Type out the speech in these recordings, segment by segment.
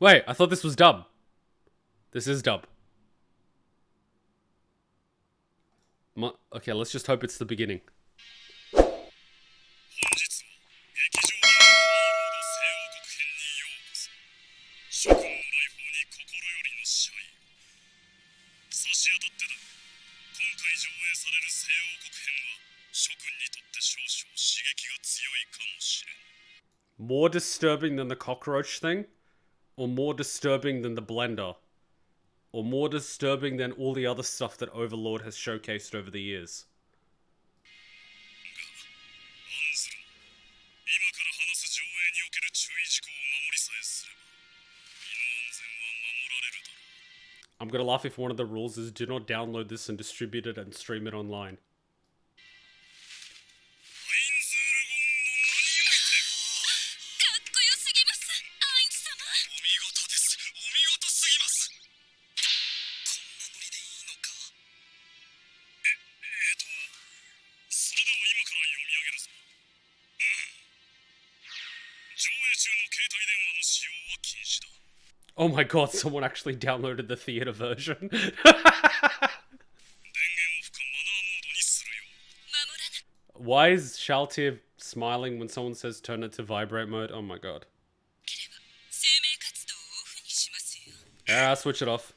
Wait, I thought this was dub. This is dub. Okay, let's just hope it's the beginning. More disturbing than the cockroach thing? Or more disturbing than the blender? Or more disturbing than all the other stuff that Overlord has showcased over the years? I'm gonna laugh if one of the rules is do not download this and distribute it and stream it online. Oh my god, someone actually downloaded the theater version. Why is Shaltir smiling when someone says turn it to vibrate mode? Oh my god. Yeah, switch it off.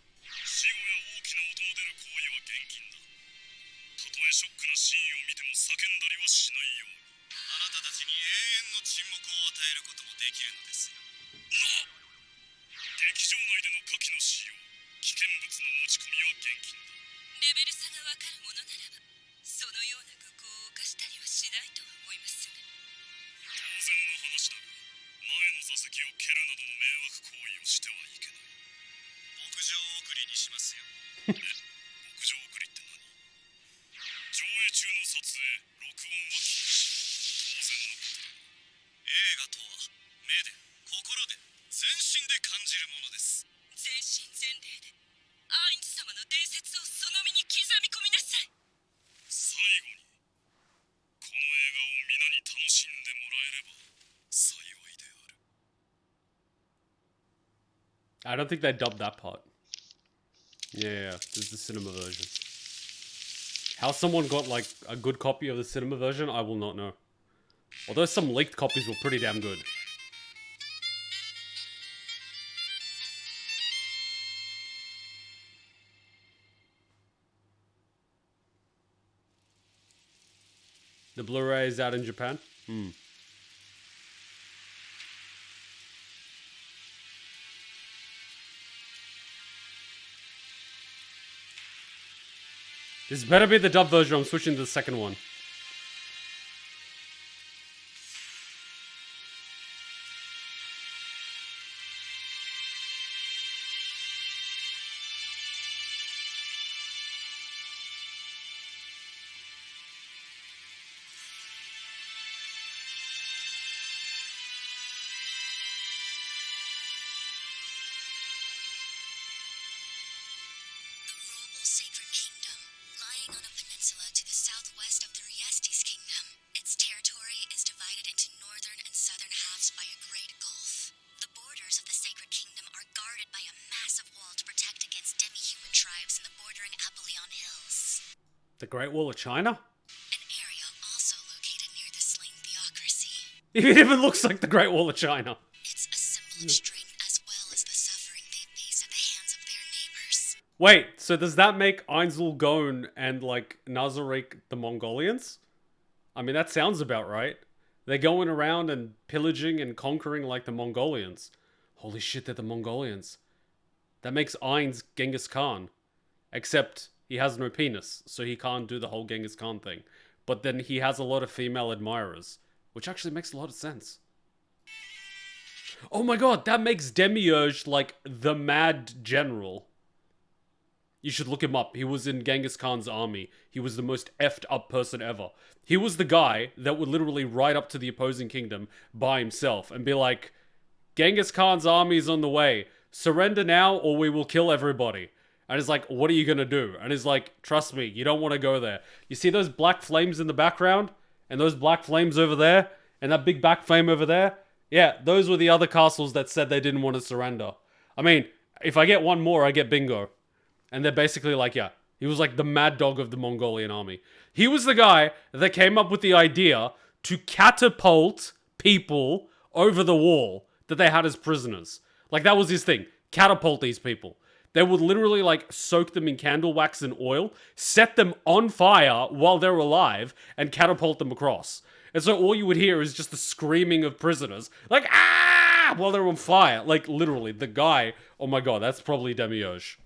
I don't think they dubbed that part. Yeah, this is the cinema version. How someone got like a good copy of the cinema version, I will not know. Although some leaked copies were pretty damn good. The Blu-ray is out in Japan? This better be the dub version. I'm switching to the second one. The Great Wall of China? An area also located near the slain theocracy. It even looks like the Great Wall of China. It's a symbol of strength as well as the suffering they face at the hands of their neighbors. Wait, so does that make Ainz and, like, Nazarick the Mongolians? I mean, that sounds about right. They're going around and pillaging and conquering like the Mongolians. Holy shit, they're the Mongolians. That makes Ainz Genghis Khan. Except he has no penis, so he can't do the whole Genghis Khan thing. But then he has a lot of female admirers, which actually makes a lot of sense. Oh my god, that makes Demiurge like the mad general. You should look him up. He was in Genghis Khan's army. He was the most effed up person ever. He was the guy that would literally ride up to the opposing kingdom by himself and be like, Genghis Khan's army is on the way. Surrender now or we will kill everybody. And he's like, what are you going to do? And he's like, trust me, you don't want to go there. You see those black flames in the background? And those black flames over there? And that big back flame over there? Yeah, those were the other castles that said they didn't want to surrender. I mean, if I get one more, I get bingo. And they're basically like, yeah, he was like the mad dog of the Mongolian army. He was the guy that came up with the idea to catapult people over the wall that they had as prisoners. Like, that was his thing. Catapult these people. They would literally, like, soak them in candle wax and oil, set them on fire while they're alive, and catapult them across. And so all you would hear is just the screaming of prisoners. Like, ah! While they're on fire. Like, literally, the guy... Oh my god, that's probably Demiurge.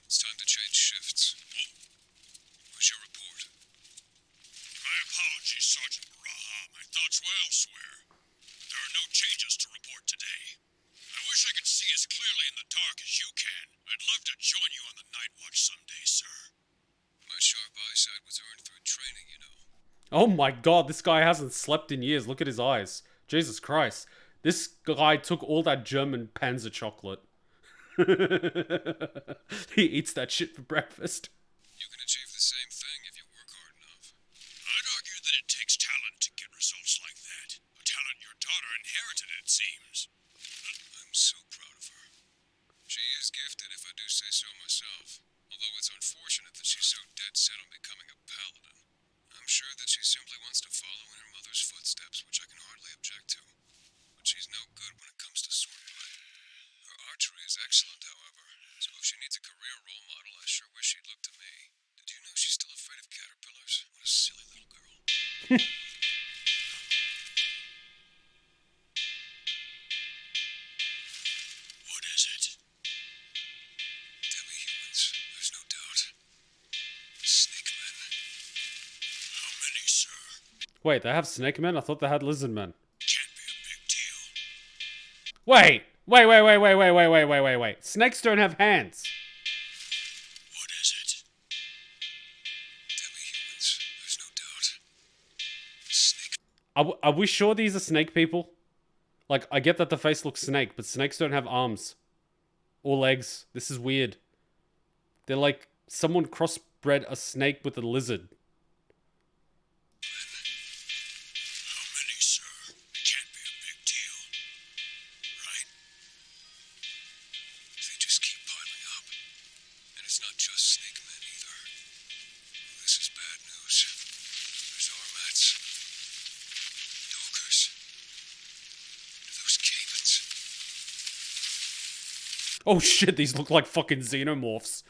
It's time to change shifts. Where's your report? My apologies, Sergeant Baraha. My thoughts were elsewhere. There are no changes to report today. I wish I could see as clearly in the dark as you can. I'd love to join you on the night watch someday, sir. My sharp eyesight was earned through training, you know. Oh my god, this guy hasn't slept in years. Look at his eyes. Jesus Christ. This guy took all that German Panzer chocolate. He eats that shit for breakfast. You can achieve the same thing if you work hard enough. I'd argue that it takes talent to get results like that. A talent your daughter inherited, it seems. I'm so proud of her. She is gifted, if I do say so myself. Although it's unfortunate that she's so dead set on becoming a paladin. I'm sure that she simply wants to follow in her mother's footsteps, which I can hardly object to. But she's no good when it comes to swordplay. Her archery is excellent, however, so if she needs a career role model, I sure wish she'd look to me. Did you know she's still afraid of caterpillars? What a silly little girl. What is it? Demi-humans, there's no doubt. Snake men. How many, sir? Wait, they have snake men? I thought they had lizard men. Can't be a big deal. Wait. Snakes don't have hands. What is it? Demi-humans, there's no doubt. Snake. Are we sure these are snake people? Like, I get that the face looks snake, but snakes don't have arms. Or legs. This is weird. They're like, someone crossbred a snake with a lizard. How many, sir? Can't be a big deal. Right? They just keep piling up. And it's not just snake men either. This is bad news. There's Armats. Dokers. Those Cavens. Oh shit, these look like fucking xenomorphs.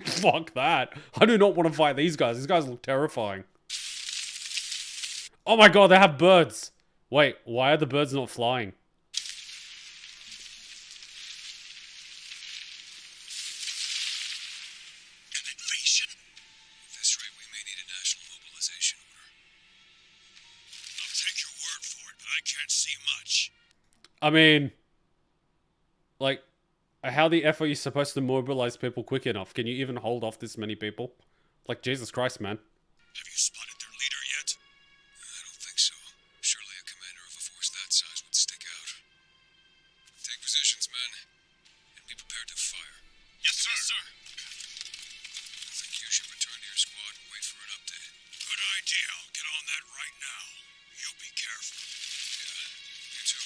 Fuck that. I do not want to fight these guys. These guys look terrifying. Oh my god, they have birds. Wait, why are the birds not flying? An invasion? At this rate, we may need a national mobilization order. I'll take your word for it, but I can't see much. I mean, like, how the F are you supposed to mobilize people quick enough? Can you even hold off this many people? Like, Jesus Christ, man. Have you spotted their leader yet? I don't think so. Surely a commander of a force that size would stick out. Take positions, men. And be prepared to fire. Yes, sir. Yes, sir. I think you should return to your squad and wait for an update. Good idea. I'll get on that right now. You be careful. Yeah, you too.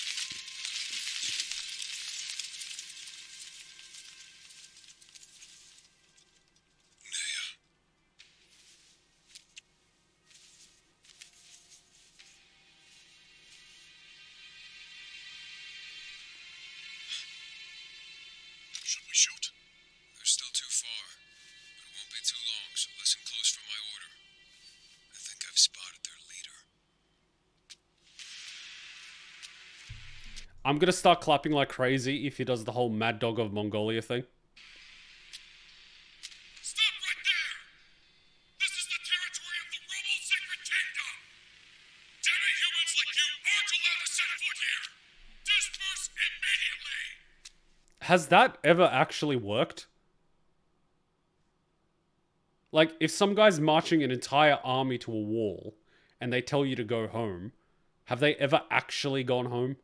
Neia. Should we shoot? They're still too far, but it won't be too long, so listen close for my order. I think I've spotted their leader. I'm gonna start clapping like crazy if he does the whole Mad Dog of Mongolia thing. Stop right there! This is the territory of the Romal Sacred Kingdom! Demi-humans like you aren't allowed to set foot here! Disperse immediately! Has that ever actually worked? Like, if some guy's marching an entire army to a wall and they tell you to go home, have they ever actually gone home?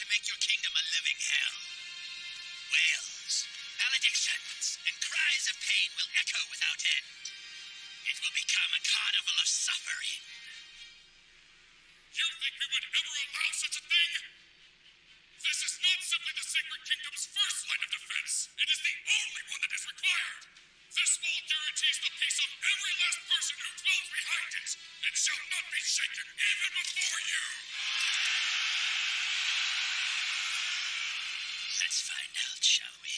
to make your kingdom a living hell. Wails, maledictions, and cries of pain will echo without end. It will become a carnival of suffering. You think we would ever allow such a thing? This is not simply the Sacred Kingdom's first line of defense. It is the only one that is required. This wall guarantees the peace of every last person who dwells behind it. It shall not be shaken even before you. Let's find out, shall we?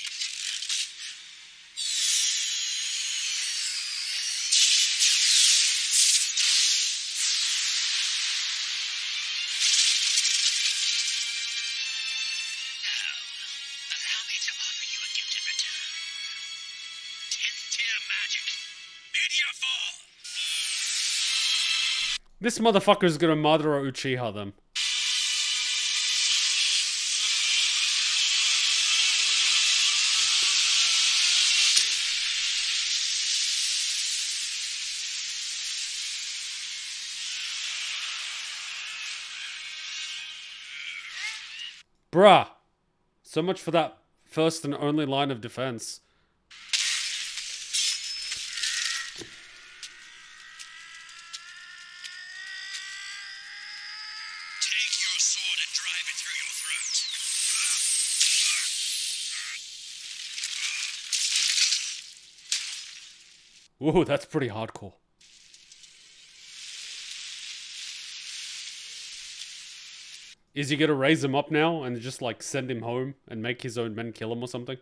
Now, allow me to offer you a gift in return. 10th tier magic. Meteor fall. This motherfucker's gonna Madara Uchiha them. Bruh. So much for that first and only line of defense. Take your sword and drive it through your throat. Ooh, that's pretty hardcore. Is he gonna raise him up now and just like send him home and make his own men kill him or something?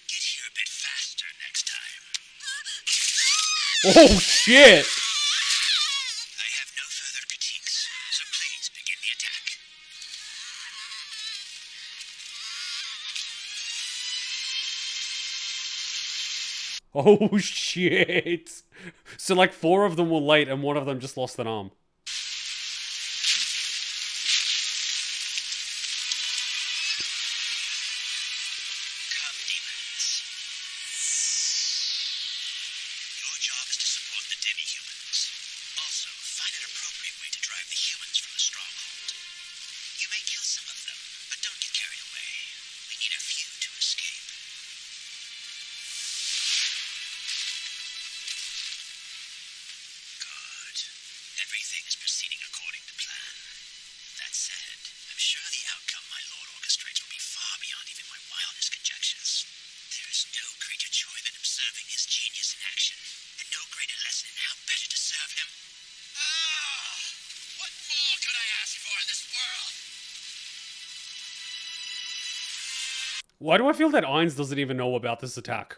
Get here a bit faster next time. Oh shit! I have no further critiques, so please begin the attack. Oh shit! So like 4 of them were late and 1 of them just lost an arm. Come, demons. Your job is to support the demi-humans. Also, find an appropriate way to drive the humans from the stronghold. You may kill some of them, but don't get carried away. We need a few to escape. Good. Everything is proceeding according to plan. That said, I'm sure the outcome my lord orchestrates will be far beyond even my wildest conjectures. There is no greater joy than observing his genius in action, and no greater lesson in how better to serve him. Ah! What more could I ask for in this world? Why do I feel that Ainz doesn't even know about this attack?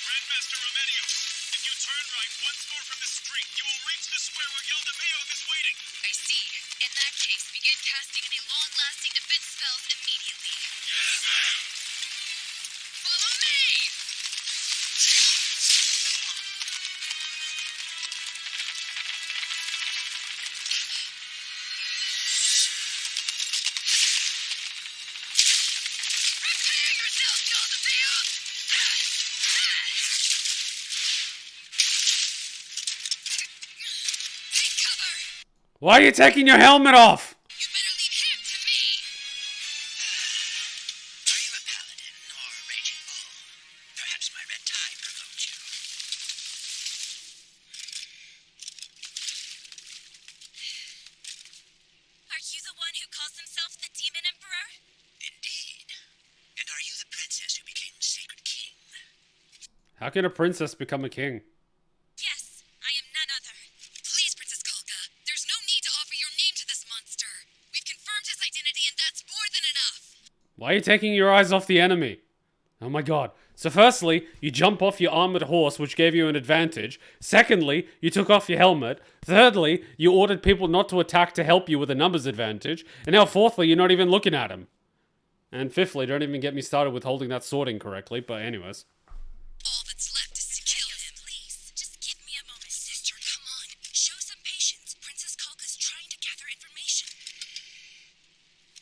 Grandmaster Remedios, if you turn right once more from the street, you will reach the square where Jaldabaoth is waiting. I see. In that case, begin casting any long-lasting defense spells immediately. Yes, ma'am. Follow me! Prepare yourself, Jaldabaoth! Take cover! Why are you taking your helmet off? You better leave him to me! Are you a paladin or a raging bull? Perhaps my red tie provoked you. Are you the one who calls himself the Demon Emperor? Indeed. And are you the princess who became Sacred King? How can a princess become a king? Yes, I am none other. Please, Princess Calca, there's no need to offer your name to this monster. We've confirmed his identity, and that's more than enough. Why are you taking your eyes off the enemy? Oh my god. So firstly, you jump off your armored horse, which gave you an advantage. Secondly, you took off your helmet. Thirdly, you ordered people not to attack to help you with a numbers advantage. And now fourthly, you're not even looking at him. And fifthly, don't even get me started with holding that sword incorrectly, but anyways. All that's left is to kill him. Please, just give me a moment. Sister, come on. Show some patience. Princess Calca's trying to gather information.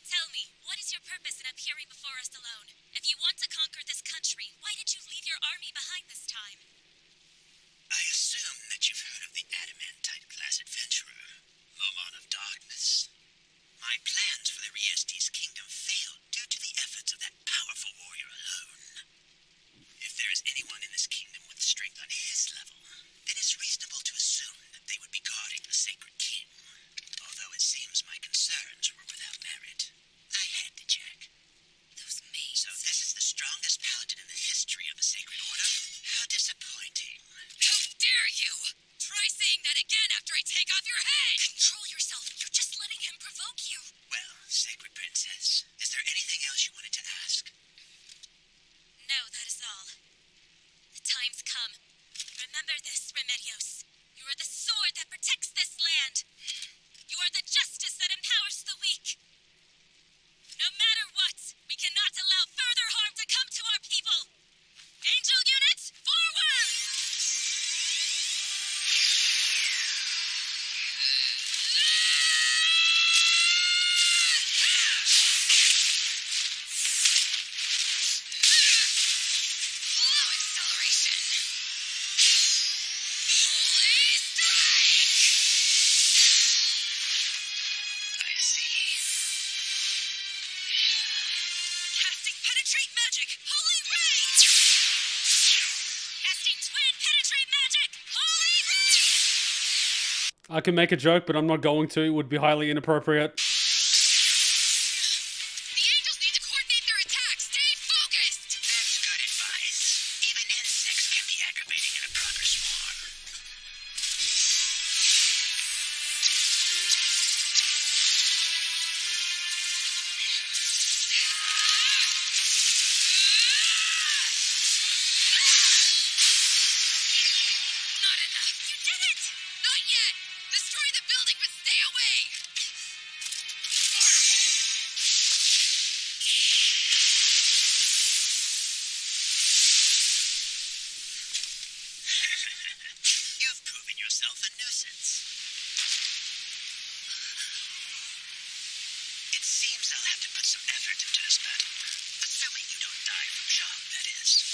Tell me, what is your purpose in appearing before us alone? If you want to conquer this country, why did you leave your army behind this time? I assume that you've heard of the adamantite class adventurer, Momon of Darkness. My plans for the Riestes kingdom failed due to the efforts of that powerful warrior alone. If there is anyone in this kingdom with strength on his level, then it's reasonable to assume that they would be guarding the sacred king. Although it seems my concerns were without merit, I had to check. Those maids. So this is the strongest paladin in the history of the Sacred Order? How disappointing. How dare you! Try saying that again after I take off your head! Control yourself. You're just letting him provoke you. Well, Sacred Princess, is there anything else you wanted to ask? No, that is all. The time's come. Remember this, Remedios. You are the sword that protects this land. You are the justice that empowers the weak. No matter what, we cannot allow further harm to come to our people. Angel units, forward! Flow acceleration. Holy strike! I see. Casting penetrate magic. Holy ray! Casting twin penetrate magic. Holy ray! I can make a joke, but I'm not going to. It would be highly inappropriate. The angels need to coordinate their attacks. Stay focused. That's good advice. Even insects can be aggravating in a proper swarm. Not enough. You did it. Not yet. Destroy the building, but stay away. You've proven yourself a nuisance. It seems I'll have to put some effort into this battle. Assuming you don't die from shock, that is.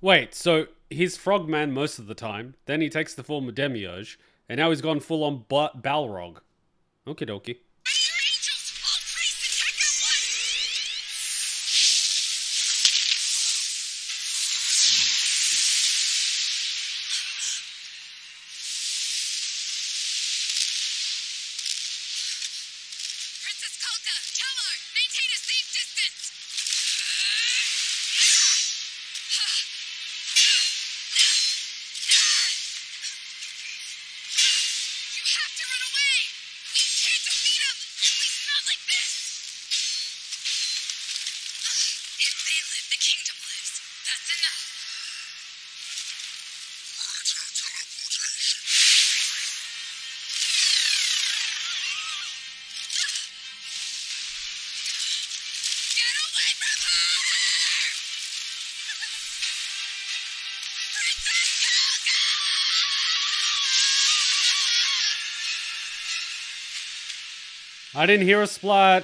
Wait, so he's Frogman most of the time, then he takes the form of Demiurge, and now he's gone full on Balrog. Okie dokie. Ready your angels. All priests attack at once. Princess Calca, Talar, maintain a safe distance. You have to run away. We can't defeat him. At least not like this. If they live, the kingdom lives. That's enough. Right to teleportation. Get away from her! Princess Calca! I didn't hear a splat.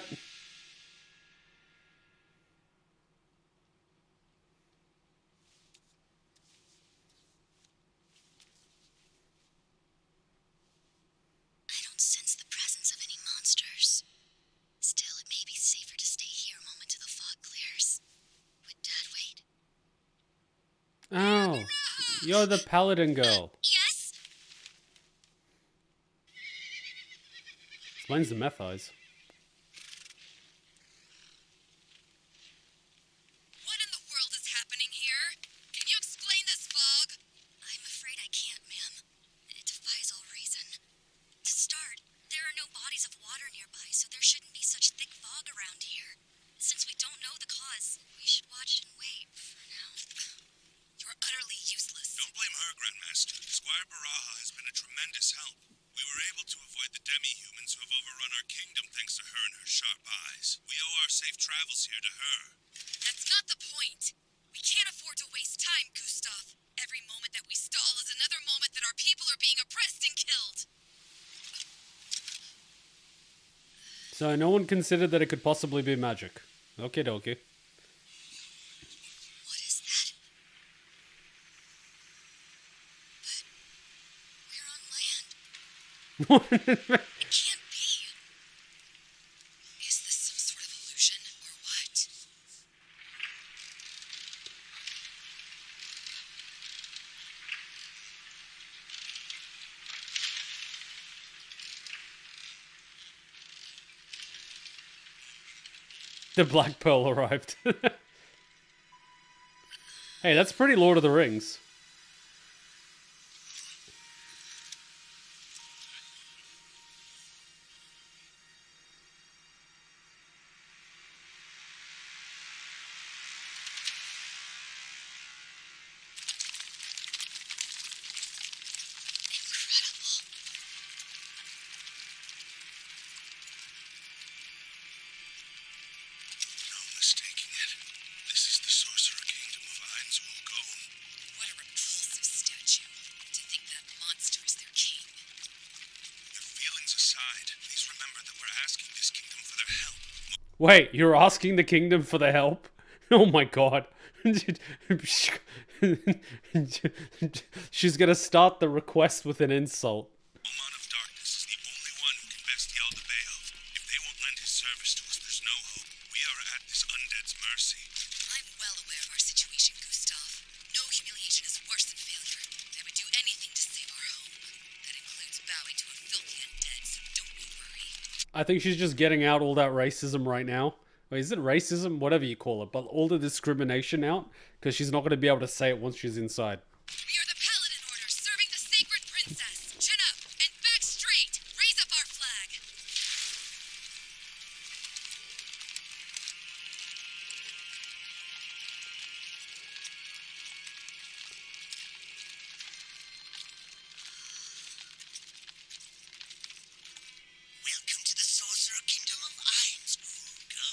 I don't sense the presence of any monsters. Still, it may be safer to stay here a moment till the fog clears. Would Dad wait? Oh, you're the paladin girl. Yes? Explains the meth eyes. What in the world is happening here? Can you explain this fog? I'm afraid I can't, ma'am. Nena's help. We were able to avoid the demi-humans who have overrun our kingdom thanks to her and her sharp eyes. We owe our safe travels here to her. That's not the point. We can't afford to waste time, Gustav. Every moment that we stall is another moment that our people are being oppressed and killed. So no one considered that it could possibly be magic. Okie dokie. What is that? But we're on land. It can't be. Is this some sort of illusion, or what? The Black Pearl arrived. Hey, that's pretty Lord of the Rings. No mistaking it. This is the Sorcerer Kingdom of Ainz. What a repulsive statue. To think that monster is their king. Your feelings aside, please remember that we're asking this kingdom for their help. Wait, you're asking the kingdom for the help? Oh my god. She's gonna start the request with an insult. Oman of Darkness is the only one who can best Jaldabaoth. If they won't lend his service to us, there's no hope. We are at this undead's mercy. I'm well aware of our situation, Gustav. No humiliation is worse than failure. I would do anything to save our home. That includes bowing to a filthy undead, so don't you worry. I think she's just getting out all that racism right now. Wait, is it racism? Whatever you call it. But all the discrimination out. Because she's not going to be able to say it once she's inside. We are the Paladin Order, serving the Sacred Princess. Chin up and back straight. Raise up our flag. Welcome to the Sorcerer Kingdom of Ainz. Go.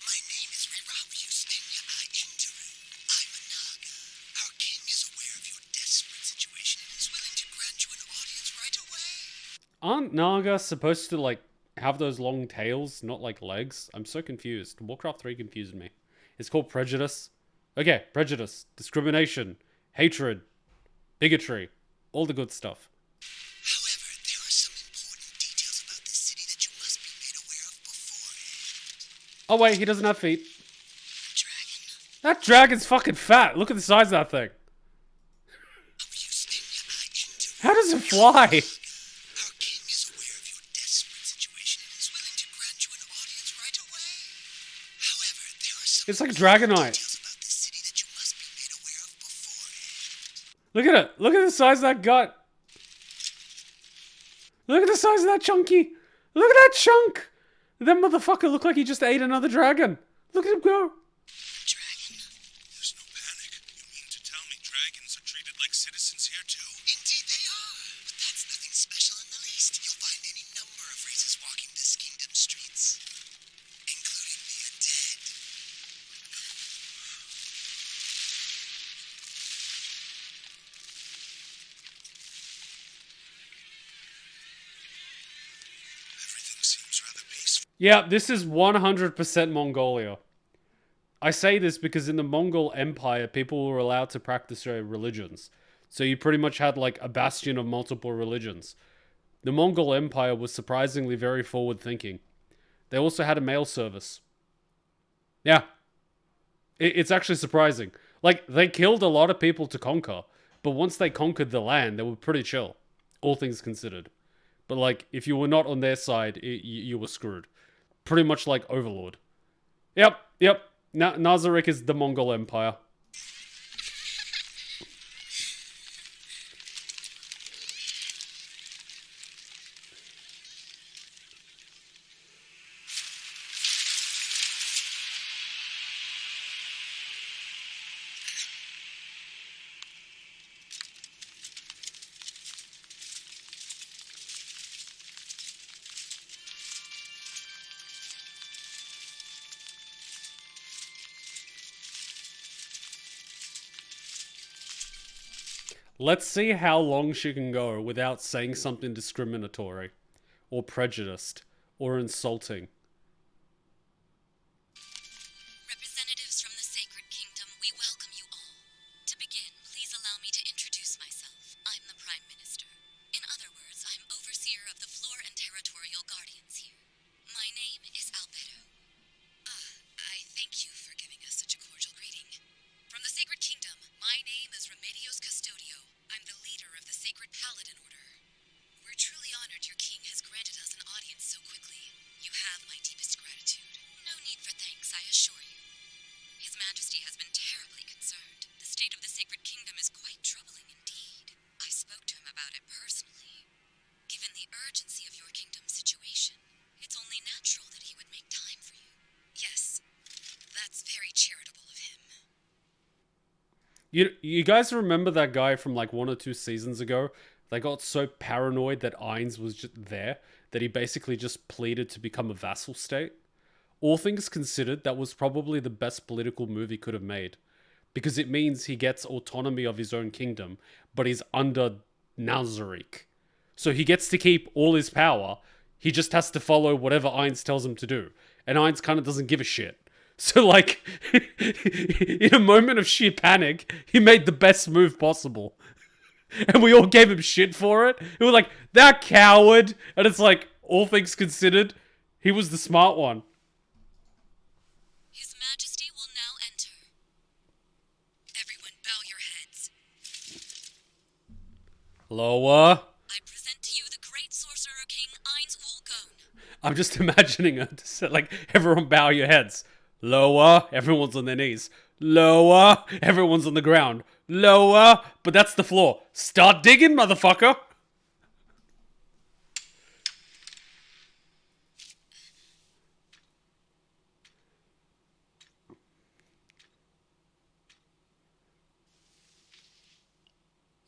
My name is Riravius Neia. I'm a Naga. Our king is aware of your desperate situation and is willing to grant you an audience right away. Aren't Naga supposed to, like, have those long tails, not like legs? I'm so confused. Warcraft 3 confused me. It's called prejudice. Okay, prejudice, discrimination, hatred, bigotry, all the good stuff. However, there are some important details about this city that you must be made aware of beforehand. Oh wait, he doesn't have feet. Dragon. That dragon's fucking fat. Look at the size of that thing. How does it fly? Our king is aware of your desperate situation and is willing to grant you an audience right away. However, there are some It's like Dragonite. details about this city that you must be made aware of beforehand. Look at it. Look at the size of that gut. Look at the size of that chunky. Look at that chunk. That motherfucker looked like he just ate another dragon. Look at him go. Dragon. There's no panic. You mean to tell me dragons are treated like citizens here too? Indeed they are. But that's nothing special in the least. You'll find any number of races walking this kingdom's streets, including the undead. Everything seems rather peaceful. Yeah, this is 100% Mongolia. I say this because in the Mongol Empire, people were allowed to practice their religions. So you pretty much had like a bastion of multiple religions. The Mongol Empire was surprisingly very forward-thinking. They also had a mail service. Yeah. It's actually surprising. Like, they killed a lot of people to conquer, but once they conquered the land, they were pretty chill, all things considered. But like, if you were not on their side, you were screwed. Pretty much like Overlord. Yep. Nazarick is the Mongol Empire. Let's see how long she can go without saying something discriminatory, or prejudiced, or insulting. Representatives from the Sacred Kingdom, we welcome you all. To begin, please allow me to introduce myself. I'm the Prime Minister. In other words, I'm overseer of the floor and territorial guardians here. My name is Albedo. I thank you for giving us such a cordial greeting. From the Sacred Kingdom, my name is Remedios Custodio. I'm the leader of the Sacred Paladin Order. We're truly honored your king has granted us an audience so quickly. You have my deepest gratitude. No need for thanks, I assure you. His Majesty has been terribly concerned. The state of the Sacred Kingdom is quite troubling indeed. I spoke to him about it personally. Given the urgency of your kingdom's situation, it's only natural that he would make time for you. Yes, that's very charitable of him. You guys remember that guy from like 1 or 2 seasons ago? They got so paranoid that Ainz was just there that he basically just pleaded to become a vassal state. All things considered, that was probably the best political move he could have made. Because it means he gets autonomy of his own kingdom, but he's under Nazarick. So he gets to keep all his power, he just has to follow whatever Ainz tells him to do. And Ainz kind of doesn't give a shit. So like, in a moment of sheer panic, he made the best move possible. And we all gave him shit for it. We were like, that coward. And it's like, all things considered, he was the smart one. His Majesty will now enter. Everyone bow your heads. Lower. I present to you the great sorcerer king Ainz Ulgon. I'm just imagining her to say, like, everyone bow your heads. Lower. Everyone's on their knees. Lower. Everyone's on the ground. Lower. But that's the floor. Start digging, motherfucker.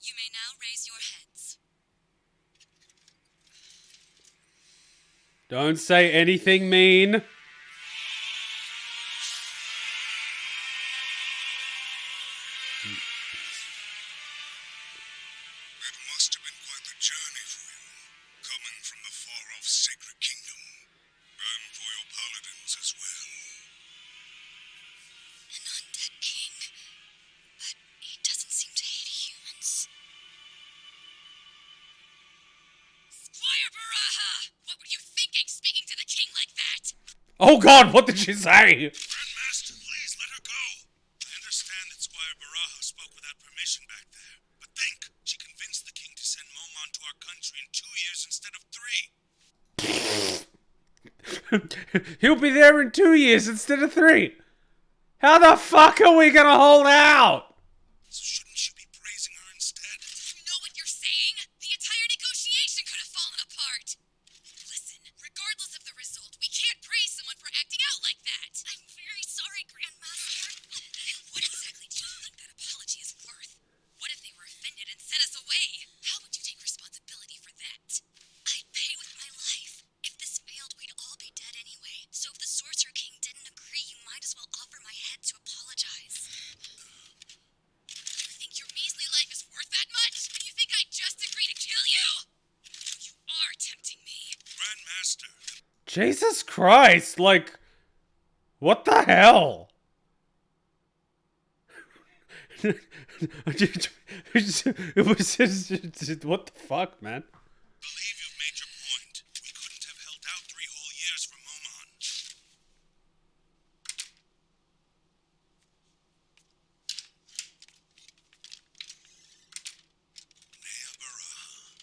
You may now raise your heads. Don't say anything mean. It must have been quite the journey for him, coming from the far-off Sacred Kingdom, and for your paladins as well. An undead king, but he doesn't seem to hate humans. Squire Baraha! What were you thinking, speaking to the king like that? Oh god, what did she say? Grandmaster, please let her go. I understand that Squire Baraha spoke without permission back there, but think, she convinced the king to send Momon to our country in 2 years instead of 3. He'll be there in 2 years instead of 3. How the fuck are we gonna hold out? So shouldn't you be praising her instead? You know what you're saying? The entire negotiation could have fallen apart. Listen, regardless of the result, we can't praise someone for acting out like that. I'm very sorry, Grandmaster. And what exactly do you think that apology is worth? What if they were offended and sent us away? How would you take responsibility for that? I'd pay with my life. If this failed, we'd all be dead anyway. So if the Sorcerer King didn't agree, you might as well offer my head to apologize. You think your measly life is worth that much? And you think I'd just agree to kill you? You are tempting me. Grandmaster, Jesus Christ, like, what the hell? It was just, what the fuck, man? believe you've made your point. We couldn't have held out 3 whole years for Momon. Neia Baraha,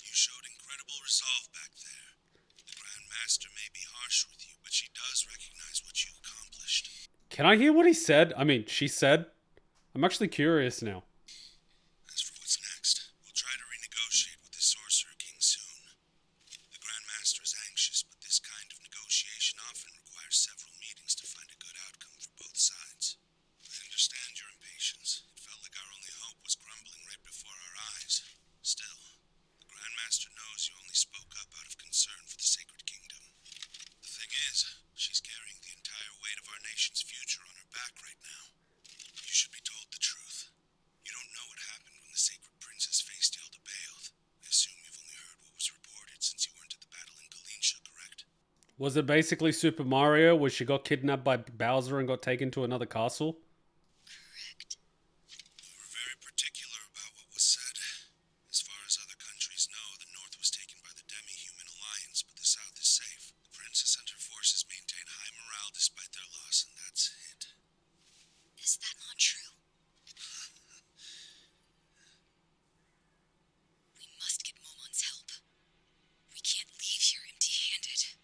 you showed incredible resolve back there. The Grandmaster may be harsh with you, but she does recognize what you accomplished. Can I hear what he said? I mean, she said. I'm actually curious now. As for what's next, we'll try to renegotiate with the Sorcerer King soon. The Grandmaster is anxious, but this kind of negotiation often requires several meetings to find a good outcome for both sides. I understand your impatience. It felt like our only hope was crumbling right before our eyes. Still, the Grandmaster knows you only spoke up out of concern for the Sacred Kingdom. The thing is, she's carrying the entire weight of our nation's future on her back right now. You should be told the truth. Was it basically Super Mario where she got kidnapped by Bowser and got taken to another castle? Correct. We were very particular about what was said. As far as other countries know, the North was taken by the Demi-Human Alliance, but the South is safe. The Princess and her forces maintain high morale despite their loss, and that's it. Is that not true? We must get Momon's help. We can't leave here empty-handed.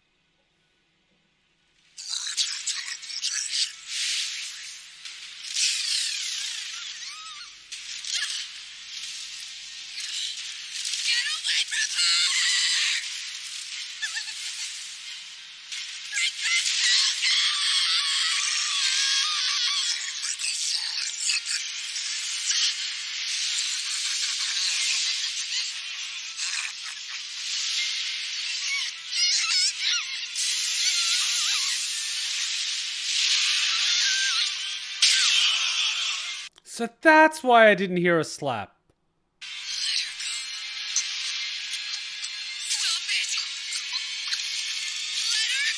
Get away from her! Princess Calca! So that's why I didn't hear a slap. Stop it! Let her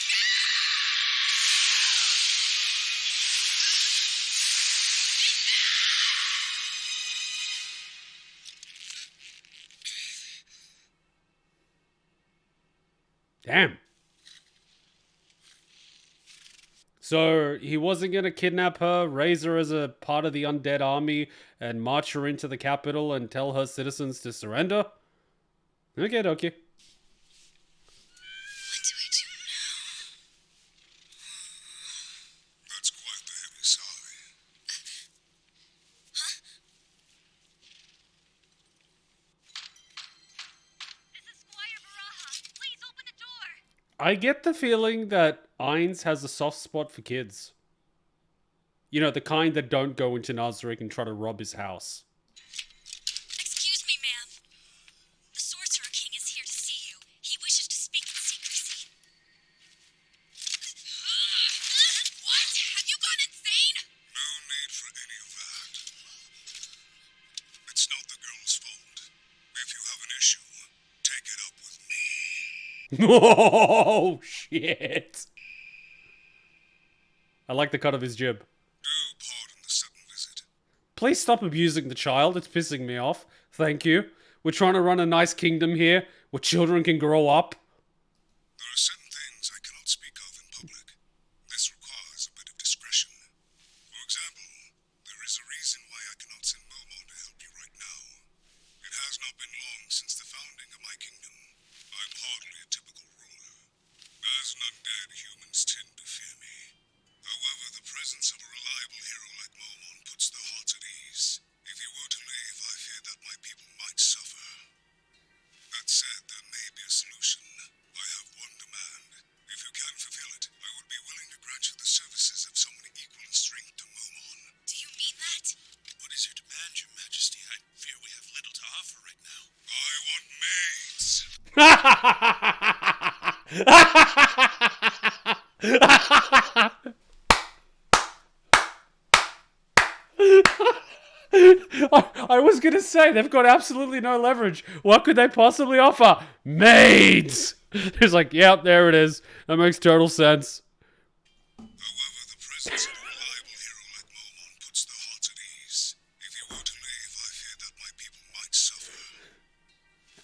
Damn. So he wasn't going to kidnap her, raise her as a part of the undead army, and march her into the capital and tell her citizens to surrender? Okay, okay. What do I do now? That's quite the heavy sigh. Huh? This is Squire Baraha. Please open the door. I get the feeling that Ainz has a soft spot for kids. You know, the kind that don't go into Nazarick and try to rob his house. Excuse me, ma'am. The Sorcerer King is here to see you. He wishes to speak in secrecy. What? Have you gone insane? No need for any of that. It's not the girl's fault. If you have an issue, take it up with me. Oh, shit. I like the cut of his jib. Do pardon the sudden visit. Please stop abusing the child. It's pissing me off. Thank you. We're trying to run a nice kingdom here where children can grow up. There are certain things I cannot speak of in public. This requires a bit of discretion. For example, there is a reason why I cannot send Momon to help you right now. It has not been long since the founding of my kingdom. I'm hardly a typical ruler. As an undead, humans tend to fear me. However, the presence of a reliable hero like Momon puts their hearts at ease. If you were to leave, I fear that my people might suffer. That said, there may be a solution. I have one demand. If you can fulfill it, I would be willing to grant you the services of someone equal in strength to Momon. Do you mean that? What is your demand, Your Majesty? I fear we have little to offer right now. I want maids. I was gonna say, they've got absolutely no leverage. What could they possibly offer? Maids! He's like, yep, there it is. That makes total sense. However, the presence of a reliable hero like Momon puts their hearts at ease. If you were to leave, I fear that my people might suffer.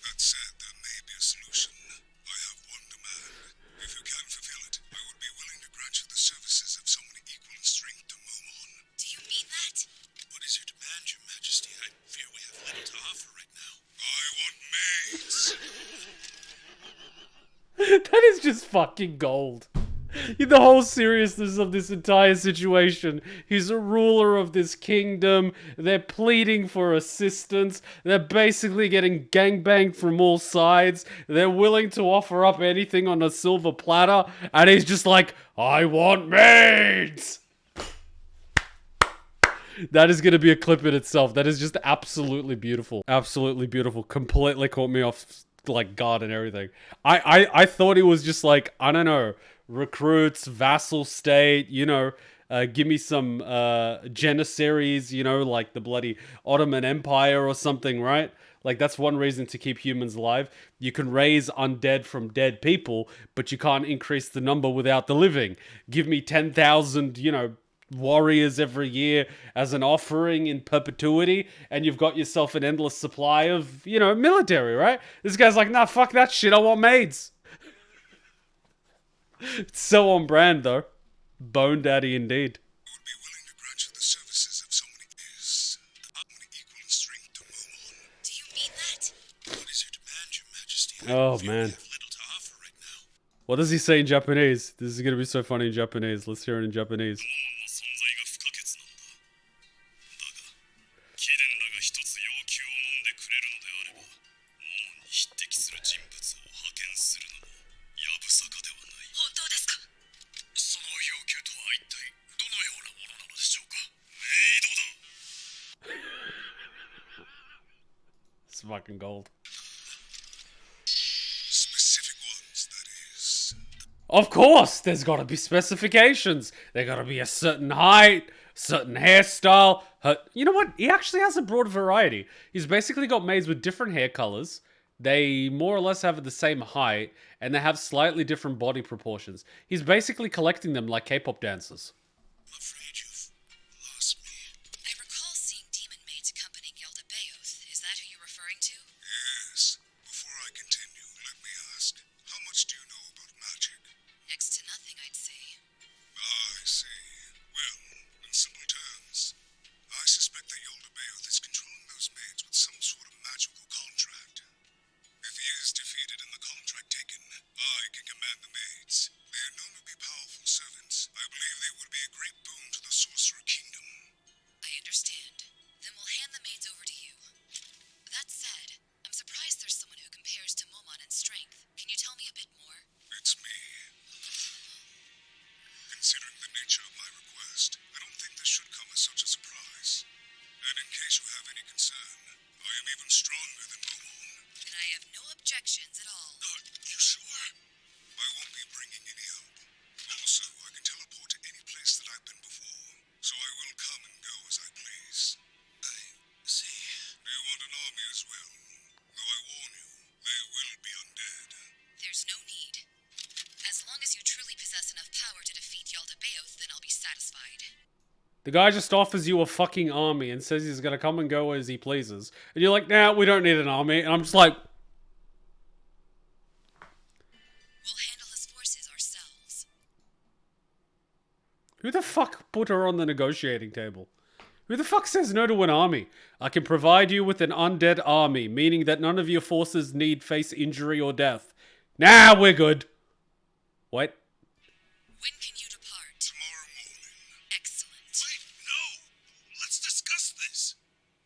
That said, there may be a solution. I have one demand. If you can fulfill it, I would be willing to grant you the services of someone equal in strength to Momon. Do you mean that? What is your demand, Your Majesty? I fear we have little to offer right now. I want maids. That is just fucking gold. In the whole seriousness of this entire situation, he's a ruler of this kingdom. They're pleading for assistance. They're basically getting gangbanged from all sides. They're willing to offer up anything on a silver platter. And he's just like, I want maids! That is going to be a clip in itself. That is just absolutely beautiful. Absolutely beautiful. Completely caught me off like guard and everything. I thought he was just like, I don't know, recruits, vassal state, you know, give me some Janissaries, you know, like the bloody Ottoman Empire or something, right? Like, that's one reason to keep humans alive. You can raise undead from dead people, but you can't increase the number without the living. Give me 10,000, warriors every year as an offering in perpetuity, and you've got yourself an endless supply of, military, right? This guy's like, nah, fuck that shit, I want maids. It's so on brand, though. Bone daddy indeed. I would be willing to grant you the services of someone equal in strength to Momon. Do you mean that? What is your demand, Your Majesty? Oh, I fear man. we have little to offer right now. What does he say in Japanese? This is gonna be so funny in Japanese. Let's hear it in Japanese. モモンの存在が不可欠なんだ。だが、貴殿らが一つ要求を飲んでくれるのであれば、モモンに匹敵する人物を派遣するのもやぶさかではない。本当ですか？その要求とは一体どのようなものなのでしょうか。メイドだ。 It's fucking gold. Specific ones, that is. Of course, there's gotta be specifications. There gotta be a certain height, certain hairstyle. You know what? He actually has a broad variety. He's basically got maids with different hair colors. They more or less have the same height, and they have slightly different body proportions. He's basically collecting them like K-pop dancers. I'm afraid you've lost me. I recall seeing demon maids accompanying Jaldabaoth. Is that who you're referring to? Yes. Before I continue, let me ask, how much do you know about magic? Next to nothing, I'd say. I see. Well, in simple terms, I suspect that Jaldabaoth is controlling those maids with some sort of magical contract. If he is defeated and the contract taken, I can command the maids. They are known to be powerful servants. I believe they would be a great boon to the Sorcerer Kingdom. I understand. Then we'll hand the maids over to you. That said, I'm surprised there's someone who compares to Momon in strength. Can you tell me a bit more? It's me. Considering the nature of my request, I don't think this should come as such a surprise. And in case you have any concern, I am even stronger than Momon. Then I have no objections at all. You sure? I won't be bringing any help. Also, I can teleport to any place that I've been before, so I will come and go as I please. I see. Do you want an army as well? Though I warn you, they will be undead. There's no need. As long as you truly possess enough power to defeat Jaldabaoth, then I'll be satisfied. The guy just offers you a fucking army and says he's gonna come and go as he pleases. And you're like, nah, we don't need an army. And I'm just like, We'll handle his forces ourselves. who the fuck put her on the negotiating table? Who the fuck says no to an army? I can provide you with an undead army, meaning that none of your forces need face injury or death. Nah, we're good. What? When can you depart? Tomorrow morning. Excellent. Wait, no! Let's discuss this!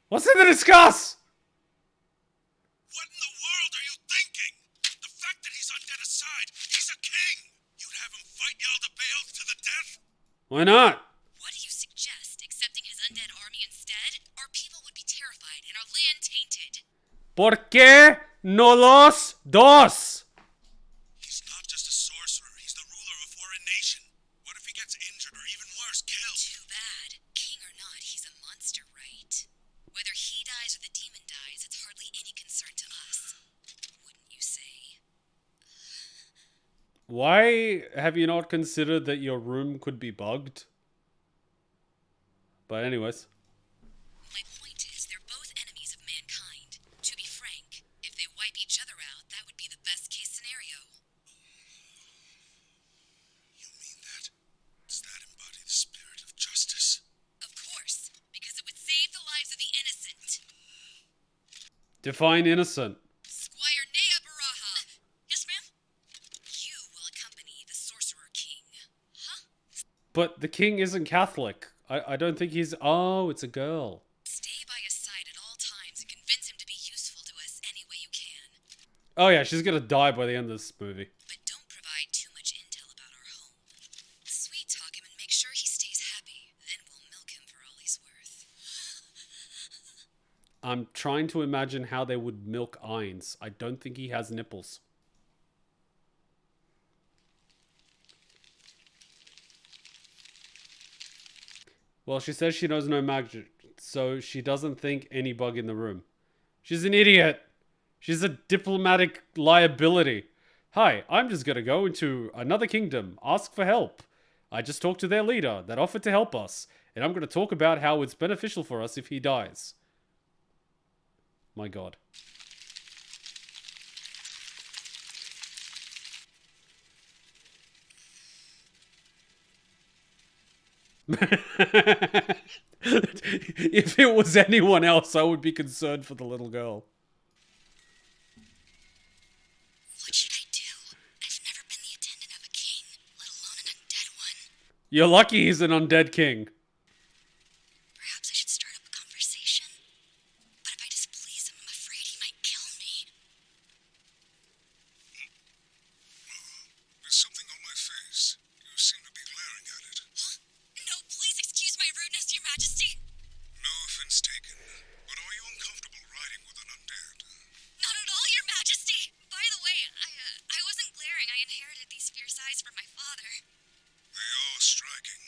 What's there to discuss? What in the world are you thinking? The fact that he's undead aside, he's a king! You'd have him fight Jaldabaoth to the death? Why not? What do you suggest? Accepting his undead army instead? Our people would be terrified and our land tainted. ¿Por qué no los dos? He's not just a sorcerer, he's the ruler of a foreign nation. What if he gets injured or even worse, killed? Too bad. King or not, he's a monster, right? Whether he dies or the demon dies, it's hardly any concern to us. Wouldn't you say? Why have you not considered that your room could be bugged? But anyways. My point is, they're both enemies of mankind. To be frank, if they wipe each other out, that would be the best case scenario. You mean that? Does that embody the spirit of justice? Of course, because it would save the lives of the innocent. Define innocent. Squire Neia Baraha. Yes, ma'am? You will accompany the Sorcerer King. Huh? But the king isn't Catholic. I don't think he's... Oh, it's a girl. Stay by his side at all times and convince him to be useful to us any way you can. Oh yeah, she's gonna die by the end of this movie. But don't provide too much intel about our home. Sweet talk him and make sure he stays happy. Then we'll milk him for all he's worth. I'm trying to imagine how they would milk Ainz. I don't think he has nipples. Well, she says she knows no magic, so she doesn't think any bug in the room. She's an idiot. She's a diplomatic liability. Hi, I'm just gonna go into another kingdom, ask for help. I just talked to their leader that offered to help us, and I'm gonna talk about how it's beneficial for us if he dies. My god. If it was anyone else, I would be concerned for the little girl. What should I do? I've never been the attendant of a king, let alone an undead one. You're lucky he's an undead king. Perhaps I should start up a conversation? But if I displease him, I'm afraid he might kill me. There's something on my face. You seem to be glaring at it. Huh? No, please excuse my rudeness, Your Majesty. No offense taken, but are you uncomfortable riding with an undead? Not at all, Your Majesty. By the way, I wasn't glaring. I inherited these fierce eyes from my father. They are striking.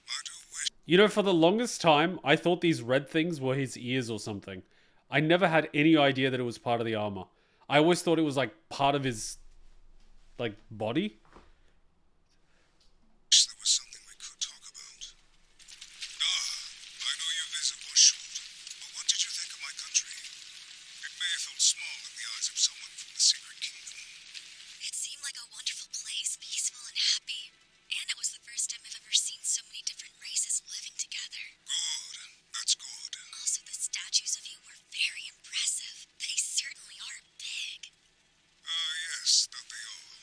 I do wish. You know, for the longest time, I thought these red things were his ears or something. I never had any idea that it was part of the armor. I always thought it was like part of his, like, body. There was something we could talk about. I know your visit was short, but what did you think of my country? It may have felt small in the eyes of someone from the Secret Kingdom. It seemed like a wonderful place, peaceful and happy. And it was the first time I've ever seen so many different races living together. Good. That's good. Also, the statues of you were very impressive. They certainly are big. Yes, that they are.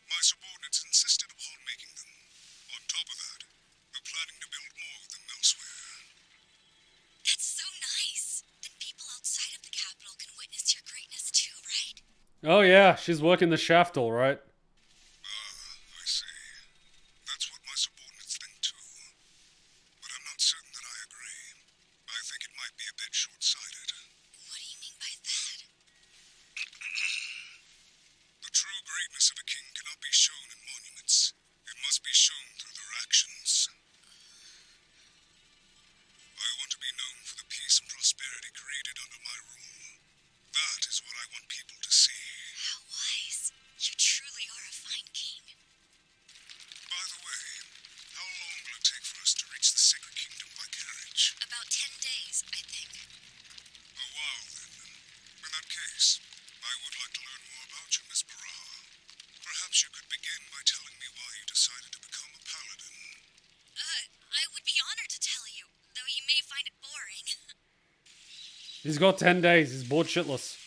My subordinates insisted upon making them. On top of that, we're planning to build more of them elsewhere. That's so nice. Then people outside of the capital can witness your greatness too, right? Oh yeah, she's working the shaft all right. I see. That's what my subordinates think too. But I'm not certain that I agree. I think it might be a bit short-sighted. What do you mean by that? The true greatness of a king cannot be shown in monuments. It must be shown through their actions. I want to be known for the peace and prosperity created under my rule. That is what I want people to see. How wise. You truly are a fine king. By the way, how long will it take for us to reach the Sacred Kingdom by carriage? About 10 days, I think. A while, then. In that case, I would like to learn more about you, Miss Baraha. Perhaps you could begin by telling me why you decided to become a paladin. I would be honored to tell you, though you may find it boring. He's got 10 days. He's bored shitless.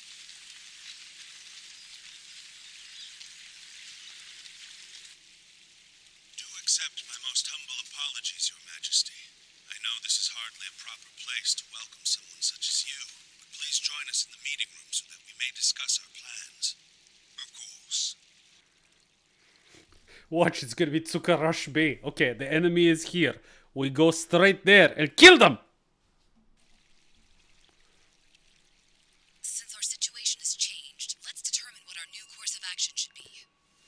Do accept my most humble apologies, Your Majesty. I know this is hardly a proper place to welcome someone such as you, but please join us in the meeting room so that we may discuss our plans. Of course. Watch, it's gonna be Tsukarash Bay. Okay, the enemy is here. We go straight there and kill them! Since our situation has changed, let's determine what our new course of action should be.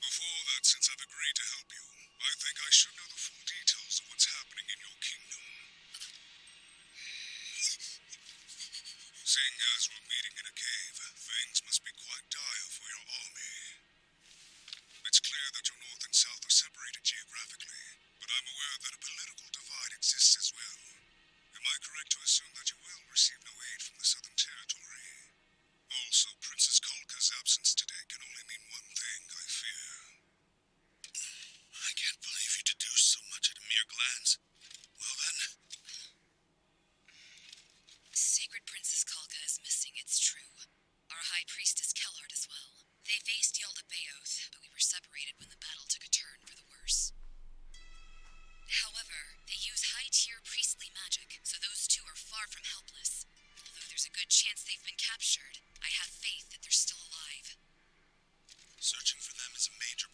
Before that, since I've agreed to help you, I think I should know the full details of what's happening in your kingdom. Seeing as we're meeting in a cave, things must be quite dire for your army. It's clear that your north and south are separated geographically, but I'm aware that a political divide exists as well. Am I correct to assume that you will receive no aid from the Southern Territory? Also, Princess Calca's absence today can only mean one thing, I fear. I can't believe you deduced so much at a mere glance. Well then, Sacred Princess Calca is missing, it's true. Our High Priestess Kellard as well. They faced Jaldabaoth, but we were separated when the battle took a turn for the worse. However, they use high-tier priestly magic, so those two are far from helpless. Although there's a good chance they've been captured, I have faith that they're still alive. searching for them is a major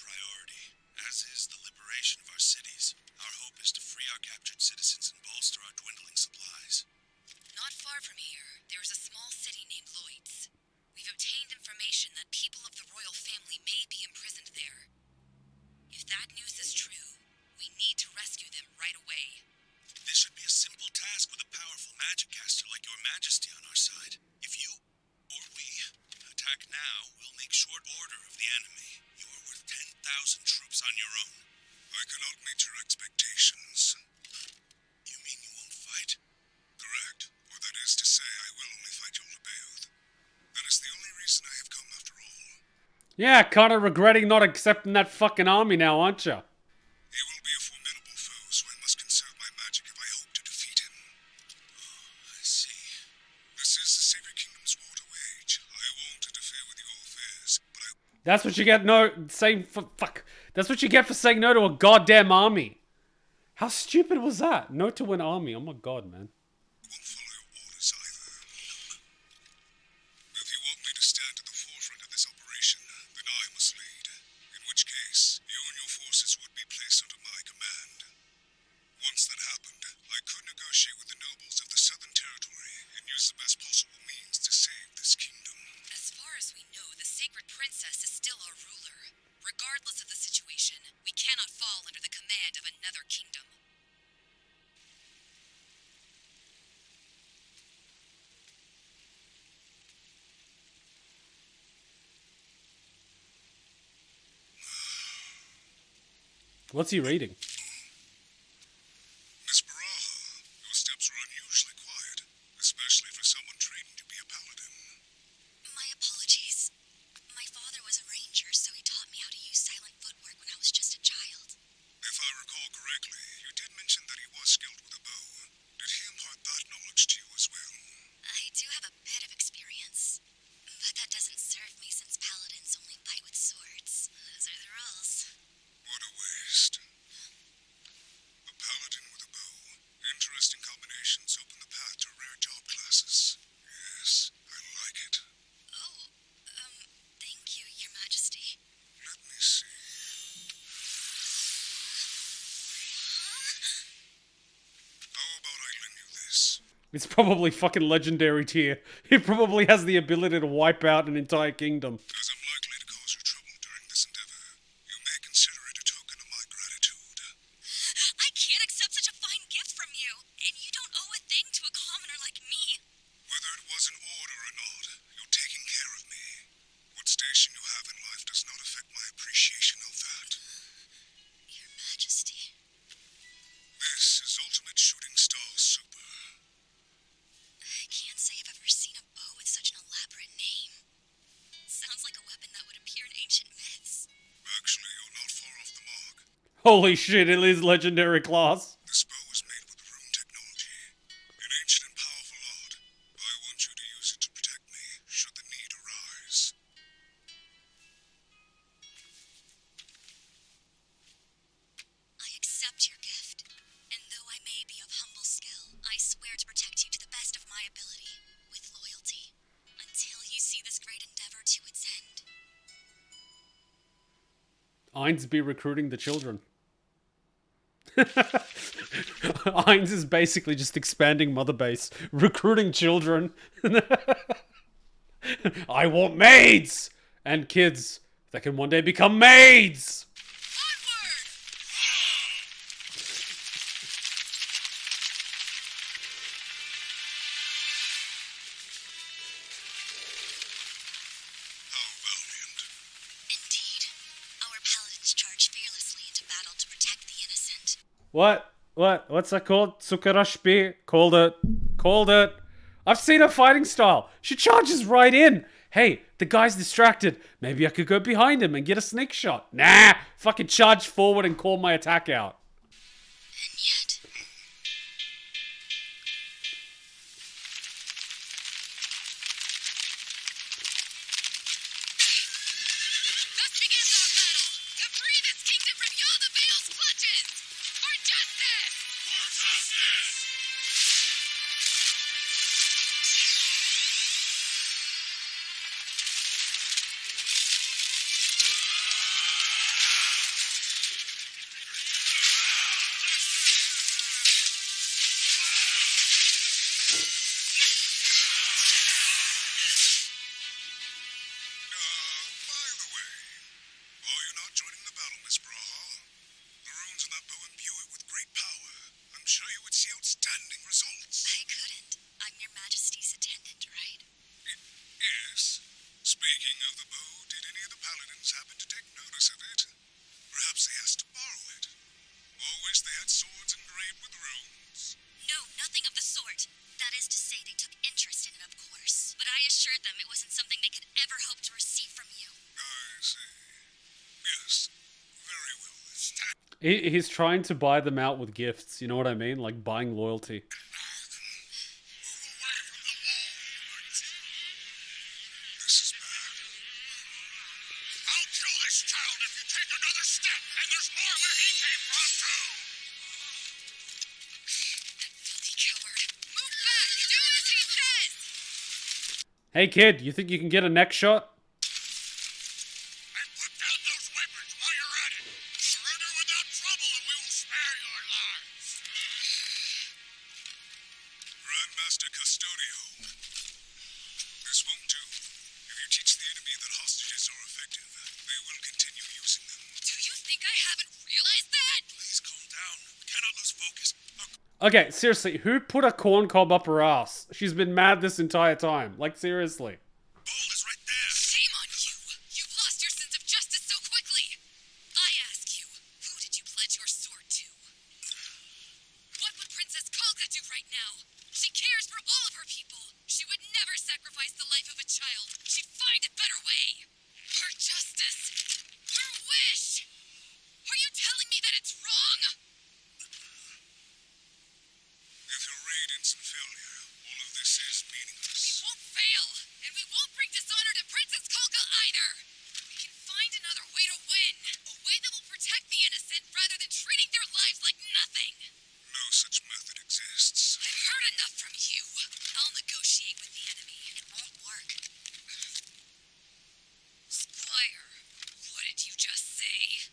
now, we'll make short order of the enemy. You're with 10,000 troops on your own. I cannot meet your expectations. You mean you won't fight? Correct. Or that is to say, I will only fight Jaldabaoth. That is the only reason I have come after all. Yeah, kind of regretting not accepting that fucking army now, aren't you? He will be a formidable foe, so I must conserve my magic if I hope to defeat him. Oh, I see. This is the Sacred Kingdom's war to wage. I won't interfere with your affairs, but I That's what you get fuck. That's what you get for saying no to a goddamn army. How stupid was that? No to an army. Oh my god, man. won't follow your orders either. If you want me to stand at the forefront of this operation, then I must lead. In which case, you and your forces would be placed under my command. Once that happened, I could negotiate with the nobles of the Southern Territory and use the best possible means to save this kingdom. As far as we know, the Sacred Princess is still our ruler. Regardless of the situation, we cannot fall under the command of another kingdom. What's he reading? Miss Baraha, your steps are unusually quiet, especially for someone training to be a paladin. My apologies. My father was a ranger, so he taught me how to use silent footwork when I was just a child. If I recall correctly, you did mention that he was skilled with a bow. Did he impart that knowledge to you as well? I do have a bit of experience, but that doesn't serve me since paladins only fight with swords. Those are the rules. What a waste. A paladin with a bow. Interesting combinations open the path to rare job classes. Yes, I like it. Oh, thank you, Your Majesty. Let me see. How about I lend you this? It's probably fucking legendary tier. It probably has the ability to wipe out an entire kingdom. As I'm likely to cause you trouble during this endeavor, you may consider it a token of my gratitude. I can't accept such a fine gift from you, and you don't owe a thing to a commoner like me. Whether it was an order or not, you're taking care of me. What station you have in life does not affect my appreciation of that. Your Majesty. This is Ultimate Shooting Star Super. I can't say I've ever seen a bow with such an elaborate name. Sounds like a weapon that would appear in ancient myths. Actually, you're not far off the mark. Holy shit, it is legendary class. This bow is made with Rune technology. An ancient and powerful art. I want you to use it to protect me, should the need arise. I accept your gift, and though I may be of humble skill, I swear to protect you to the best of my ability, with loyalty, until you see this great endeavor to its end. Ainz be recruiting the children. Ainz is basically just expanding mother base, recruiting children. I want maids and kids that can one day become maids. How valiant. Indeed, our paladins charge fearlessly into battle to protect the innocent. What's that called? Tsukarashpi? Called it. I've seen her fighting style. She charges right in. Hey, the guy's distracted. Maybe I could go behind him and get a sneak shot. Nah, fucking charge forward and call my attack out. And yet, thus begins our battle to free this kingdom from Jaldabaoth's clutches! For justice! For justice! He's trying to buy them out with gifts. You know what I mean? Like buying loyalty. Move away from the wall, Ainz. This is bad. I'll kill this child if you take another step, and there's more where he came from, too! Filthy coward. Move back! Do as he says! Hey kid, you think you can get a neck shot? And put down those weapons while you're at it! Surrender without trouble, and we will spare your lives! Grandmaster Custodio. This won't do. If you teach the enemy that hostages are effective, they will continue using them. Do you think I haven't realized that? Please calm down. We cannot lose focus. Okay, seriously, who put a corn cob up her ass? She's been mad this entire time. Like, seriously. Gold is right there. Shame on you! You've lost your sense of justice so quickly! I ask you, who did you pledge your sword to? What would Princess Calca do right now? She cares for all of her people. She would never sacrifice the life of a child. She'd find a better way. Her justice. Her wish. Are you telling me that it's wrong? If your raid ends in failure, all of this is meaningless. We won't fail, and we won't bring dishonor to Princess Calca either. We can find another way to win. A way that will protect the innocent rather than treating their lives like nothing. No such method exists. I've heard enough from you. I'll negotiate with the enemy. It won't work. Squire, what did you just say?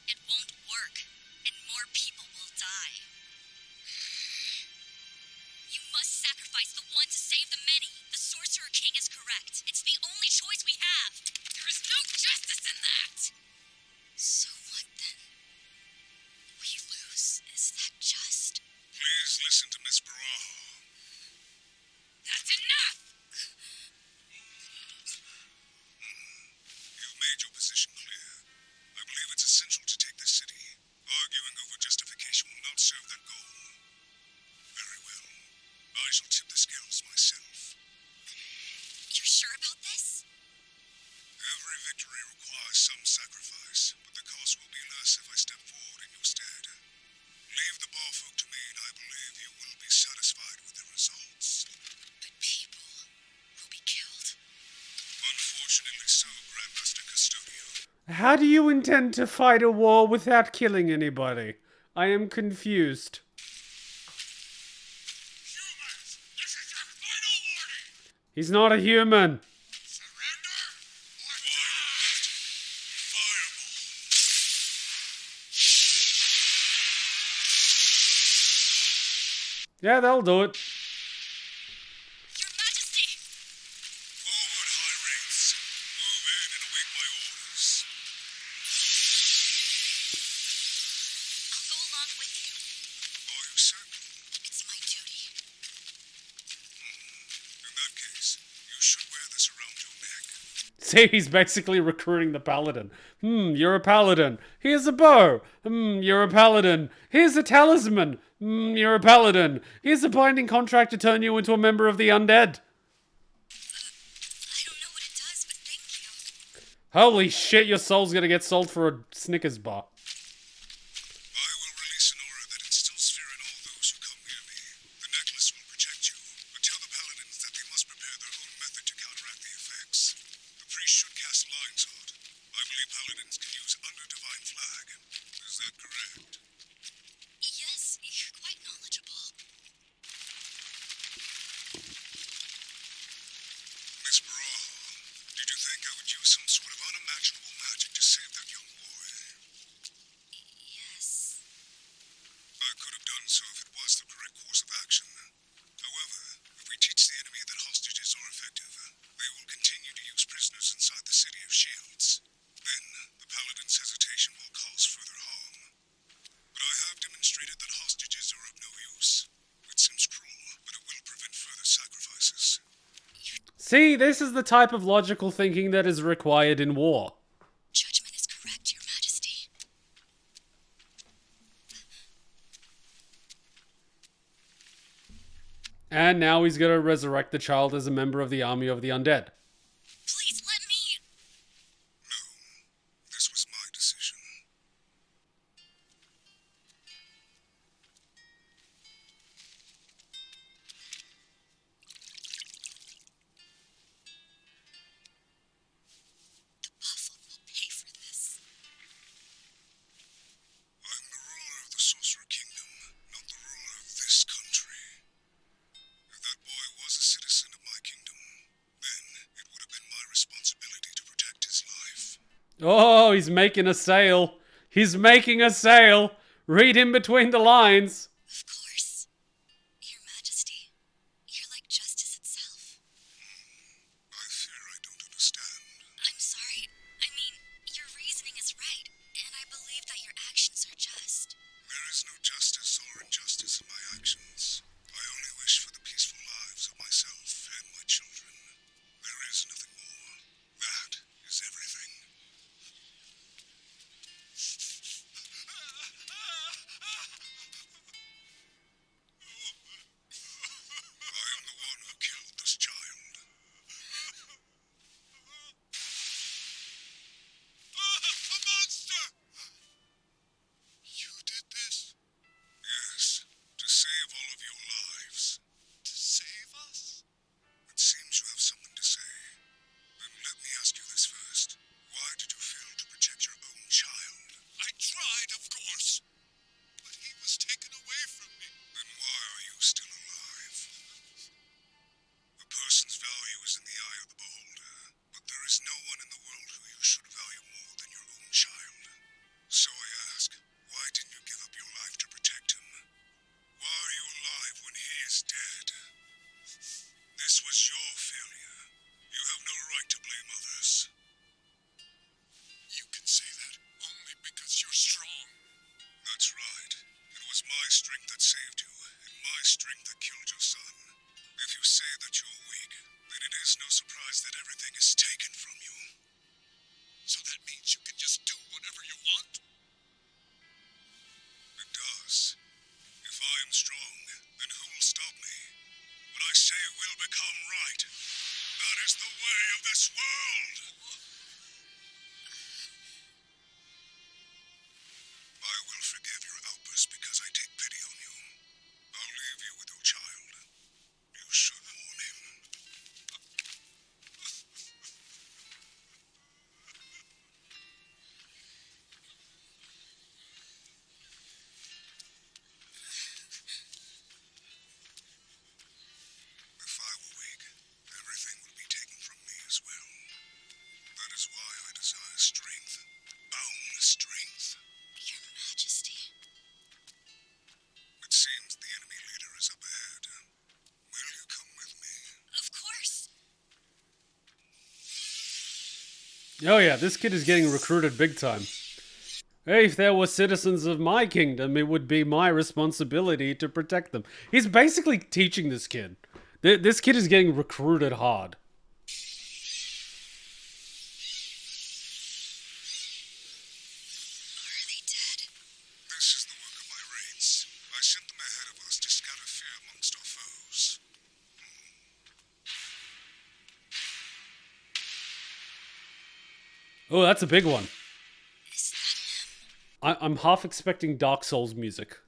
It won't work, and more people will die. You must sacrifice the one to save the many. The Sorcerer King is correct. It's the only choice we have. There is no justice in that. So what then? We lose. Is that just? Please listen to Miss Baraha. That's enough! You've made your position clear. I believe it's essential to take this city. Arguing over justification will not serve that goal. Very well. I shall tip the scales myself. You're sure about this? Every victory requires some sacrifice, but the cost will be less if I step forward in your stead. Leave the bar folk to me, and I believe you will be satisfied with the results. But people will be killed. Unfortunately so, Grandmaster Custodio. How do you intend to fight a war without killing anybody? I am confused. Humans, this is your final warning! He's not a human. Surrender or die! Fireball! Yeah, they'll do it. Your Majesty! Forward, High Rates. Move in and await my orders. I'll go along with you. Are you certain? It's my duty. In that case, you should wear this around your neck. See, he's basically recruiting the paladin. You're a paladin. Here's a bow. You're a paladin. Here's a talisman. You're a paladin. Here's a binding contract to turn you into a member of the undead. I don't know what it does, but thank you. Holy shit, your soul's gonna get sold for a Snickers bar. I will release an aura that instills fear in all those who come near me. The necklace will protect you, but tell the paladins that they must prepare their own method to counteract the effects. The priest should cast Lion's Heart. I believe paladins can use Under Divine Flag. Is that correct? Yes, you're quite knowledgeable. Miss Baraha, did you think I would use some sort of unimaginable magic to save that young boy? Yes. I could have done so if it was the correct course of action. However, if we teach the enemy that hostages are effective, they will continue to use prisoners inside the City of Shields. Then, the Paladin's hesitation will cause further harm. But I have demonstrated that hostages are of no use. It seems cruel, but it will prevent further sacrifices. See, this is the type of logical thinking that is required in war. Judgment is correct, Your Majesty. And now he's gonna resurrect the child as a member of the army of the undead. Please let me. No, Oh, he's making a sale. He's making a sale. Read in between the lines. Of course. Your Majesty, you're like justice itself. I fear I don't understand. I'm sorry. I mean, your reasoning is right, and I believe that your actions are just. There is no justice or injustice in my actions. I only wish for the peaceful lives of myself and my children. There is nothing more. That is everything. I am the one who killed this child. A monster! You did this Yes, to save all of your lives. to save us? It seems you have something to say. Then let me ask you this first. Why did you fail to protect your own child? I tried, of course. But he was taken away from me. Then why are you still alive? A person's value is in the eye of the beholder, but there is no one in the world who you should value more than your own child. So I ask, why didn't you give up your life to protect him? Why are you alive when he is dead? This was your failure. You have no right to blame others. You can say that only because you're strong. That's right. It was my strength that saved you, and my strength that killed your son. If you say that you're weak, then it is no surprise that everything is taken from you. So that means you can just do whatever you want? It does. If I am strong, then who will stop me? What I say will become right. That is the way of this world. I will forgive your outburst because I take pity on you. I'll leave you with your child. You should warn him. If I were weak, everything would be taken from me as well. That is why I desire strength. Boundless strength. Your Majesty. It seems the enemy leader is up ahead. Will you come with me? Of course. Oh yeah, this kid is getting recruited big time. Hey, if there were citizens of my kingdom, it would be my responsibility to protect them. He's basically teaching this kid. This kid is getting recruited hard. Are they dead? This is the work of my raids. I sent them ahead of us to scatter fear amongst our foes. Oh, that's a big one. Is that him? I'm half expecting Dark Souls music.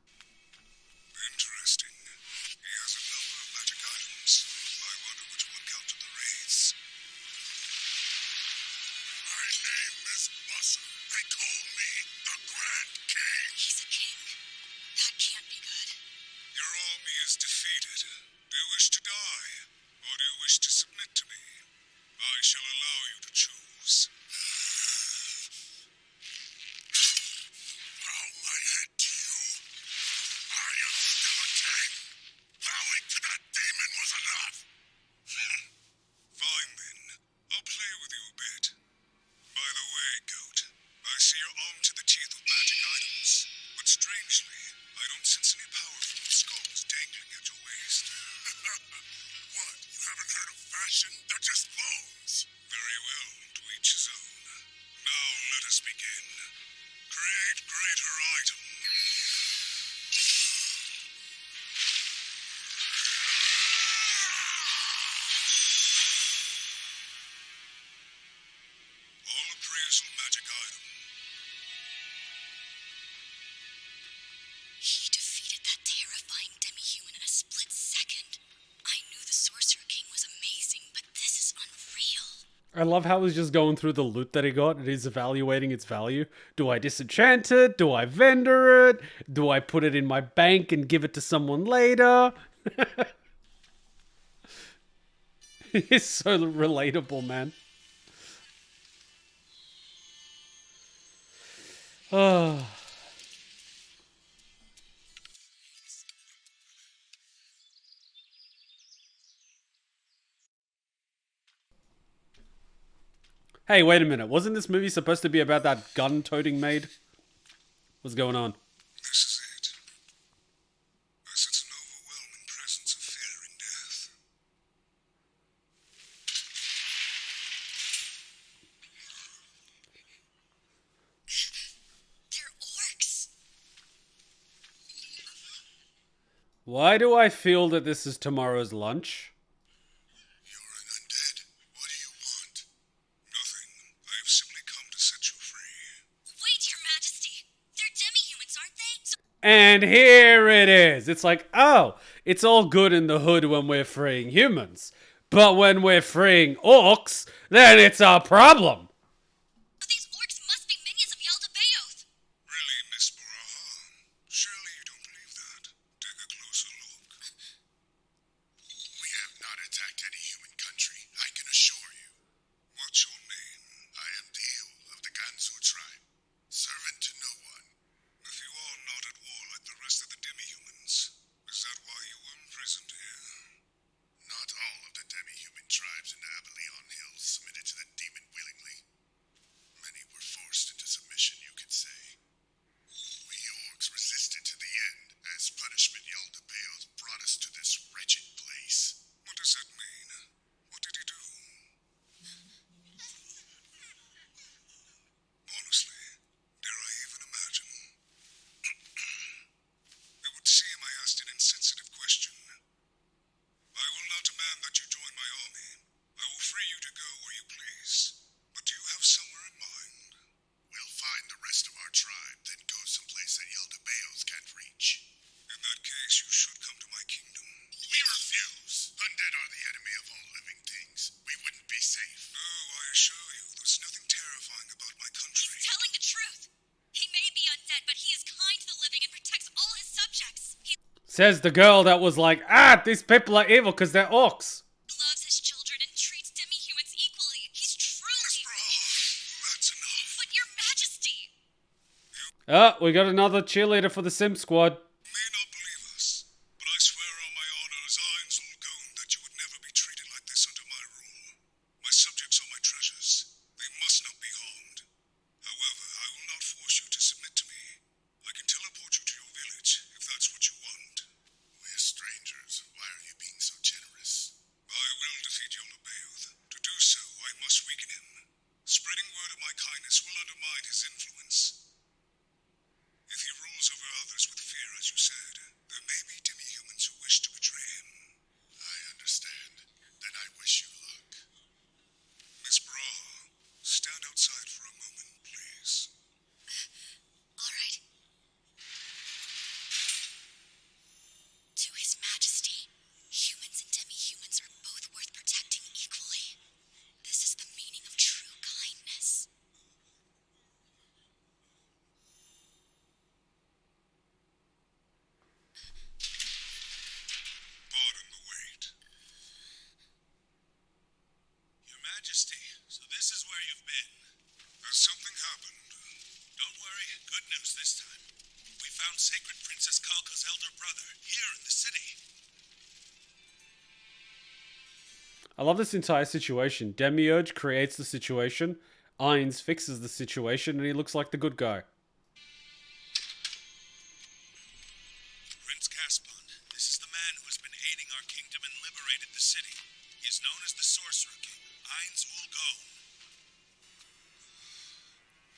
Interesting. He has a number of magic items. I wonder which one counted the raids. My name is Muscle. They call me the Grand King. He's a king. That can't be good. Your army is defeated. Do you wish to die? Or do you wish to submit to me? I shall allow you to choose. Bow my head to you. I am still a king. Bowing to that demon was enough. Fine then. I'll play with you a bit. By the way, Goat, I see you're armed to the teeth with magic items. But strangely, I don't sense any power from the skulls dangling at your waist. What? You haven't heard of fashion? They're just bones. Very well, to each his own. Now let us begin. Create greater item. All appraisal magic item. He defeated that terrifying demi-human in a split second. I knew the Sorcerer King was amazing, but this is unreal. I love how he's just going through the loot that he got and he's evaluating its value. Do I disenchant it? Do I vendor it? Do I put it in my bank and give it to someone later? He's so relatable, man. Oh. Hey, wait a minute. Wasn't this movie supposed to be about that gun-toting maid? What's going on? This is it. I sense an overwhelming presence of fear and death. They're orcs. Why do I feel that this is tomorrow's lunch? You're an undead. What do you want? Nothing. I have simply come to set you free. Wait, Your Majesty. They're demi-humans, aren't they? So And here it is. It's like, oh, it's all good in the hood when we're freeing humans. But when we're freeing orcs, then it's a problem. these orcs must be minions of Jaldabaoth. Really, Miss Baraha? Surely you don't believe that. Take a closer look. We have not attacked any human country, I can assure you. What's your name? I am Deal of the Gansu tribe. Servant to no one. If you are not at war like the rest of the demi-humans, is that why you were imprisoned here? Not all of the demi-human tribes in the Abelion Hills submitted to the demon willingly. Many were forced into submission, you could say. We orcs resisted to the end. As punishment, Jaldabaoth brought us to this wretched place. What does that mean? What did he do? Honestly, dare I even imagine? It would seem I asked an insensitive question. I will not demand that you join my army. I will free you to go where you please. But do you have somewhere in mind? We'll find the rest of our tribe, then go someplace that Jaldabaoth can't reach. In that case, you should come to my kingdom. We refuse. Undead are the enemy of all living things. We wouldn't be safe. No, I assure you, there's nothing terrifying about my country. He's telling the truth. He may be undead, but he is kind to the living and protects all his subjects. He Says the girl that was like, these people are evil because they're orcs. loves his children and treats demi-humans equally. He's truly... That's enough. But Your Majesty! Oh, we got another cheerleader for the Sim Squad. You may not believe us, but I swear on my honor as Ainz that you would never be treated like this under my rule. My subjects are my treasures. They must not be harmed. However, I will not force you to submit to me. I can teleport you to your village, if that's what you want. We're strangers. Why are you being so generous? I will defeat Jaldabaoth. To do so, I must weaken him. Spreading word of my kindness will undermine his influence. If he rules over others with fear, as you said, there may be demi-humans who wish to betray him. I understand. Then I wish you luck. Miss Baraha, stand outside for a moment, please. All right. To His Majesty, humans and demi-humans are both worth protecting equally. This is the meaning of true kindness. Pardon the wait. Your Majesty, so this is where you've been. Has something happened? Don't worry, good news this time. We found Sacred Princess Calca's elder brother here in the city. I love this entire situation. Demiurge creates the situation, Ainz fixes the situation, and he looks like the good guy. Prince Casper, this is the man who has been aiding our kingdom and liberated the city. He is known as the Sorcerer King, Ainz.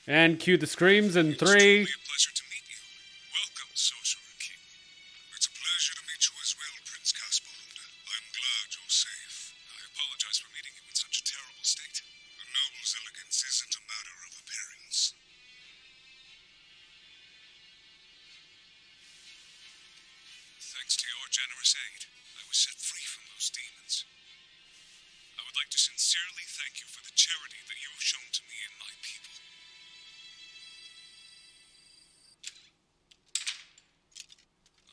And cue the screams in 3. It's truly a pleasure to meet you. Welcome, Sorcerer King. It's a pleasure to meet you as well, Prince Casper. I'm glad you're safe. I apologize for meeting you in such a terrible state. A noble's elegance isn't a matter of appearance. Thanks to your generous aid, I was set free from those demons. I would like to sincerely thank you for the charity that you have shown to me and my people.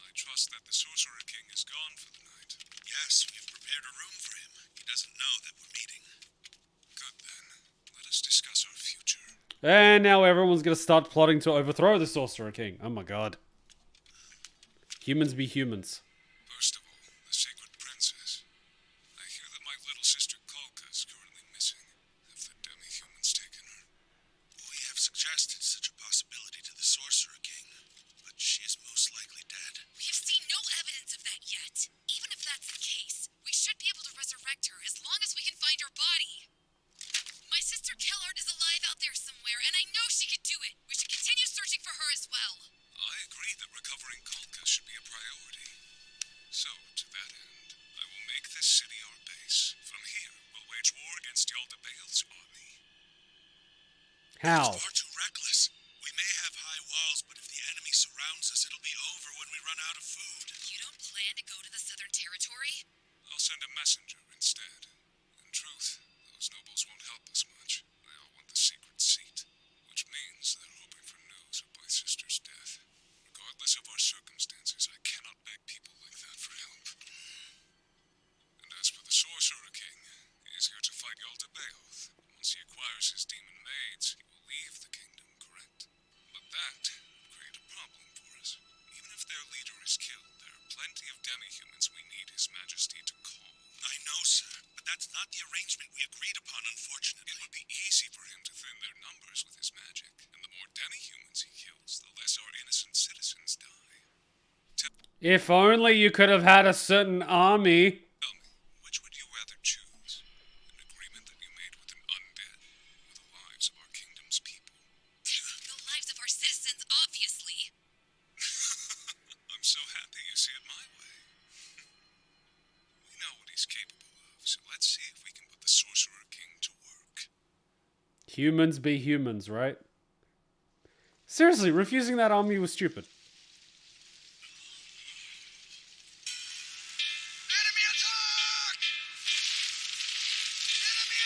I trust that the Sorcerer King is gone for the night. Yes, we've prepared a room for him. He doesn't know that we're meeting. Good then. Let us discuss our future. And now everyone's gonna start plotting to overthrow the Sorcerer King. Oh my god. Humans be humans. First of all, the Sacred Princess. I hear that my little sister Calca is currently missing. Have the demi-humans taken her? We have suggested such a possibility to the Sorcerer King, but she is most likely dead. We have seen no evidence of that yet. Even if that's the case, we should be able to resurrect her as long as we can find her body. My sister Kellard is alive out there somewhere, and I know she could do it. We should continue searching for her as well. I agree that recovering Calca should be a priority. So, to that end, I will make this city our base. From here, we'll wage war against Jaldabaoth's army. How? It's far too reckless. We may have high walls, but if the enemy surrounds us, it'll be over when we run out of food. You don't plan to go to the Southern Territory? I'll send a messenger instead. In truth, those nobles won't help us much. They all want the secret seat, which means they're hoping for news of my sister's death. Regardless of our circumstances, I cannot beg people like that for help. And as for the Sorcerer King, he is here to fight Jaldabaoth. Once he acquires his demon maids, he will leave the kingdom, correct? But that would create a problem for us. Even if their leader is killed, there are plenty of demi-humans we need His Majesty to call. I know, sir, but that's not the arrangement we agreed upon, unfortunately. It would be easy for him to thin their numbers with his magic, and the more demi-humans he kills, the less our innocent citizens die. If only you could have had a certain army. Tell me, which would you rather choose? An agreement that you made with an undead, or the lives of our kingdom's people? The lives of our citizens, obviously. I'm so happy you see it my way. We know what he's capable of, so let's see if we can put the Sorcerer King to work. Humans be humans, right? Seriously, refusing that army was stupid. Enemy attack! Enemy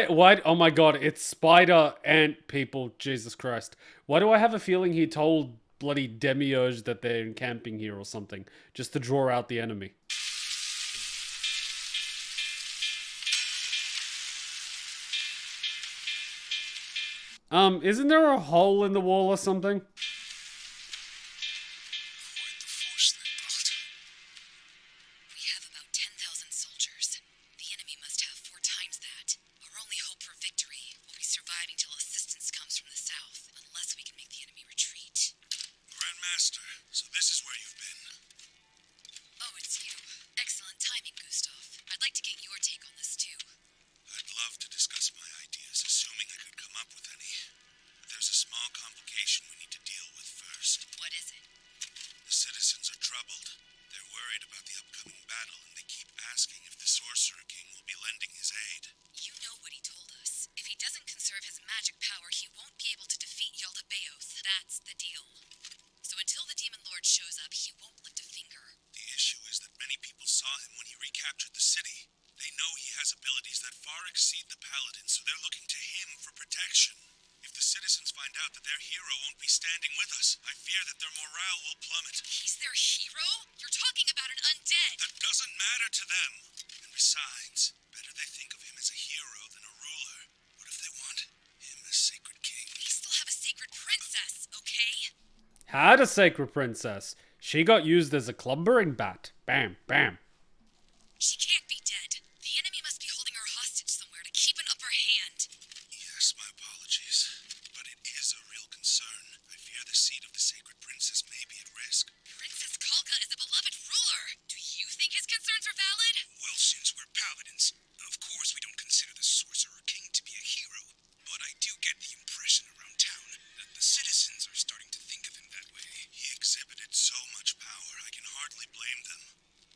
attack! Why, oh my god, it's spider ant people, Jesus Christ. Why do I have a feeling he told bloody Demiurge that they're encamping here or something, just to draw out the enemy? Isn't there a hole in the wall or something? Quite the force they brought. We have about 10,000 soldiers. The enemy must have 4 times that. Our only hope for victory will be surviving till assistance comes from the south, unless we can make the enemy retreat. Grandmaster, so this is where you've been. Oh, it's you. Excellent timing, Gustav. I'd like to get your take on this too. I'd love to discuss my ideas, assuming I could come up with any. But there's a small complication we need to deal with first. What is it? The citizens are troubled. They're worried about the upcoming battle, and they keep asking if the Sorcerer King will be lending his aid. You know what he told us. If he doesn't conserve his magic power, he won't be able to defeat Jaldabaoth. That's the deal. So until the Demon Lord shows up, he won't lift a finger. The issue is that many people saw him when he recaptured the city. They know he has abilities that far exceed the Paladins, so they're looking to him for protection. If the citizens find out that their hero won't be standing with us, I fear that their morale will plummet. He's their hero? You're talking about an undead. That doesn't matter to them. And besides, better they think of him as a hero than a ruler. What if they want him as Sacred King? We still have a sacred princess, okay? Had a sacred princess. She got used as a clubbering bat. Bam, bam. She can't be dead. The enemy must be holding her hostage somewhere to keep an upper hand. Yes, my apologies. But it is a real concern. I fear the seat of the Sacred Princess may be at risk. Princess Calca is a beloved ruler. Do you think his concerns are valid? Well, since we're paladins, of course we don't consider the Sorcerer King to be a hero. But I do get the impression around town that the citizens are starting to think of him that way. He exhibited so much power, I can hardly blame them.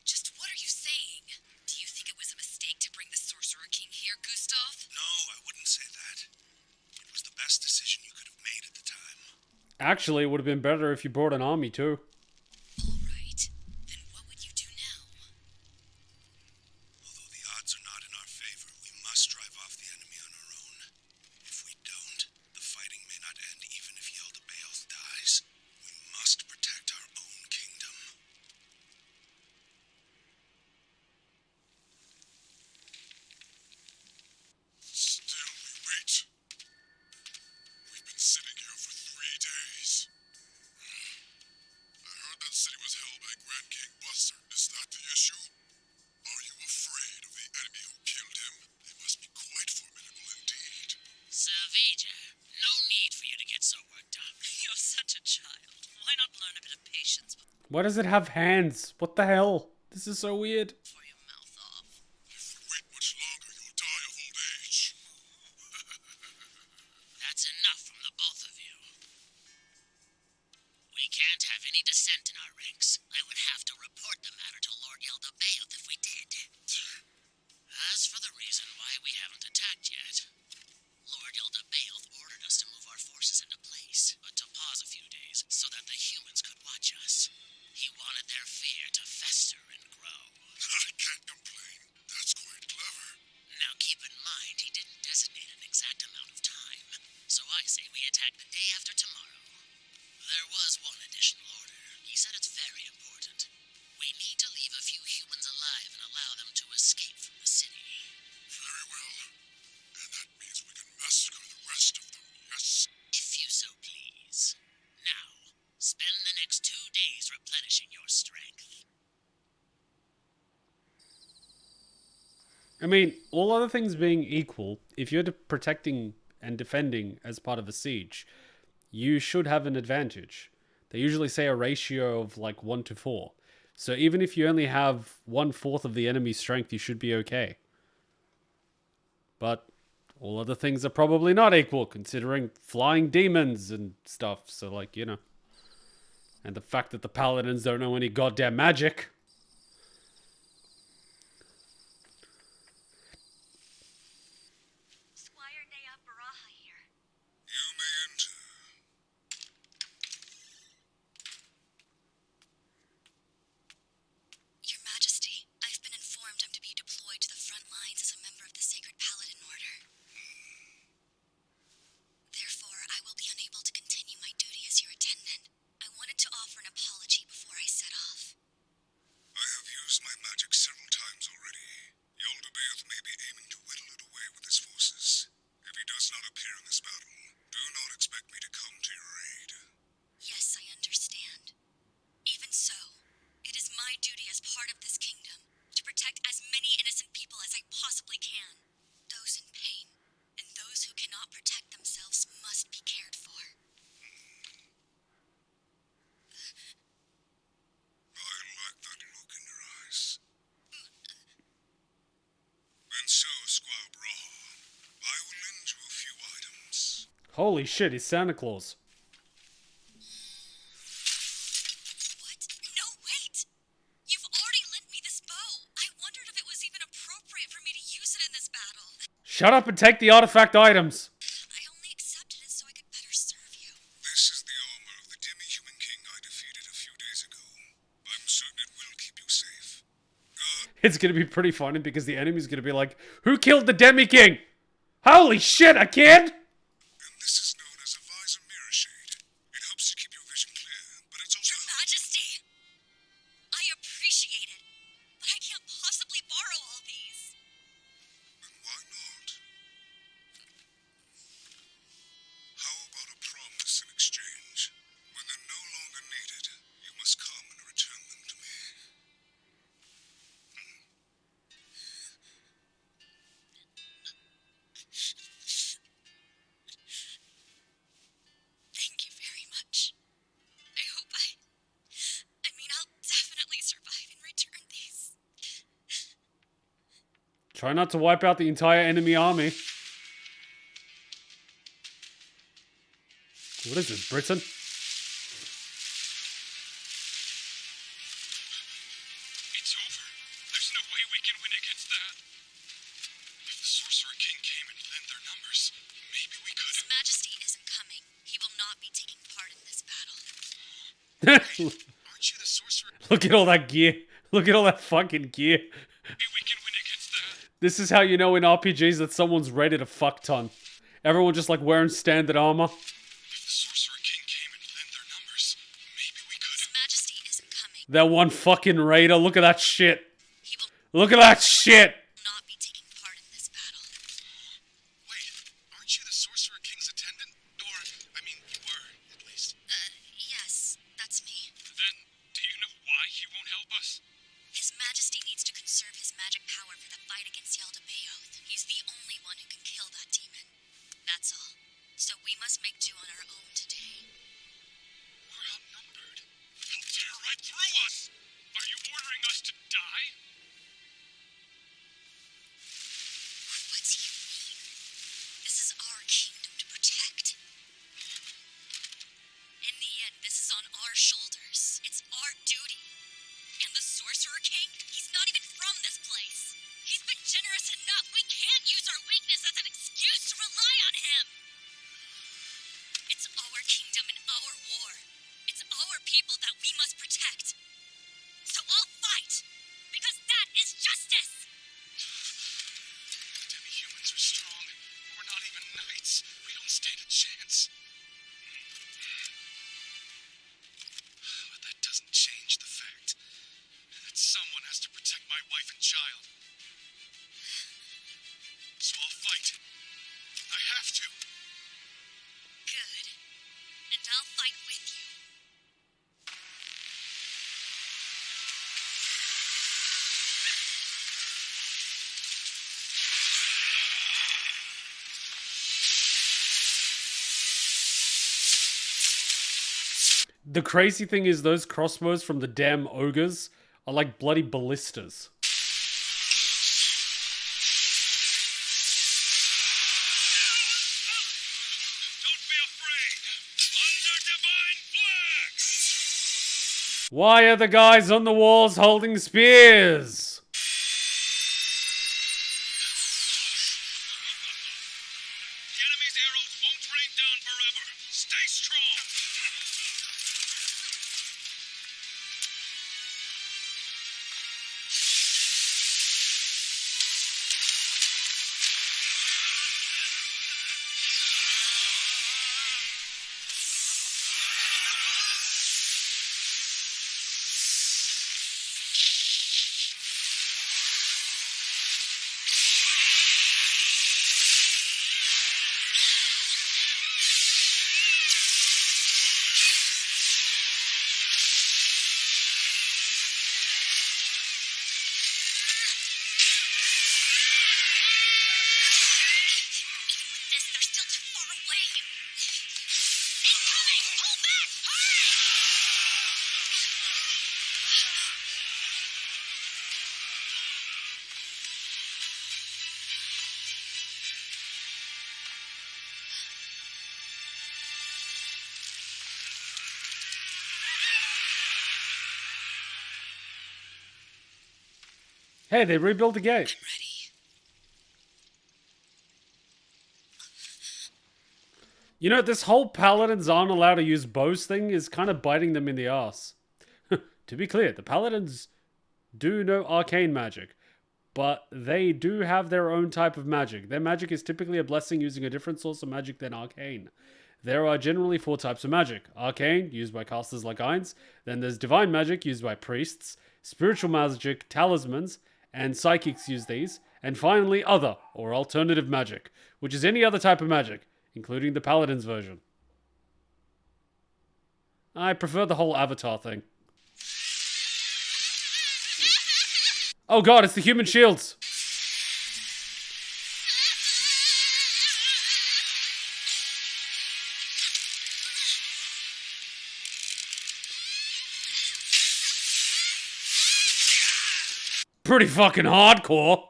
Just what are you saying? Do you think it was a mistake to bring the Sorcerer King here, Gustav? No, I wouldn't say that. It was the best decision you could have made at the time. Actually, it would have been better if you brought an army too. All right. Then what would you do now? Although the odds are not in our favor, we must drive off the enemy on our own. If we don't, the fighting may not end even if Jaldabaoth dies. We must protect our own kingdom. Still we wait. Major. No need for you to get so worked up. You're such a child. Why not learn a bit of patience Why does it have hands? What the hell? This is so weird. before you mouth off? If you wait much longer, you'll die of old age. That's enough from the both of you. We can't have any dissent in our ranks. I would have to report the matter to Lord Jaldabaoth if we did. As for the reason why we haven't attacked yet, Lord Jaldabaoth ordered us to move our forces into place, but to pause a few days so that the humans could watch us. He wanted their fear to fester and grow. I can't complain. That's quite clever. Now keep in mind, he didn't designate an exact amount of time, so I say we attack the day after tomorrow. There was one additional order. He said it's very important. We need to leave a few humans alive and allow them to escape from the city. Very well. And that means we can massacre the rest of them, yes? If you so please. Now, spend the next 2 days replenishing your strength. I mean, all other things being equal, if you're protecting and defending as part of a siege, you should have an advantage. They usually say a ratio of like 1 to 4. So even if you only have 1/4 of the enemy's strength, you should be okay. But all other things are probably not equal, considering flying demons and stuff. So like, you know. And the fact that the paladins don't know any goddamn magic. Squire Neia Baraha here. You may enter. Your Majesty, I've been informed I'm to be deployed to the front lines as a member of the Sacred Paladin Order. Therefore, I will be unable to continue my duty as your attendant. I wanted to offer an apology before I set off. I have used my magic several times already. Jaldabaoth may be aiming to whittle it away with his forces. If he does not appear in this battle, do not expect me to come to your aid. Yes, I understand. Even so, it is my duty as part of this kingdom to protect as many innocent people as I possibly can. Those in pain and those who cannot protect themselves must be cared for. I like that look in your eyes. And so, Squire Braha, I will lend you a few items. Holy shit, he's Santa Claus. What? No, wait! You've already lent me this bow. I wondered if it was even appropriate for me to use it in this battle. Shut up and take the artifact items. I only accepted it so I could better serve you. This is the armor of the demi-human king I defeated a few days ago. I'm certain it will keep you safe. It's gonna be pretty funny because the enemy's gonna be like, who killed the Demi-King? Holy shit, a kid? And this is known as a visor mirror shade. It helps to keep your vision clear, but it's also... Your Majesty! I appreciate it, but I can't possibly borrow all these. And why not? How about a promise in exchange? When they're no longer needed, you must come and return them to me. Thank you very much. I hope I'll definitely survive and return these. Try not to wipe out the entire enemy army. What is this, Britain? It's over. There's no way we can win against that. If the Sorcerer King came and lent their numbers, maybe we could... His Majesty isn't coming. He will not be taking part in this battle. Aren't you the Sorcerer? Look at all that gear. Look at all that fucking gear. Maybe we can win against that. This is how you know in RPGs that someone's ready to fuck ton. Everyone just like wearing standard armor. If the Sorcerer King came and lent their numbers, maybe we could... His Majesty isn't coming. That one fucking raider. Look at that shit. He will Look at that shit. not be taking part in this battle. Wait, aren't you the Sorcerer King's attendant? Or, I mean, you were, at least. Yes, that's me. Then, do you know why he won't help us? His Majesty needs to conserve his magic power for the fight against Jaldabaoth. He's the only one who can kill that demon. That's all. We must make do on our own today. We're outnumbered. They'll tear right through us! Are you ordering us to die? What do you mean? This is our kingdom to protect. In the end, this is on our shoulders. It's our duty. And the Sorcerer King, he's not even from this place. He's been generous enough. We can't use our weakness as an excuse to rely on him. It's our kingdom and our war. It's our people that we must protect. So I'll fight, because that is justice. Demi-humans are strong. We're not even knights. We don't stand a chance. But that doesn't change the fact that someone has to protect my wife and child. So I'll fight. I have to. Good. And I'll fight with you. The crazy thing is those crossbows from the damn ogres are like bloody ballistas. Don't be afraid. Under divine flags. Why are the guys on the walls holding spears? The enemy's arrows won't rain down forever. Stay strong. This, they're still too far away. Incoming! Pull back! Hurry! Hey, they rebuilt the gate. Ready. You know, this whole paladins aren't allowed to use bows thing is kind of biting them in the ass. To be clear, the paladins do know arcane magic, but they do have their own type of magic. Their magic is typically a blessing using a different source of magic than arcane. There are generally 4 types of magic. Arcane, used by casters like Ainz. Then there's divine magic, used by priests. Spiritual magic, talismans, and psychics use these. And finally, other, or alternative magic, which is any other type of magic, including the paladin's version. I prefer the whole avatar thing. Oh god, it's the human shields! Pretty fucking hardcore!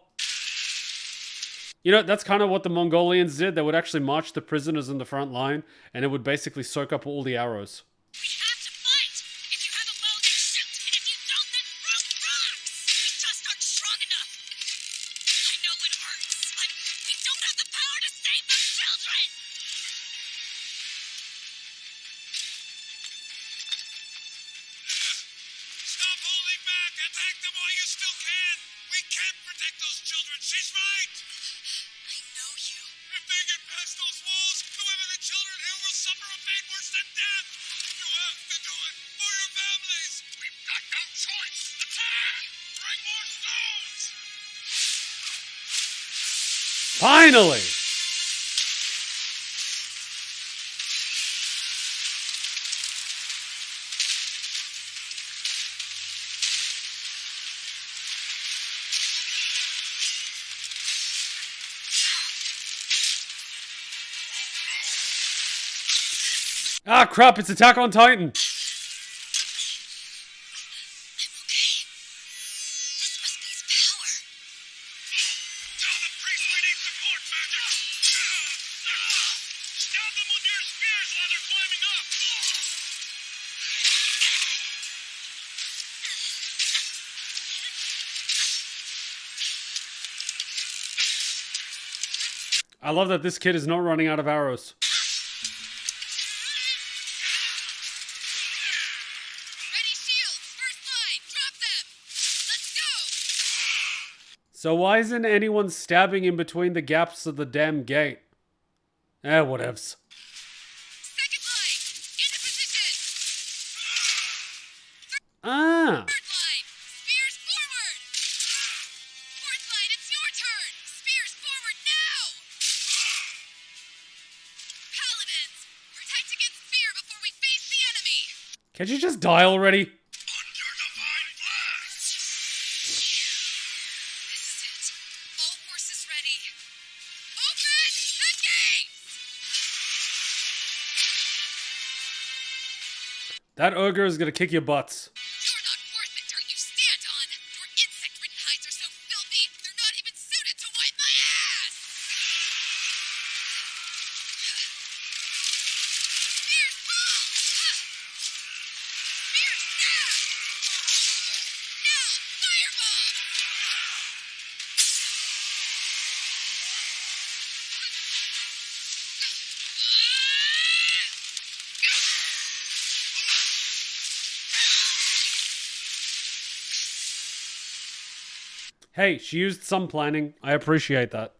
You know, that's kind of what the Mongolians did. They would actually march the prisoners in the front line, and it would basically soak up all the arrows. We have to fight! If you have a bow, then shoot! And if you don't, then throw rocks! We just aren't strong enough! I know it hurts, but we don't have the power to save those children! Stop holding back. Attack them while you still can. We can't protect those children. She's right. I know you. If they get past those walls, whoever the children here will suffer a fate worse than death. You have to do it for your families. We've got no choice. Attack! Bring more stones! Finally! Ah, crap, it's Attack on Titan. I'm okay. This must be his power. Tell the priest we need support, magic! Stab them with your spears while they're climbing up! I love that this kid is not running out of arrows. Ready shields! First line! Drop them! Let's go! So why isn't anyone stabbing in between the gaps of the damn gate? Whatevs. Second line! Into position! Ah! Third line! Spears forward! Fourth line, it's your turn! Spears forward now! Paladins! Protect against fear before we face the enemy! Can't you just die already? Under divine blast! This is it. All forces ready. Open the gates! That ogre is gonna kick your butts. You're not worth the dirt you stand on! Your insect-ridden hides are so filthy, they're not even suited to wipe my ass! Spears fall! Spears stab! Now, fireball! Hey, she used some planning. I appreciate that.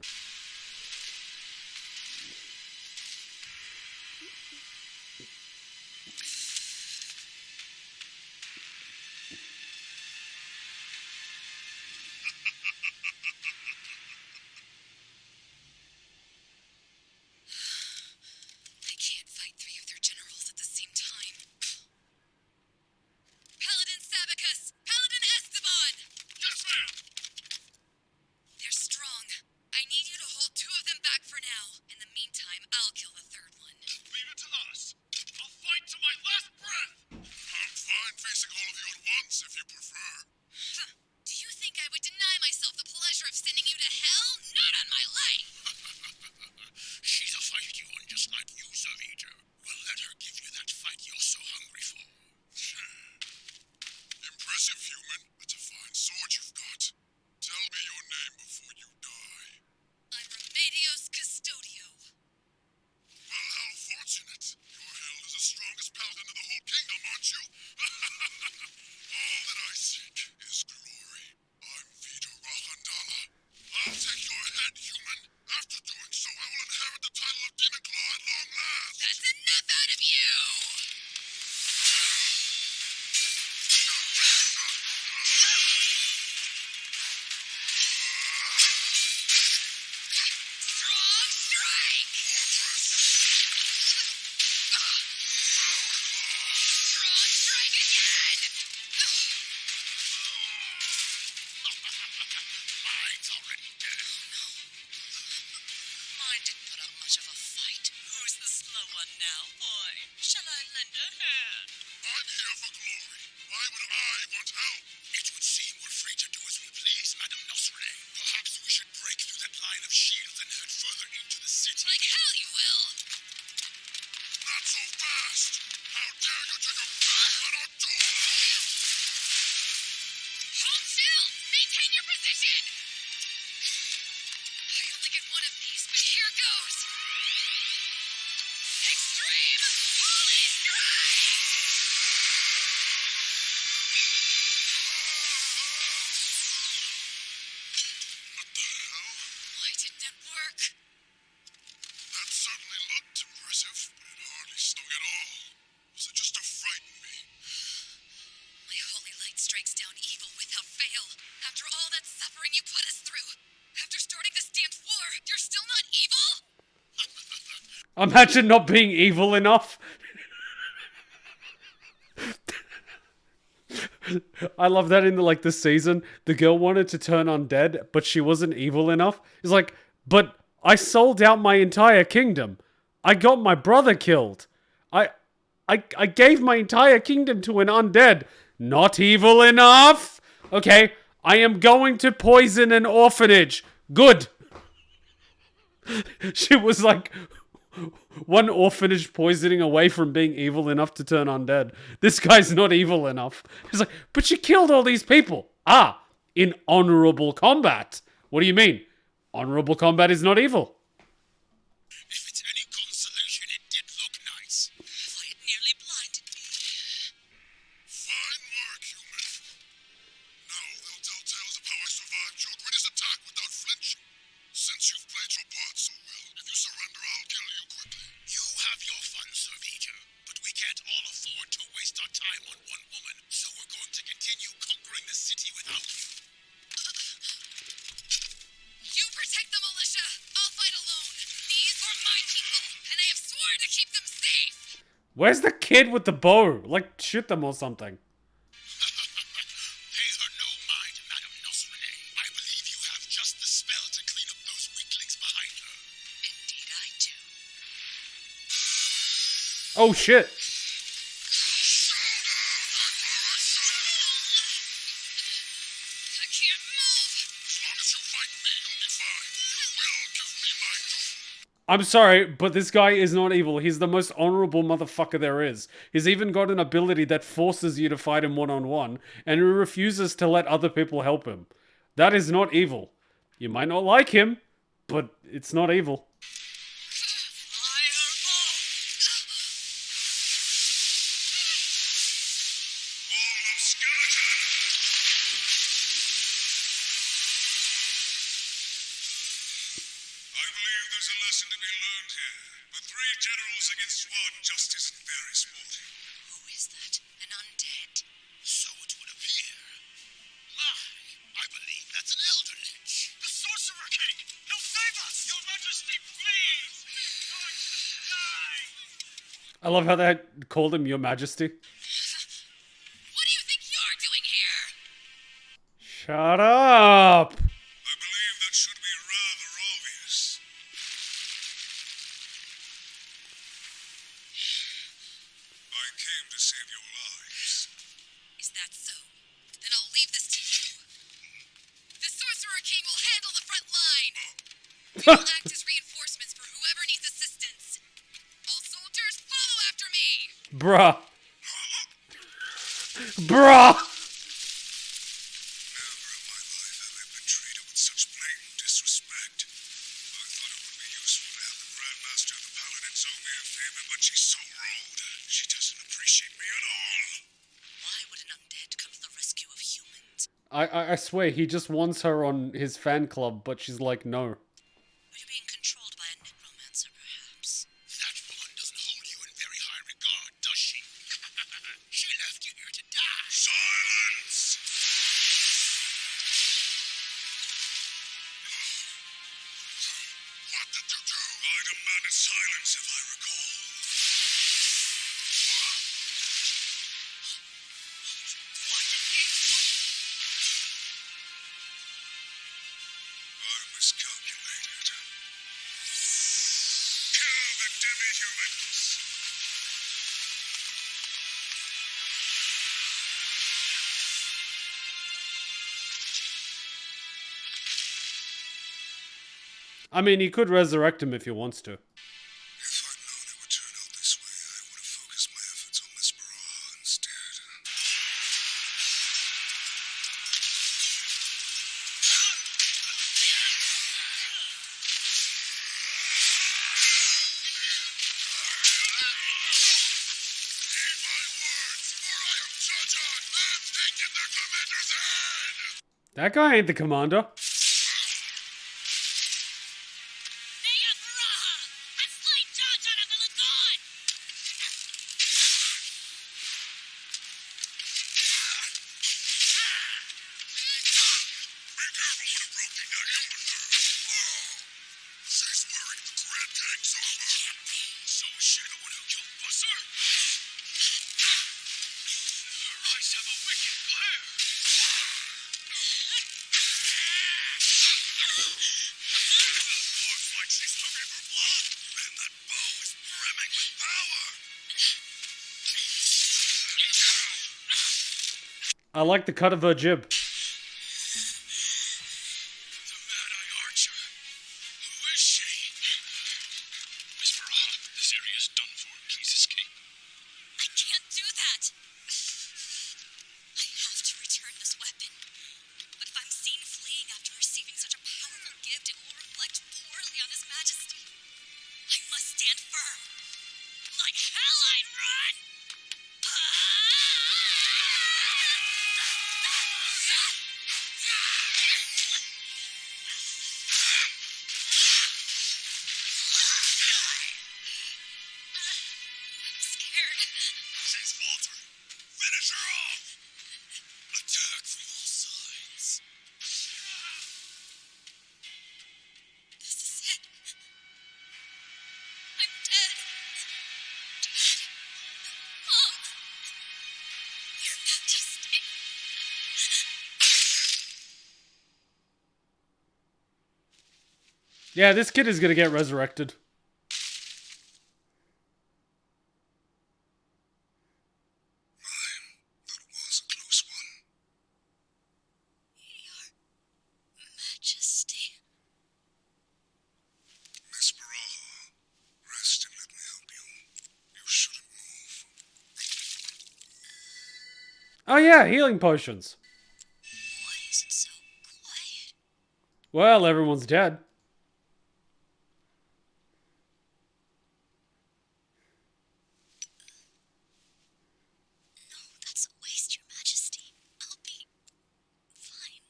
I can't fight three of their generals at the same time. Paladin Sabacus! Paladin Esteban! Yes, ma'am! They're strong. I need you to hold two of them back for now. In the meantime, I'll kill the third one. Leave it to us. I'll fight to my last breath! I'm fine facing all of you at once, if you prefer. Huh. Do you think I would deny myself the pleasure of sending you to hell? Not on my life! She's a fighter one, just like you, Zervita. We'll let her give you that fight you're so hungry for. Impressive, human. That's a fine sword you've got. Tell me your name before you die. I'm Remedios Custodio. Well, how fortunate. You're hailed as the strongest paladin in the whole kingdom, aren't you? All that I seek is glory. I'm Vito Rachandala. I'll take your head, human. After doing so, I will inherit the title of Demon Claw at long last. That's enough out of you! Strong strike! Strong strike again! Mine's already dead. Mine didn't put up much of a fight. Who's the slow one now, boy? Shall I lend a hand? I'm here for glory. Why would I want help? It would seem we're free to do as we please, Madame Nosre. Perhaps we should break through that line of shields and head further into the city. Like hell you will! Not so fast! How dare you take your back on our door? Hold still! Maintain your position! I only get one of these, but here goes! Extreme Holy Strike! What the hell? Why didn't that work? That certainly looked impressive, but it hardly stung at all. Was it just to frighten me? My holy light strikes down evil without fail. After all that suffering you put us through. After starting this damned war, you're still not evil? Imagine not being evil enough. I love that in the season, the girl wanted to turn undead, but she wasn't evil enough. It's like, but I sold out my entire kingdom. I got my brother killed. I gave my entire kingdom to an undead. Not evil enough? Okay, I am going to poison an orphanage. Good. She was like one orphanage poisoning away from being evil enough to turn undead. This guy's not evil enough. He's like, but you killed all these people. Ah, in honorable combat. What do you mean? Honorable combat is not evil. If it's any consolation, it did look nice. Why, it nearly blinded me. Fine work, human. Now they'll tell tales of how I survived your greatest attack without flinching. Since you've played your part so well, if you surrender, I'll kill you quickly. You have your fun, Sir Vito, but we can't all afford to waste our time on one woman, so we're going to continue conquering the city without you. You protect the militia. I'll fight alone. These are my people, and I have sworn to keep them safe. Where's the kid with the bow? Like, shoot them or something. Pay her no mind, Madame Nosrene. I believe you have just the spell to clean up those weaklings behind her. Indeed, I do. Oh, shit. I can't move. As long as you fight me, you'll be fine. You will give me my due. I'm sorry, but this guy is not evil. He's the most honorable motherfucker there is. He's even got an ability that forces you to fight him one-on-one, and he refuses to let other people help him. That is not evil. You might not like him, but it's not evil. Wall of skeleton! I believe there's a lesson to be learned here. But 3 generals against 1 just isn't very sporting. Who is that? An undead? So it would appear. My, I believe that's an Elder Lich. The Sorcerer King! He'll save us! Your Majesty, please! He's going to die! I love how they called him Your Majesty. What do you think you're doing here? Shut up! I believe that should be rather obvious. I came to save your lives. Is that so? Then I'll leave this to you. The Sorcerer King will handle the front line. We will act as reinforcements for whoever needs assistance. All soldiers, follow after me. Bruh. Bruh! Never in my life have I been treated with such blatant disrespect. I thought it would be useful to have the Grandmaster of the Paladins owe me a favor, but she's so rude. She doesn't appreciate me at all. Why would an undead come to the rescue of humans? I swear, he just wants her on his fan club, but she's like, no. Are you being controlled by a necromancer, perhaps? That woman doesn't hold you in very high regard, does she? She left you here to die. Silence! What did you do? I demanded silence, if I recall. Why did he... I miscalculated. Kill the demi-humans! I mean, he could resurrect him if he wants to. If I'd known it would turn out this way, I would have focused my efforts on Miss Baraha instead. Heed my words, for I am Jojo, and taken their commander's head! That guy ain't the commander. Neia Baraha! Has slain Jaldabaoth of the Lagoon! Be careful when approaching that human girl. Oh, she's wearing the Grand King's armor. So is she the one who killed Busser? Her eyes have a wicked glare. I like the cut of her jib. The Mad-Eye Archer. Who is she? Miss Varaha, this area is done for. Please escape. I can't do that. I have to return this weapon. But if I'm seen fleeing after receiving such a powerful gift, it will reflect poorly on His Majesty. I must stand firm. Like hell I'd run! Scared. She's faltering. Finish her off. Attack from all sides. This is it. I'm dead. Dad. Mom. Your Majesty. Yeah, this kid is gonna get resurrected. That was a close one. Your Majesty. Miss Varaha, rest and let me help you. You shouldn't move. Oh yeah, healing potions. Why is it so quiet? Well, everyone's dead. No, that's a waste, Your Majesty. I'll be fine.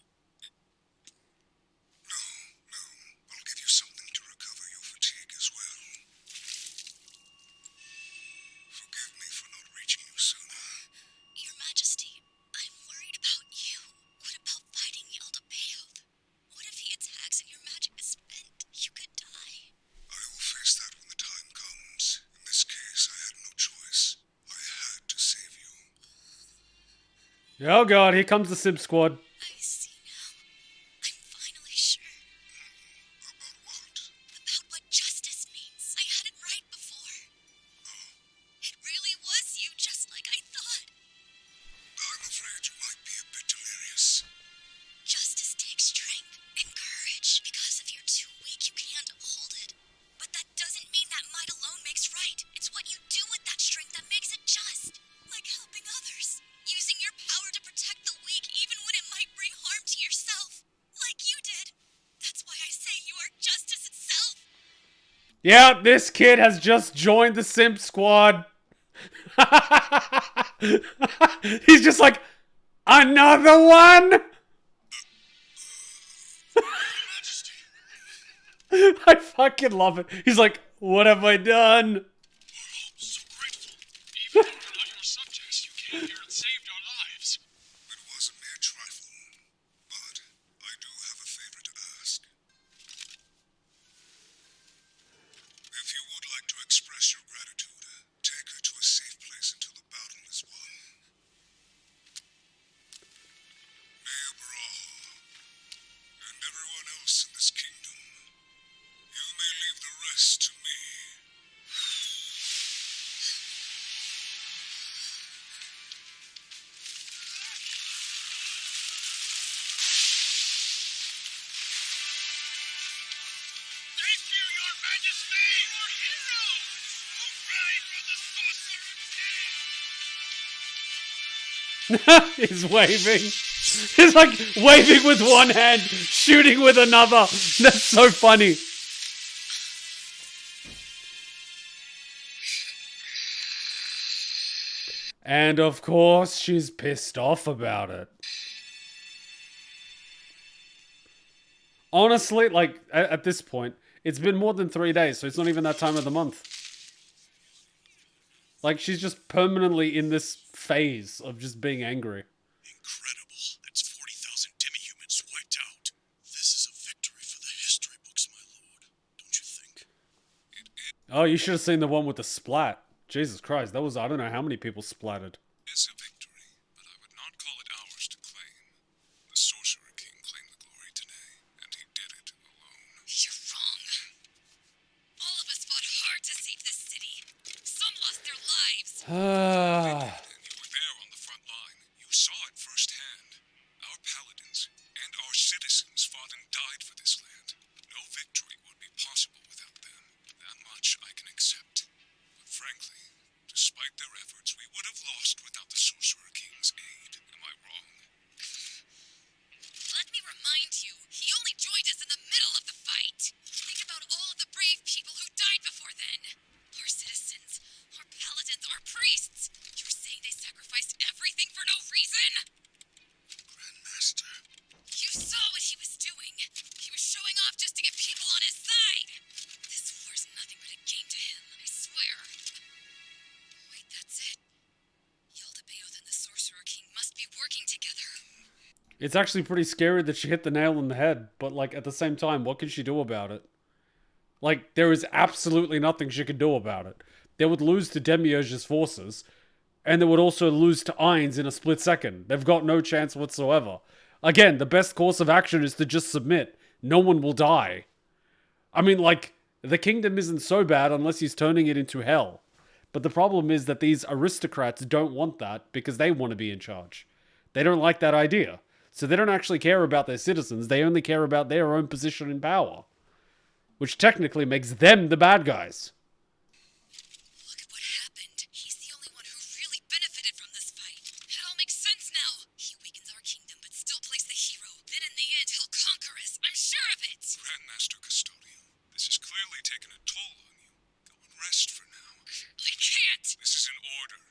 No. I'll give you something to recover your fatigue as well. Forgive me for not reaching you sooner. Your Majesty, I'm worried about you. What about fighting Jaldabaoth? What if he attacks and your magic is spent? You could die. I will face that when the time comes. In this case, I had no choice. I had to save you. Oh god, here comes the Simp Squad. I see now. I'm finally sure About what? about what justice means. I had it right before. It really was you, just like I thought. I'm afraid you might be a bit delirious. Justice takes strength and courage. Because if you're too weak, you can't uphold it. But that doesn't mean that might alone makes right. It's what you do with that strength that makes it just. Like helping others. Using your power to protect the weak even when it might bring harm to yourself. Like you did. That's why I say you are justice itself. Yeah, this kid has just joined the Simp Squad. He's just like, another one? I fucking love it. He's like, what have I done? We're all so grateful. Even though we're not your subjects, you came here and saved our lives. It was a mere trifle, but I do have a favor to ask. If you would like to express your gratitude, take her to a safe place until the battle is won. Neia Varaha, and everyone else in this kingdom, you may leave the rest to me. Thank you, Your Majesty! Your heroes! Hooray for the Sorcerer King! He's waving. He's like waving with one hand, shooting with another. That's so funny. And of course, she's pissed off about it. Honestly, like, at this point, it's been more than 3 days, so it's not even that time of the month. Like, she's just permanently in this phase of just being angry. Incredible. That's 40,000 demi-humans wiped out. This is a victory for the history books, my lord. Don't you think? Oh, you should have seen the one with the splat. Jesus Christ, that was, I don't know how many people splattered. It is a victory, but I would not call it ours to claim. The Sorcerer King claimed the glory today, and he did it alone. You're wrong. All of us fought hard to save this city. Some lost their lives. Ah. And you were there on the front line. You saw it firsthand. Despite their efforts, we would have lost without the Sorcerer King's aid. Am I wrong? Let me remind you, he only joined us in the middle of the fight. Think about all of the brave people who died before then. Our citizens, our paladins, our priests. You're saying they sacrificed everything for no reason? Grandmaster. You saw what he was doing. He was showing off just to get people on his side. This war's nothing but a game to him, I swear. Wait, that's it. Jaldabaoth and the Sorcerer King must be working together. It's actually pretty scary that she hit the nail on the head, but like at the same time, what can she do about it? Like, there is absolutely nothing she could do about it. They would lose to Demiurge's forces, and they would also lose to Ainz in a split second. They've got no chance whatsoever. Again, the best course of action is to just submit. No one will die. I mean, like, the kingdom isn't so bad unless he's turning it into hell. But the problem is that these aristocrats don't want that because they want to be in charge. They don't like that idea. So they don't actually care about their citizens. They only care about their own position in power. Which technically makes them the bad guys. Look at what happened. He's the only one who really benefited from this fight. It all makes sense now. He weakens our kingdom, but still plays the hero. Then in the end, he'll conquer us. I'm sure of it. Grandmaster Custodian, this has clearly taken a toll on you. Go and rest for now. I can't. This is an order.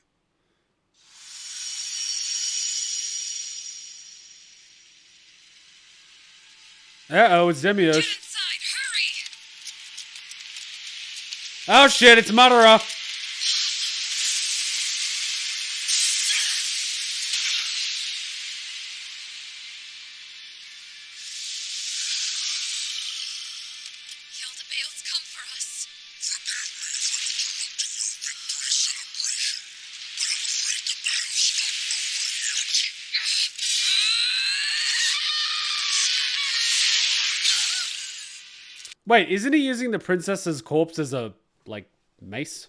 Uh-oh, it's Get Demiurge. inside, hurry! Oh shit, it's Madara. Jaldabaoth's come for us. Forgive me if I interrupted your victory celebration, but I'm afraid the battle's not over yet. Wait, isn't he using the princess's corpse as a, like, mace?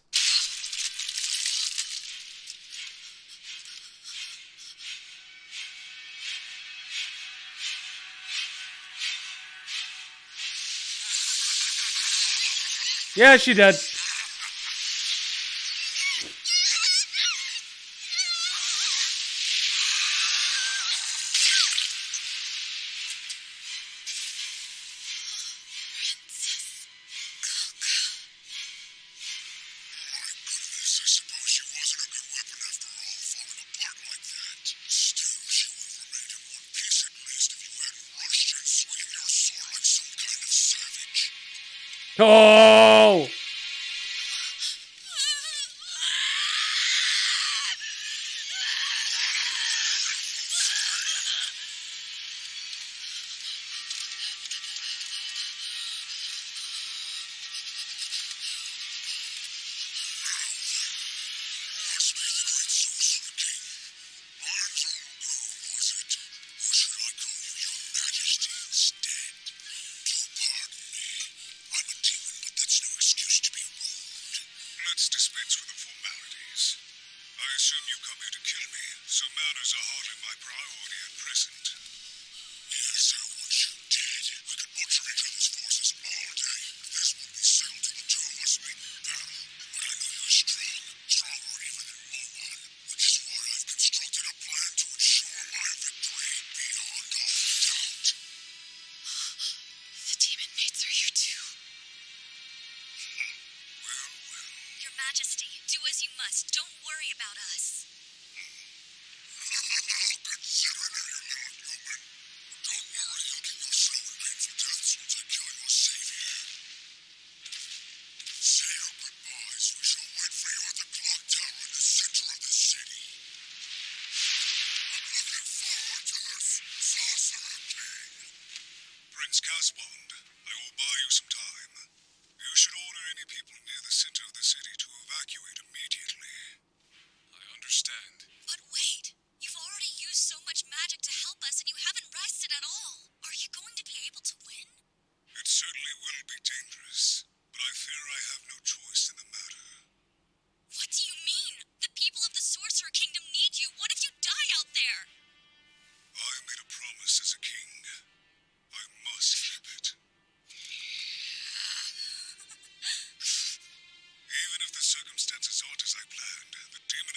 Yeah, she did. My goodness, I suppose she wasn't a good weapon after all, falling apart like that. Still, she would have remained in one piece at least if you hadn't rushed in swinging your sword like some kind of savage. Oh! Must be the great Sorcerer King. Ainz, was it? Or should I call you Your Majesty instead? Do pardon me. I'm a demon, but that's no excuse to be rude. Let's dispense with the formalities. I assume you come here to kill me, so manners are hardly my priority at present. Yes, I want you dead. We could butcher each other's forces all day. This won't be settled till the two of us meet in battle. But I know you're strong, stronger even than Momon, which is why I've constructed a plan to ensure my victory beyond all doubt. The demon mates are here too. Well, Your Majesty, do as you must. Don't worry about us. Considerate of you, little human. Don't worry, you'll get your slow and painful deaths once I kill your savior. Say your goodbyes. We shall wait for you at the clock tower in the center of the city. I'm looking forward to this, Sorcerer King. Prince Caspond, I will buy you some time. You should order any people near the center of the city to evacuate immediately. I understand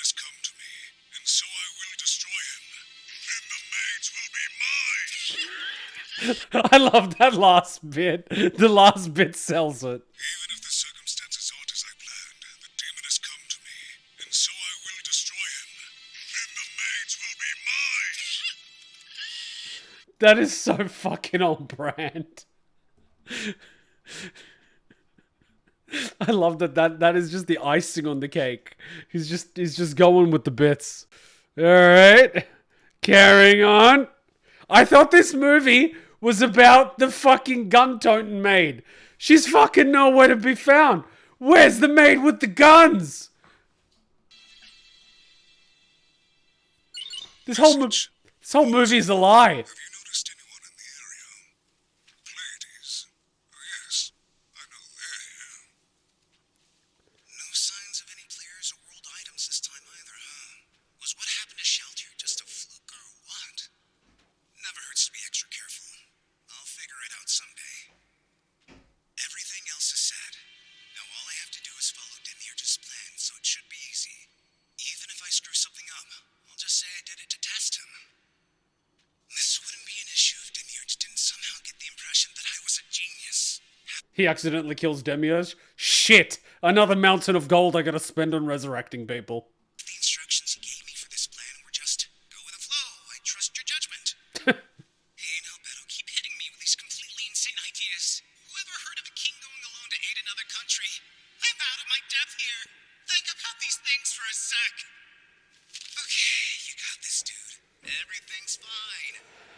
has come to me, and so I will destroy him. And the maids will be mine! I love that last bit. The last bit sells it. Even if the circumstances aren't as I planned, the demon has come to me, and so I will destroy him. And the maids will be mine! That is so fucking on brand. I love that is just the icing on the cake. He's just going with the bits. Alright. Carrying on. I thought this movie was about the fucking gun-toting maid. She's fucking nowhere to be found. Where's the maid with the guns? This whole movie is a lie. Have you noticed anyone in the area? Ladies. Oh, yes. I know they're here. No signs of any players or world items this time either, huh? Was what happened to Shelter just a fluke or what? Never hurts to be extra careful. I'll figure it out someday. Everything else is set. Now all I have to do is follow Demiurge's plan, so it should be easy. Even if I screw something up, I'll just say I did it to test him. This wouldn't be an issue if Demiurge didn't somehow get the impression that I was a genius. He accidentally kills Demiurge. Shit! Another mountain of gold I gotta spend on resurrecting people. The instructions he gave me for this plan were just, go with the flow, I trust your judgment. Hey, now Beto, keep hitting me with these completely insane ideas. Whoever heard of a king going alone to aid another country? I'm out of my depth here. Think about these things for a sec. Okay, you got this, dude. Everything's fine.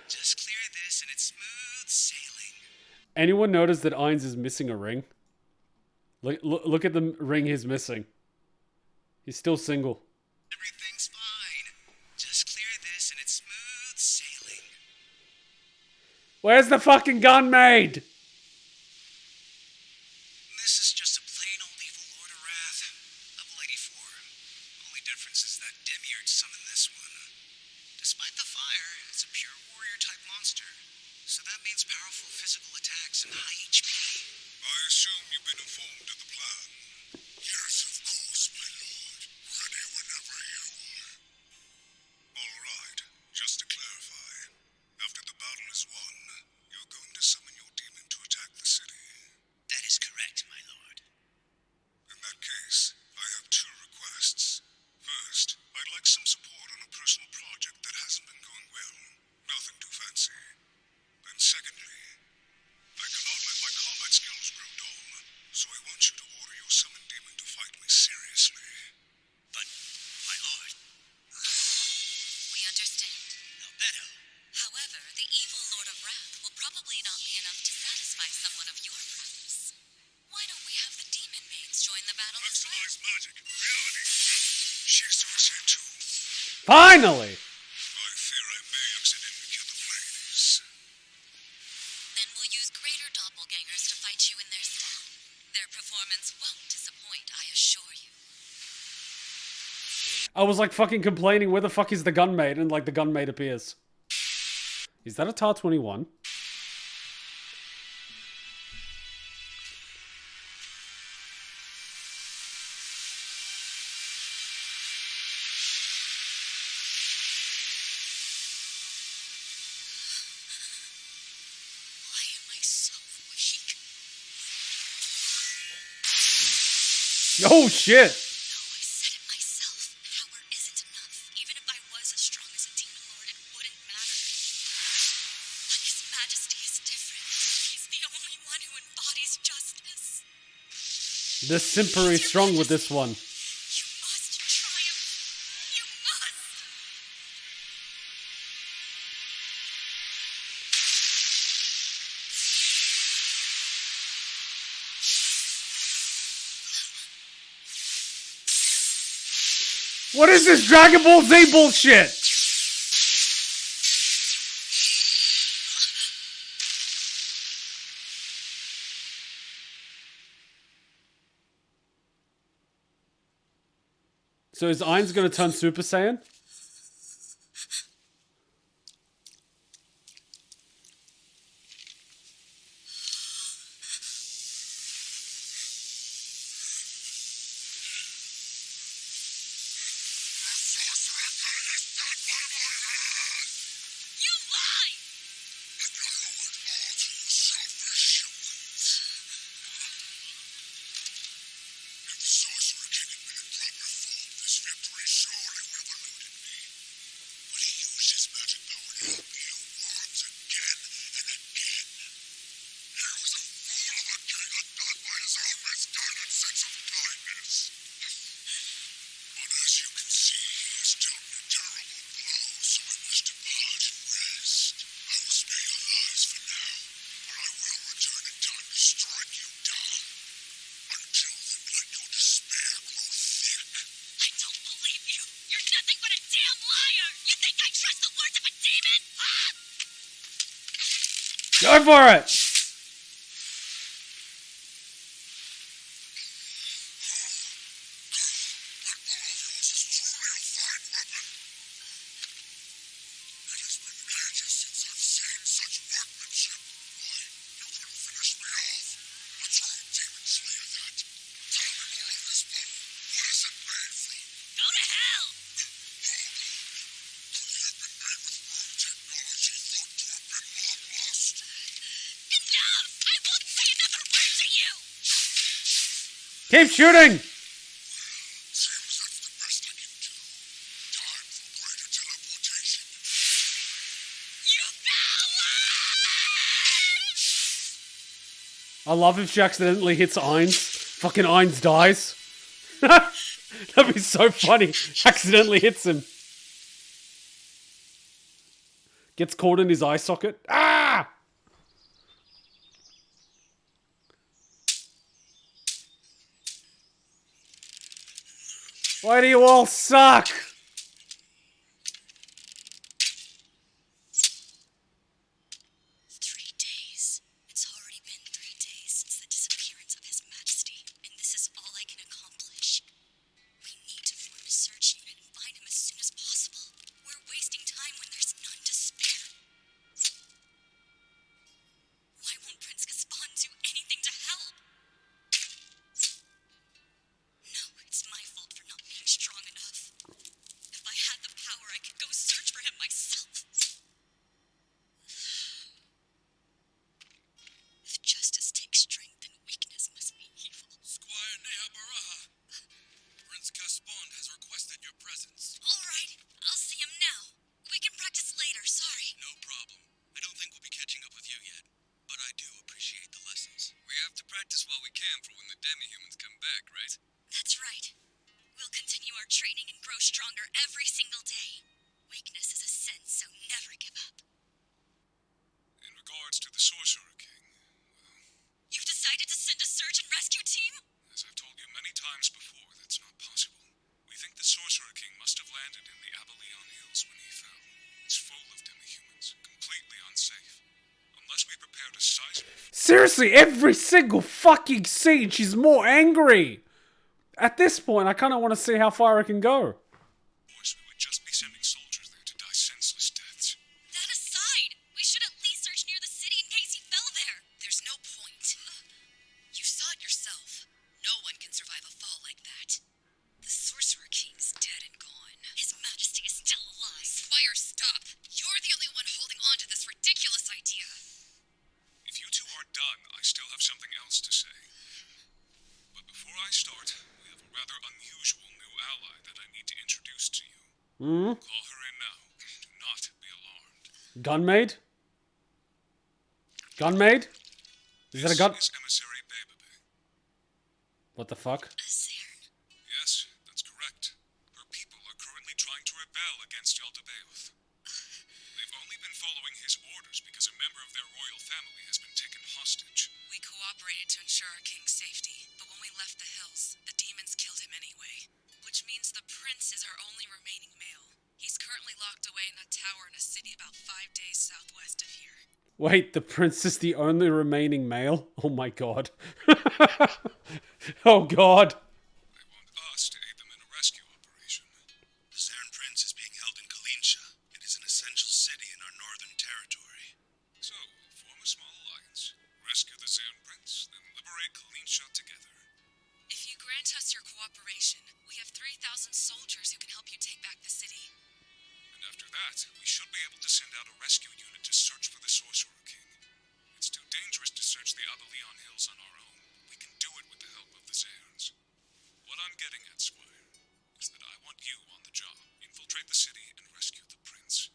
Just clear this and it's smooth sailing. Anyone notice that Ainz is missing a ring? Look at the ring he's missing. He's still single. Everything's fine. Just clear this and it's smooth sailing. Where's the fucking gun maid? This is just a plain old evil Lord of Wrath. Level 84. Only difference is that Demiurge summoned this one. Despite the fire, it's a pure warrior-type monster. So that means powerful physical attacks and high HP. I assume you've been informed of the plan. Yes, of course, my lord. Ready whenever you are. All right, just to clarify. After the battle is won, you're going to summon your demon to attack the city. That is correct, my lord. In that case, I have two requests. First, I'd like some support on a personal project that hasn't been going well. Nothing too fancy. Then secondly, I cannot let my combat skills grow dull, so I want you to order your summoned demon to fight me seriously. But, my lord, We understand. no Beto. However, the evil Lord of Wrath will probably not be enough to satisfy someone of your prowess. Why don't we have the demon maids join the battle as well? Maximize magic, reality. She's to ascend too. Finally! I fear I may accidentally kill the ladies. Then we'll use greater doppelgangers to fight you in their stead. Their performance won't disappoint, I assure you. I was like fucking complaining, where the fuck is the gun maid? And like the gun maid appears. Is that a TAR 21? Why am I so weak? Oh shit! No, I said it myself. Power isn't enough. Even if I was as strong as a demon lord, it wouldn't matter. But His Majesty is different. He's the only one who embodies justice. The simpery strong with this one. You must triumph. You must. What is this Dragon Ball Z bullshit? So is Ainz gonna turn Super Saiyan? Go for it! Keep shooting! Seems that's the best I can do. Time for greater teleportation. You cowards! I love if she accidentally hits Ainz. Fucking Ainz dies. That'd be so funny. Accidentally hits him. Gets caught in his eye socket. Ah! Why do you all suck? 3 days. It's already been 3 days since the disappearance of His Majesty, and this is all I can accomplish. We need to form a search unit and find him as soon as possible. We're wasting time when there's none to spare. Why won't Prince Casper do anything to help? No, it's my fault for not being strong enough. If I had the power, I could go search for him myself. If justice takes strength, then weakness must be evil. Squire Neia Baraha, Prince Caspond has requested your presence. All right, I'll see him now. We can practice later, sorry. No problem. I don't think we'll be catching up with you yet, but I do appreciate the lessons. We have to practice while we can for when the demi-humans come back, right? That's right. We'll continue our training and grow stronger every single day. Weakness is a sin, so never give up. In regards to the Sorcerer King, You've decided to send a search and rescue team? as I've told you many times before, that's not possible. We think the Sorcerer King must have landed in the Abelion Hills when he fell. It's full of demi-humans, completely unsafe. Unless we prepared a sizable Seriously, every single fucking scene, she's more angry. At this point, I kind of want to see how far it can go. force, we would just be sending soldiers there to die senseless deaths. That aside, we should at least search near the city in case he fell there. There's no point. You saw it yourself. No one can survive a fall like that. The Sorcerer King's dead and gone. His Majesty is still alive. Squire, stop. You're the only one holding on to this ridiculous idea. If you two are done, I still have something else to say. But before I start, we have a rather unusual new ally that I need to introduce to you. Call her in now. Do not be alarmed. Gunmaid? Gunmaid? Is that a gun? This is Emissary Bebabe. What the fuck? A Zern. Yes, that's correct. Her people are currently trying to rebel against Jaldabaoth. They've only been following his orders because a member of their royal family has been taken hostage. We cooperated to ensure our king's safety, but when we left the hills, the demons killed him anyway. Which means the prince is our only remaining male. He's currently locked away in a tower in a city about 5 days southwest of here. Wait, the prince is the only remaining male? Oh my god. Oh god. They want us to aid them in a rescue operation. The Zern Prince is being held in Kalinsha. It is an essential city in our northern territory. So, we'll form a small alliance, rescue the Zern Prince, then liberate Kalinsha together. If you grant us your cooperation, we have 3,000 soldiers who can help you take back the city. And after that, we should be able to send out a rescue unit to search for the Sorcerer King. It's too dangerous to search the Abelion Hills on our own. We can do it with the help of the Zerns. What I'm getting at, Squire, is that I want you on the job. Infiltrate the city and rescue the prince.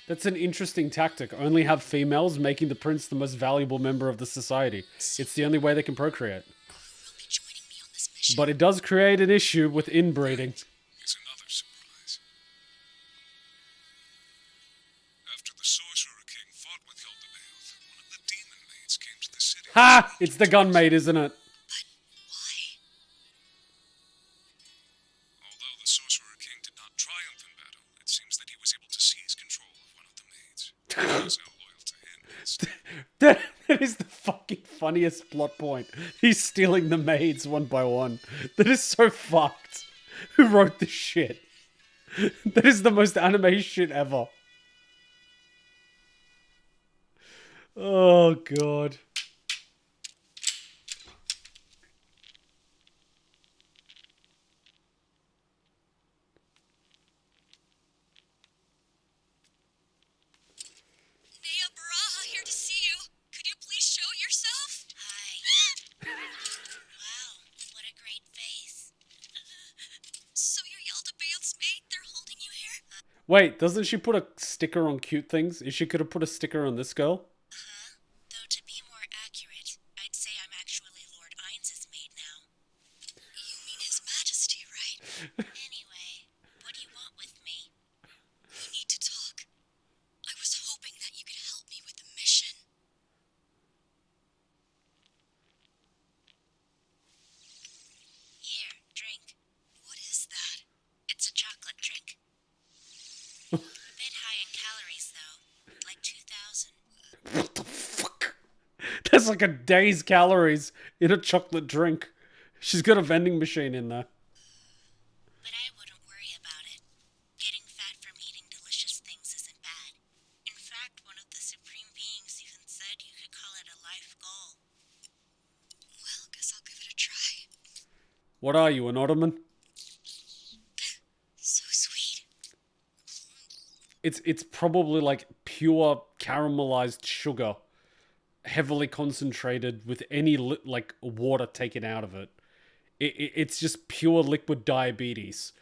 That's an interesting tactic. Only have females, making the prince the most valuable member of the society. It's the only way they can procreate. Will be joining me on this mission. But it does create an issue with inbreeding. Is another surprise. After the Sorcerer King fought with Jaldabaoth, one of the demon maids came to the city. Ha! It's the gunmaid, isn't it? But why? Although the Sorcerer fucking funniest plot point. He's stealing the maids one by one. That is so fucked. Who wrote this shit? That is the most anime shit ever. Oh, God. Neia Baraha here to see you. Could you please show yourself? Hi. Wow, what a great face. So you're Jaldabaoth's maid? They're holding you here? Wait, doesn't she put a sticker on cute things? She could have put a sticker on this girl. Uh-huh. Though to be more accurate, I'd say I'm actually Lord Ainz's maid now. You mean His Majesty, right? Anyway, what do you want with me? We need to talk. I was hoping that you could help me with the mission. Here, drink. What is that? It's a chocolate drink. A bit high in calories, though. Like 2,000. What the fuck? That's like a day's calories in a chocolate drink. She's got a vending machine in there. But I wouldn't worry about it. Getting fat from eating delicious things isn't bad. In fact, one of the Supreme Beings even said you could call it a life goal. Well, guess I'll give it a try. What are you, an Ottoman? So sweet. It's probably like pure caramelized sugar, heavily concentrated with any like water taken out of it. It's just pure liquid diabetes.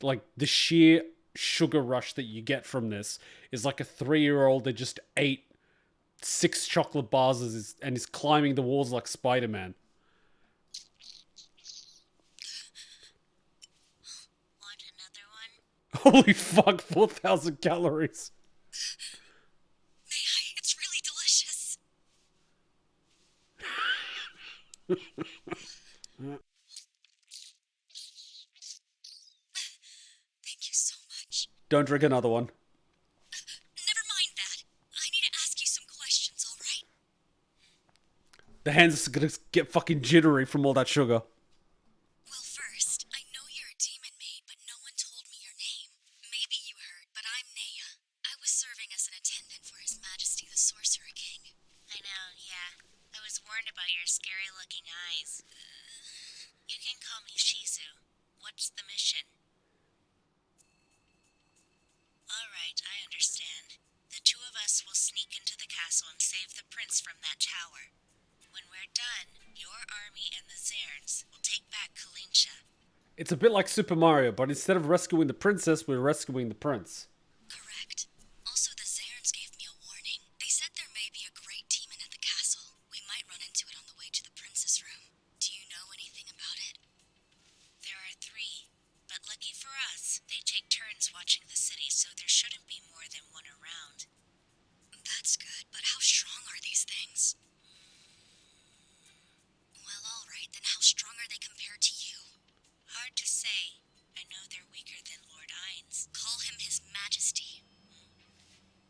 Like the sheer sugar rush that you get from this is like a 3-year-old that just ate 6 chocolate bars and is climbing the walls like Spider-Man. Want another one? Holy fuck, 4,000 calories. May I? It's really delicious. Thank you so much. Don't drink another one. Never mind that. I need to ask you some questions, alright? The hands are gonna get fucking jittery from all that sugar. Well, first, I know you're a demon maid, but no one told me your name. Maybe you heard, but I'm Neia. I was serving as an attendant for His Majesty the Sorcerer King. I know, yeah. I was warned about your scary-looking eyes. You can call me Shizu. What's the mission? Alright, I understand. The two of us will sneak into the castle and save the prince from that tower. When we're done, your army and the Zairns will take back Kalinsha. It's a bit like Super Mario, but instead of rescuing the princess, we're rescuing the prince. Correct. Also, the Zairns gave me a warning. They said there may be a great demon at the castle. We might run into it on the way to the princess room. Do you know anything about it? There are 3, but lucky for us, they take turns watching the city, so there shouldn't be more than one around. That's good, but how strong are these things? Well, alright, then how strong are they compared to you? Hard to say. I know they're weaker than Lord Ainz. Call him His Majesty.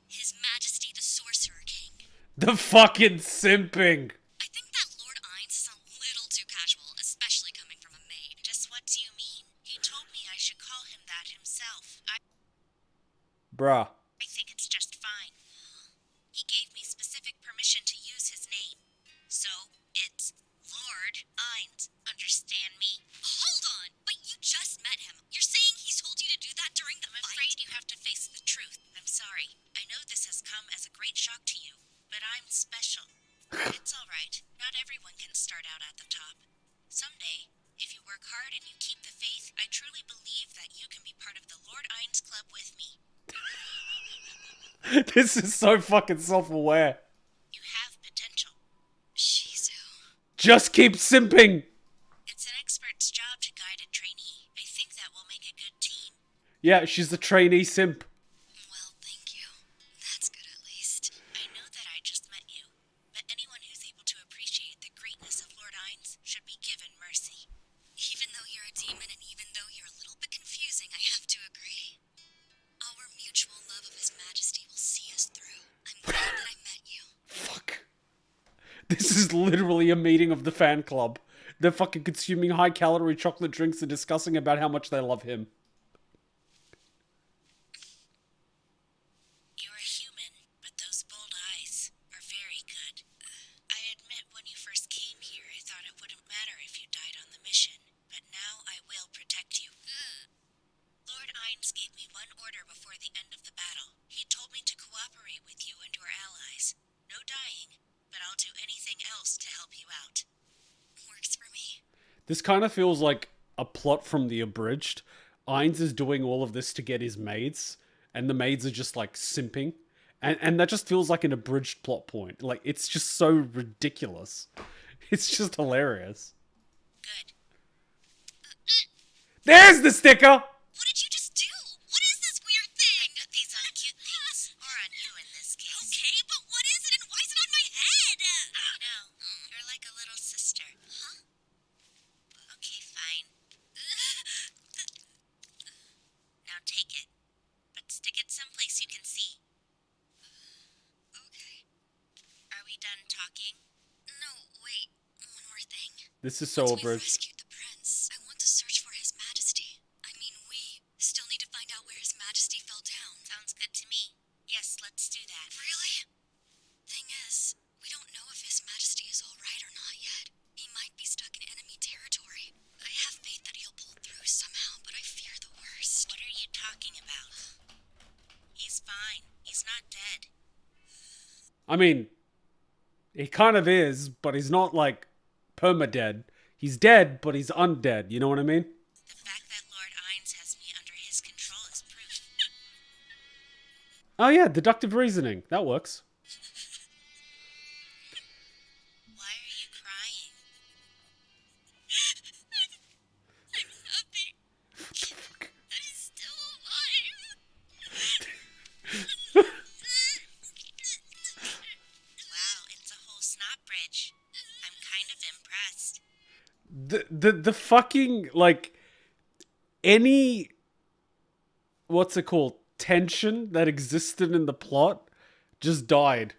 His Majesty the Sorcerer King. The fucking simping! I think that Lord Ainz is a little too casual, especially coming from a maid. Just what do you mean? He told me I should call him that himself. Bruh. I think it's just fine. He gave me specific permission to use his name. So, it's Lord Ainz. Understand me? Hold on! But you just met him. You're saying he's told you to do that during the fight? I'm afraid you have to face the truth. I'm sorry. I know this has come as a great shock to you, but I'm special. It's alright. Not everyone can start out at the top. Someday, if you work hard and you keep the faith, I truly believe that you can be part of the Lord Ainz Club with me. This is so fucking self-aware. You have potential. Shizu. Just keep simping! It's an expert's job to guide a trainee. I think that will make a good team. Yeah, she's the trainee simp. Well, thank you. That's good at least. I know that I just met you, but anyone who's able to appreciate the greatness of Lord Ainz should be given mercy. Even though you're a demon and even though you're a little bit confusing, I have to agree. Our mutual love of His Majesty will see us through. I'm glad that I met you. Fuck. This is just literally a meeting of the fan club. They're fucking consuming high-calorie chocolate drinks and discussing about how much they love him. You're a human, but those bold eyes are very good. I admit when you first came here, I thought it wouldn't matter if you died on the mission, but now I will protect you. Lord Ainz gave me one order before the end of the battle. He told me to cooperate with you and your allies. No dying, but I'll do anything else to help you out. Works for me. This kind of feels like a plot from the abridged. Ainz is doing all of this to get his maids, and the maids are just like simping. And that just feels like an abridged plot point. Like, it's just so ridiculous. It's just hilarious. Good. There's the sticker! What did you just do? What is this weird thing? I put these on cute things. Or on you in this case. Okay, but what is it and why is it on my head? I know. You're like a little sister. Huh? Okay, fine. Now take it. But stick it someplace you can see. Okay. Are we done talking? No, wait. One more thing. This is so Once we've abridged. rescued the prince, I want to search for His Majesty. I mean, we still need to find out where His Majesty fell down. Sounds good to me. Yes, let's do that. Really? Thing is, we don't know if His Majesty is all right or not yet. He might be stuck in enemy territory. I have faith that he'll pull through somehow, but I fear the worst. What are you talking about? He's fine. He's not dead. I mean, he kind of is, but he's not like perma-dead. He's dead, but he's undead. You know what I mean? The fact that Lord Ainz has me under his control is proof. Oh yeah, deductive reasoning. That works. Why are you crying? I'm happy that he's still alive. Wow, it's a whole snot bridge. I'm kind of impressed. The fucking, like, any, what's it called, tension that existed in the plot just died.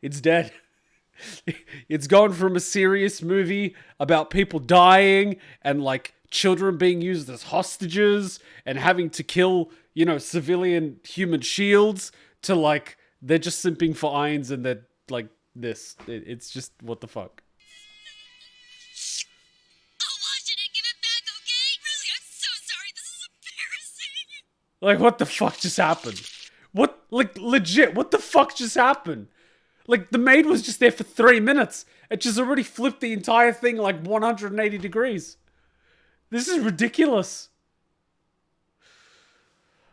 It's dead. It's gone from a serious movie about people dying and, like, children being used as hostages and having to kill, you know, civilian human shields to, like, they're just simping for Ainz and they're, like, this. It's just, what the fuck? I'll wash it and give it back, okay? Really, I'm so sorry. This is embarrassing. Like, what the fuck just happened? What, like, legit, what the fuck just happened? Like, the maid was just there for 3 minutes. It just already flipped the entire thing like 180 degrees. This is ridiculous.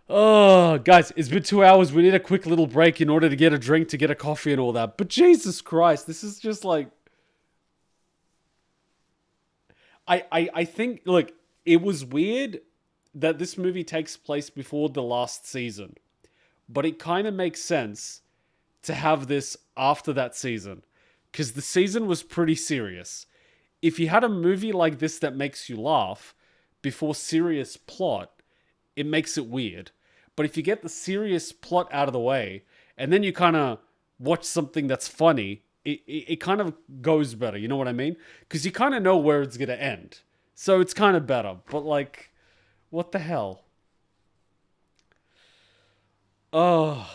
Oh, guys, it's been 2 hours. We need a quick little break in order to get a drink, to get a coffee and all that. But Jesus Christ, this is just like... I think, look, it was weird that this movie takes place before the last season. But it kind of makes sense to have this after that season. Because the season was pretty serious. If you had a movie like this that makes you laugh before serious plot, it makes it weird. But if you get the serious plot out of the way, and then you kind of watch something that's funny, it kind of goes better, you know what I mean? Because you kind of know where it's going to end. So it's kind of better. But, like, what the hell? Oh.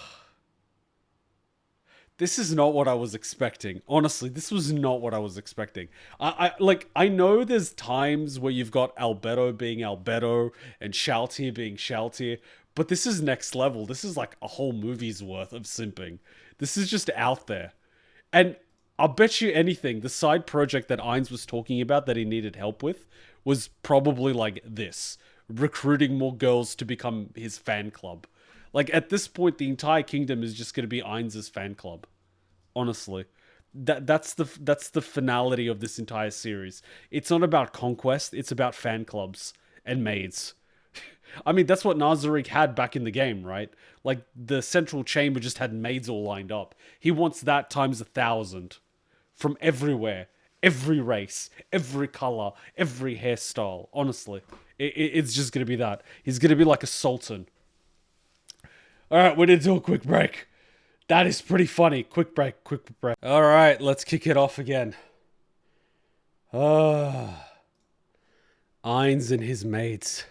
This is not what I was expecting. Honestly, this was not what I was expecting. I know there's times where you've got Albedo being Albedo and Shaltier being Shaltier, but this is next level. This is like a whole movie's worth of simping. This is just out there. And I'll bet you anything, the side project that Ainz was talking about that he needed help with was probably like this. Recruiting more girls to become his fan club. Like, at this point, the entire kingdom is just going to be Ainz's fan club. Honestly. That's the finality of this entire series. It's not about conquest, it's about fan clubs and maids. I mean, that's what Nazarick had back in the game, right? Like, the central chamber just had maids all lined up. He wants that times 1,000. From everywhere. Every race. Every color. Every hairstyle. Honestly. It's just going to be that. He's going to be like a sultan. Alright, we need to do a quick break. That is pretty funny. Quick break. Alright, let's kick it off again. Ainz and his mates.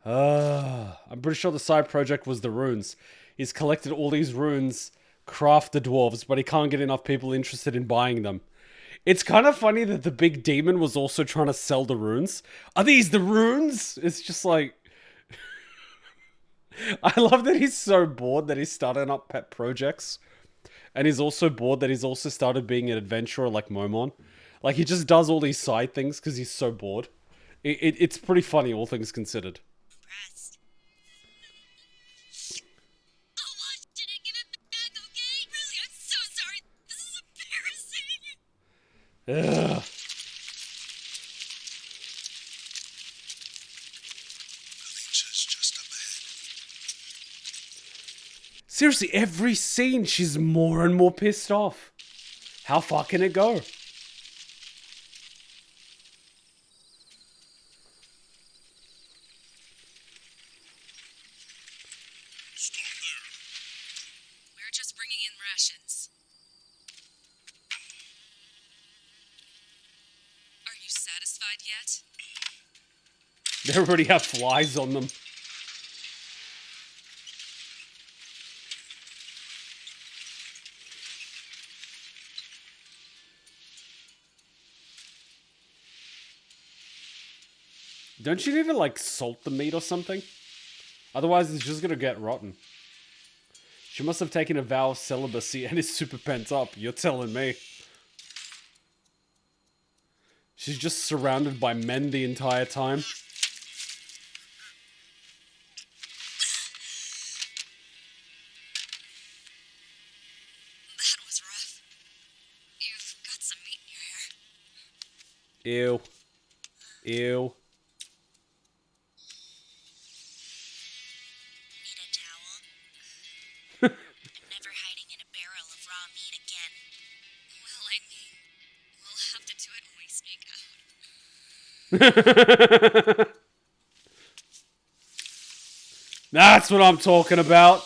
I'm pretty sure the side project was the runes. He's collected all these runes, craft the dwarves, but he can't get enough people interested in buying them. It's kind of funny that the big demon was also trying to sell the runes. Are these the runes? It's just like... I love that he's so bored that he's starting up pet projects. And he's also bored that he's also started being an adventurer like Momon. Like, he just does all these side things because he's so bored. It's pretty funny, all things considered. Impressed. Oh, what? Didn't give it back, okay? Really, I'm so sorry. This is embarrassing. Ugh. Kalinsha's just up ahead. Seriously, every scene she's more and more pissed off. How far can it go? Stop there. We're just bringing in rations. Are you satisfied yet? They already have flies on them. Don't you need to, like, salt the meat or something? Otherwise, it's just gonna get rotten. She must have taken a vow of celibacy and is super pent up. You're telling me. She's just surrounded by men the entire time. That was rough. You've got some meat in your hair. Ew. Ew. Need a towel? I'm never hiding in a barrel of raw meat again. Well, I mean, we'll have to do it when we sneak out. That's what I'm talking about.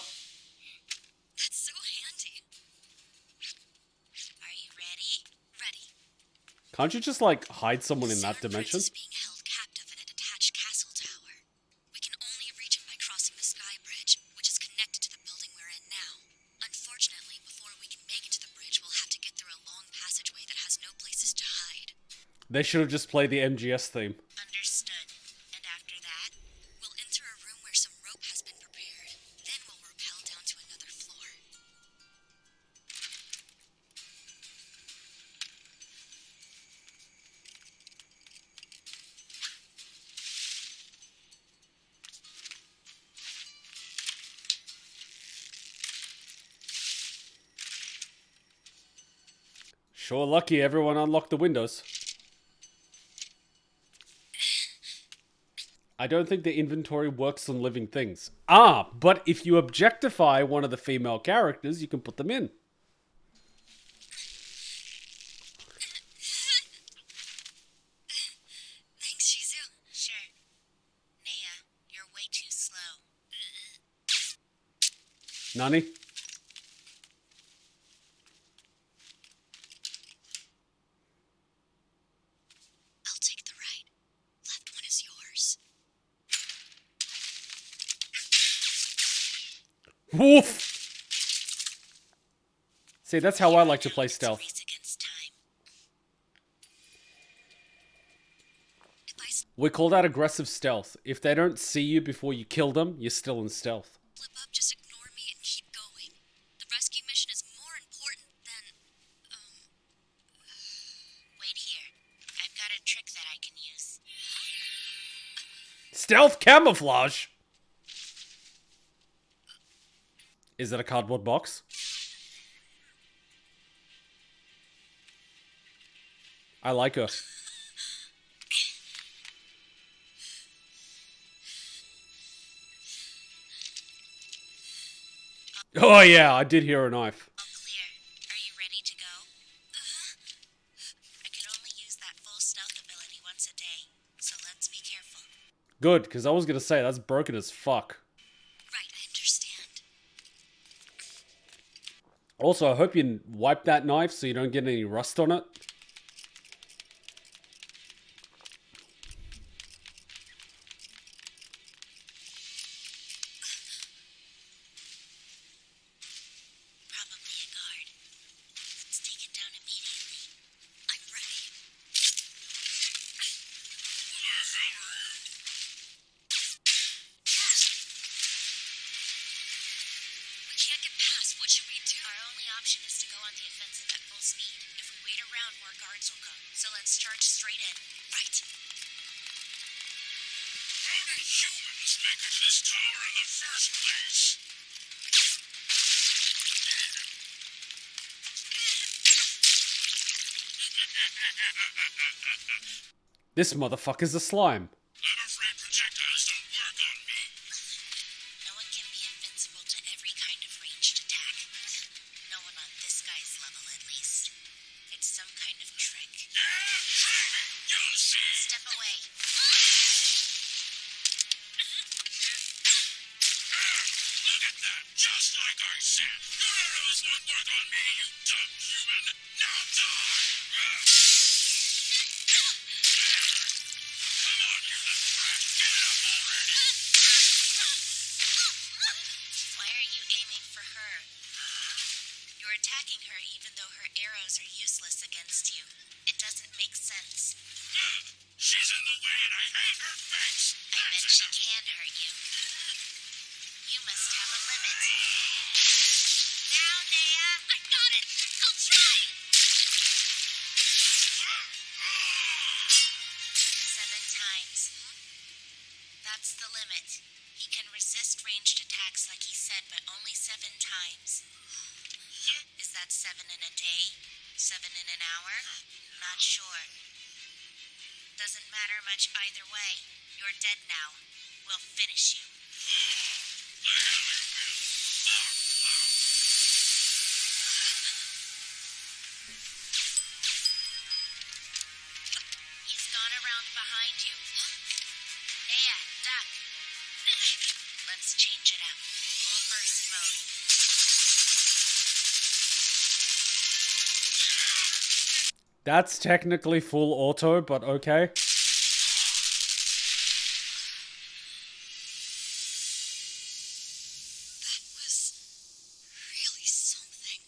That's so handy. Are you ready? Ready. Can't you just, like, hide someone in that Sword dimension? Prince is being held captive in a detached castle tower. We can only reach him by crossing the sky bridge, which is connected to the building we're in now. Unfortunately, before we can make it to the bridge, we'll have to get through a long passageway that has no places to hide. They should have just played the MGS theme. Understood. And after that, we'll enter a room where some rope has been prepared. Then we'll rappel down to another floor. Sure lucky everyone unlocked the windows. I don't think the inventory works on living things. Ah, but if you objectify one of the female characters, you can put them in. Thanks, Shizu. Sure. Neia, you're way too slow. Nani? I'll take the right. Left one is yours. Woof! See, that's how I like to play stealth. Race against time. If I We call that aggressive stealth. If they don't see you before you kill them, you're still in stealth. slip up, just ignore me and keep going. The rescue mission is more important than, Wait here. I've got a trick that I can use. Stealth camouflage? Is it a cardboard box? I like her. Oh yeah, I did hear a knife. All clear. Are you ready to go? I can only use that full stealth ability once a day, so let's be careful. Good, because I was gonna say, that's broken as fuck. Right, I understand. Also, I hope you wipe that knife so you don't get any rust on it. Probably a guard. Let's take it down immediately. I'm ready. We can't get past. What should we do? Our only option is to go on the offensive at full speed. If we wait around, more guards will come. So let's charge straight in. Right. How did humans make it to this tower in the first place? This motherfucker's a slime. I'm afraid projectiles don't work on me. No one can be invincible to every kind of ranged attack. No one on this guy's level, at least. It's some kind of trick. Yeah, try me. You'll see. Step away. Look at that. Just like I said. Your arrows won't work on me, you dumb human. Now die. Come on, you little brat. Get up already. Why are you aiming for her? You're attacking her even though her arrows are useless against you. It doesn't make sense. She's in the way and I hate her face. I bet she can hurt you. You must have a limit. Now, Neia! I got it! I'll try! 7 times. That's the limit. He can resist ranged attacks like he said, but only 7 times. Is that 7 in a day? 7 in an hour? Not sure. Doesn't matter much either way. You're dead now. We'll finish you. He's gone around behind you. Neia, duck. Let's change it up. Full burst mode. That's technically full auto, but okay. That was really something.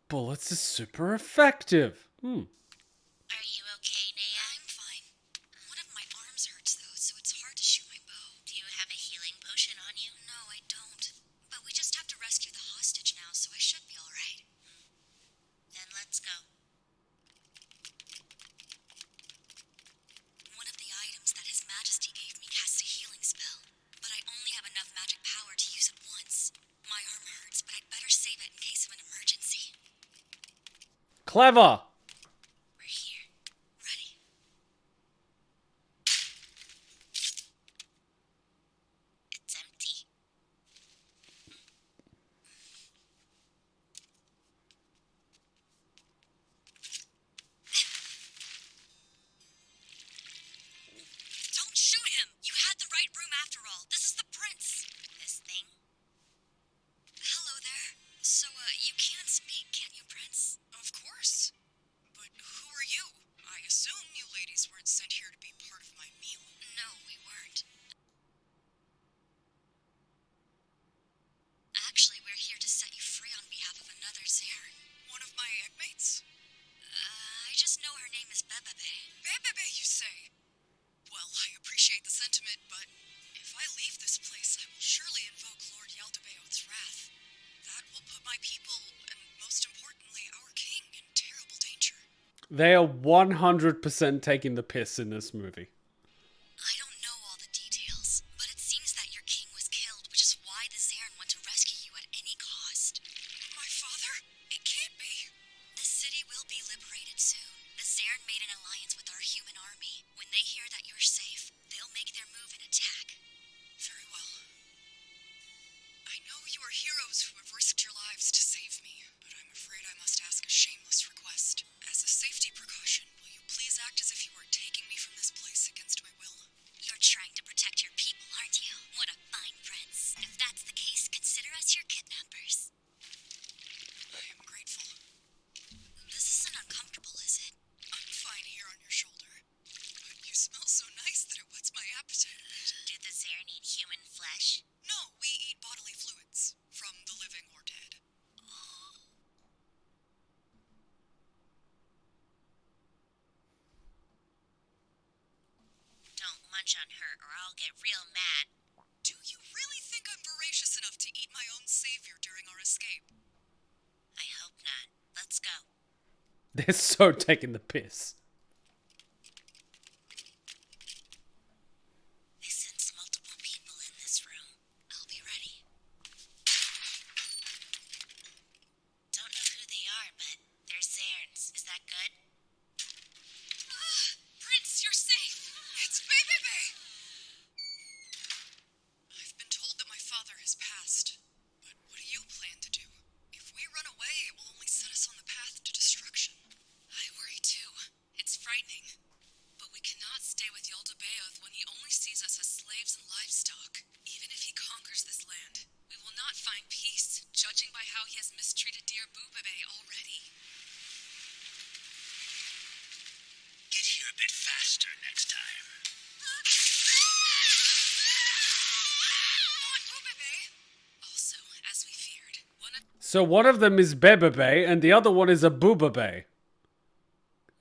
Bullets is super effective. Are you okay, Neia? I'm fine. One of my arms hurts, though, so it's hard to shoot my bow. Do you have a healing potion on you? No, I don't. But we just have to rescue the hostage now, so I should be alright. Then let's go. One of the items that His Majesty gave me casts a healing spell, but I only have enough magic power to use it once. My arm hurts, but I'd better save it in case of an emergency. Clever. We're here. Ready. It's empty. Don't shoot him! You had the right room after all. This is the prince. This thing? Hello there. So, you can speak, can you, Prince? Of course. But who are you? I assume you ladies weren't sent here to be part of my meal. No, we weren't. Actually, we're here to set you free on behalf of another Zern. One of my eggmates? I just know her name is Bebebe. Bebebe, you say? Well, I appreciate the sentiment, but if I leave this place, I will surely invoke Lord Jaldabaoth's wrath. That will put my people, and most importantly, our king, in terrible danger. They are 100% taking the piss in this movie. I don't know all the details, but it seems that your king was killed, which is why the Zern want to rescue you at any cost. My father? It can't be. The city will be liberated soon. The Zern made an alliance with our human army. When they hear that you're safe, they'll make their move and attack. Very well. I know you are heroes who have risked your lives to save me, but I'm afraid I must ask a shameless request. As a safety precaution, will you please act as if you were taking me from this place against my will? You're trying to protect your people, aren't you? What a fine prince. If that's the case, consider us your kidnappers. I am grateful. punch on her or I'll get real mad. Do you really think I'm voracious enough to eat my own savior during our escape? I hope not. Let's go. They're so taking the piss. I sense multiple people in this room. I'll be ready. Don't know who they are, but they're Ainz. Is that good? Prince, you're safe! It's Baby! I've been told that my father has passed. But what do you plan to do? If we run away, it will only set us on the path to destruction. I worry too. It's frightening. But we cannot stay with Jaldabaoth when he only sees us as slaves and livestock. Even if he conquers this land, we will not find peace, judging by how he has mistreated dear Bubebe already. Get here a bit faster next time. Not Bubebe! Also, as we feared, So one of them is Bebebe and the other one is a Boobabe.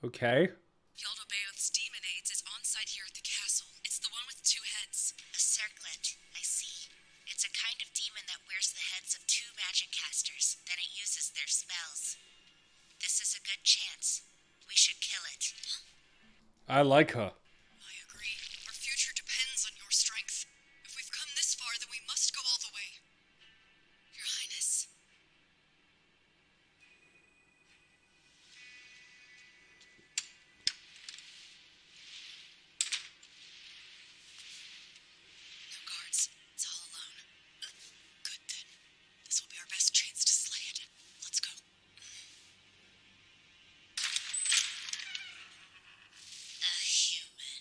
Okay. Jaldabaoth's demon Ainz is on site here at the castle. It's the one with 2 heads. A circlet. I see. It's a kind of demon that wears the heads of 2 magic casters. Then it uses their spells. This is a good chance. We should kill it. I like her. I agree. Our future depends on your strength. If we've come this far, then we must go all the way. Your Highness. No guards. It's all alone. Good then. This will be our best chance to slay it. Let's go. A human.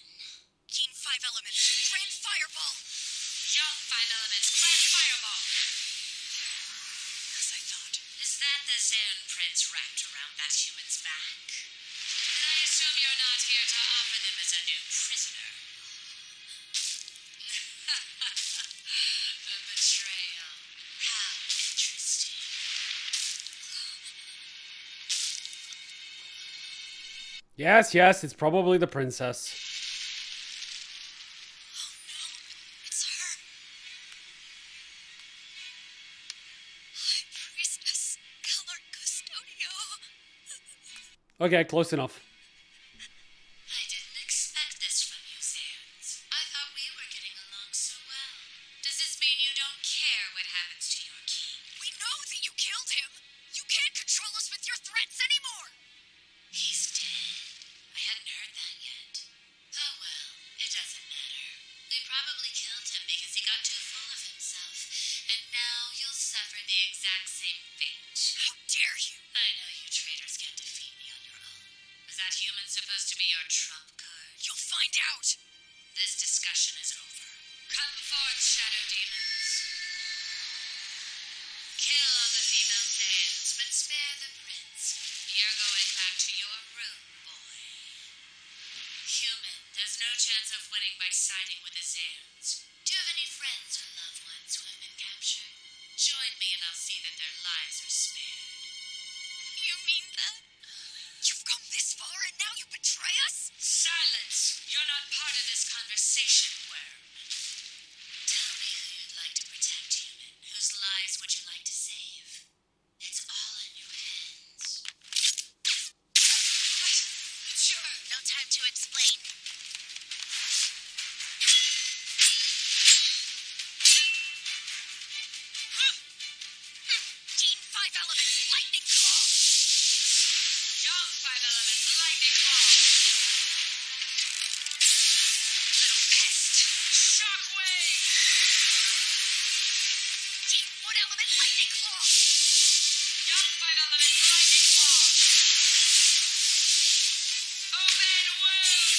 Keen 5 elements. Grand fireball! Young 5 elements. Grand fireball. As I thought. Is that the Zone Prince wrapped around that human's back? Then I assume you're not here to offer them as a new prisoner. A betrayal. How interesting. Yes, yes, it's probably the princess. Oh no, it's her. High Priestess Custodio. Okay, close enough. I didn't expect this from you, Ainz. I thought we were getting along so well. Does this mean you don't care what happens to your king? We know that you killed him. You can't control us with your threats anymore. He's dead. I hadn't heard that yet. Oh well, it doesn't matter. They probably killed him because he got too full of himself. And now you'll suffer the exact same fate. How dare you? I know you traitors can't defeat me on your own. Was that human supposed to be your trump card? You'll find out. This discussion is over. Come forth, shadow demons. Kill all the female Theans, but spare the prince. You're going back to your room, boy. Human, there's no chance of winning by siding with the Ainz. Do you have any friends or loved ones who have been captured? Join me and I'll see that their lives are spared. You mean that? You've come this far and now you betray us? Silence! You're not part of this conversation, worm. Tell me who you'd like to protect, human. Whose lives would you like to save? It's all in your hands. Sure. No time to explain. Keen 5 elements. Lightning claw. Young 5 elements, lightning claw. Little pest. Shockwave. Keen 1 element. Lightning claw. Young 5 elements, lightning claw. Open wound.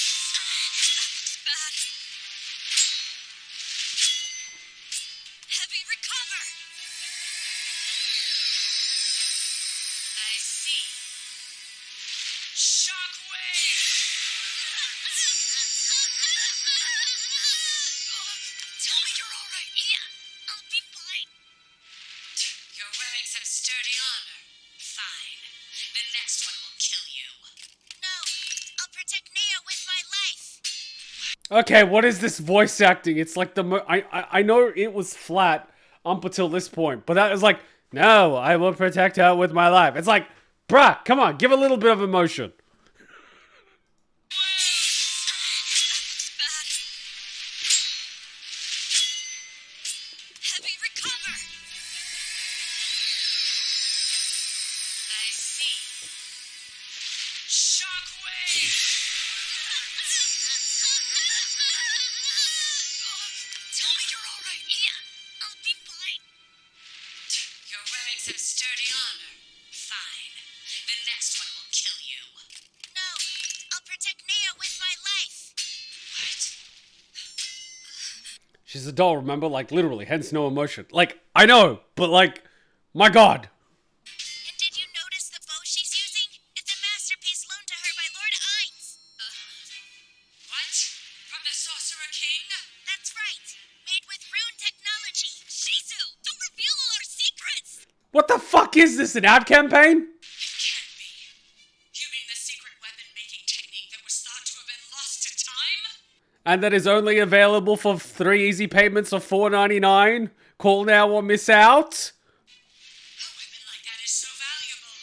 That's bad. Heavy recover. I see. Shockwave. Tell me you're all right. Yeah, I'll be fine. You're wearing some sturdy armor. Fine. The next one will kill you. No, I'll protect Neia with my life. Okay, what is this voice acting? It's like I know it was flat up until this point, but that was like, no, I will protect her with my life. It's like, bruh, come on, give a little bit of emotion. Bad. Heavy recover. I see. Shockwave. Tell me you're all right. Yeah, I'll be fine. You're wearing some sturdy armor. Fine. The next one will kill you. No, I'll protect Neia with my life. She's a doll, remember? Like, literally, hence no emotion. Like, I know, but like, my god. And did you notice the bow she's using? It's a masterpiece loaned to her by Lord Ainz. What? From the Sorcerer King? That's right. Made with Rune technology. Shizu, don't reveal all our secrets. What the fuck is this, an ad campaign? It can't be. You mean the secret weapon-making technique that was thought to have been lost to time? And that is only available for 3 easy payments of $4.99. Call now or miss out. A weapon like that is so valuable.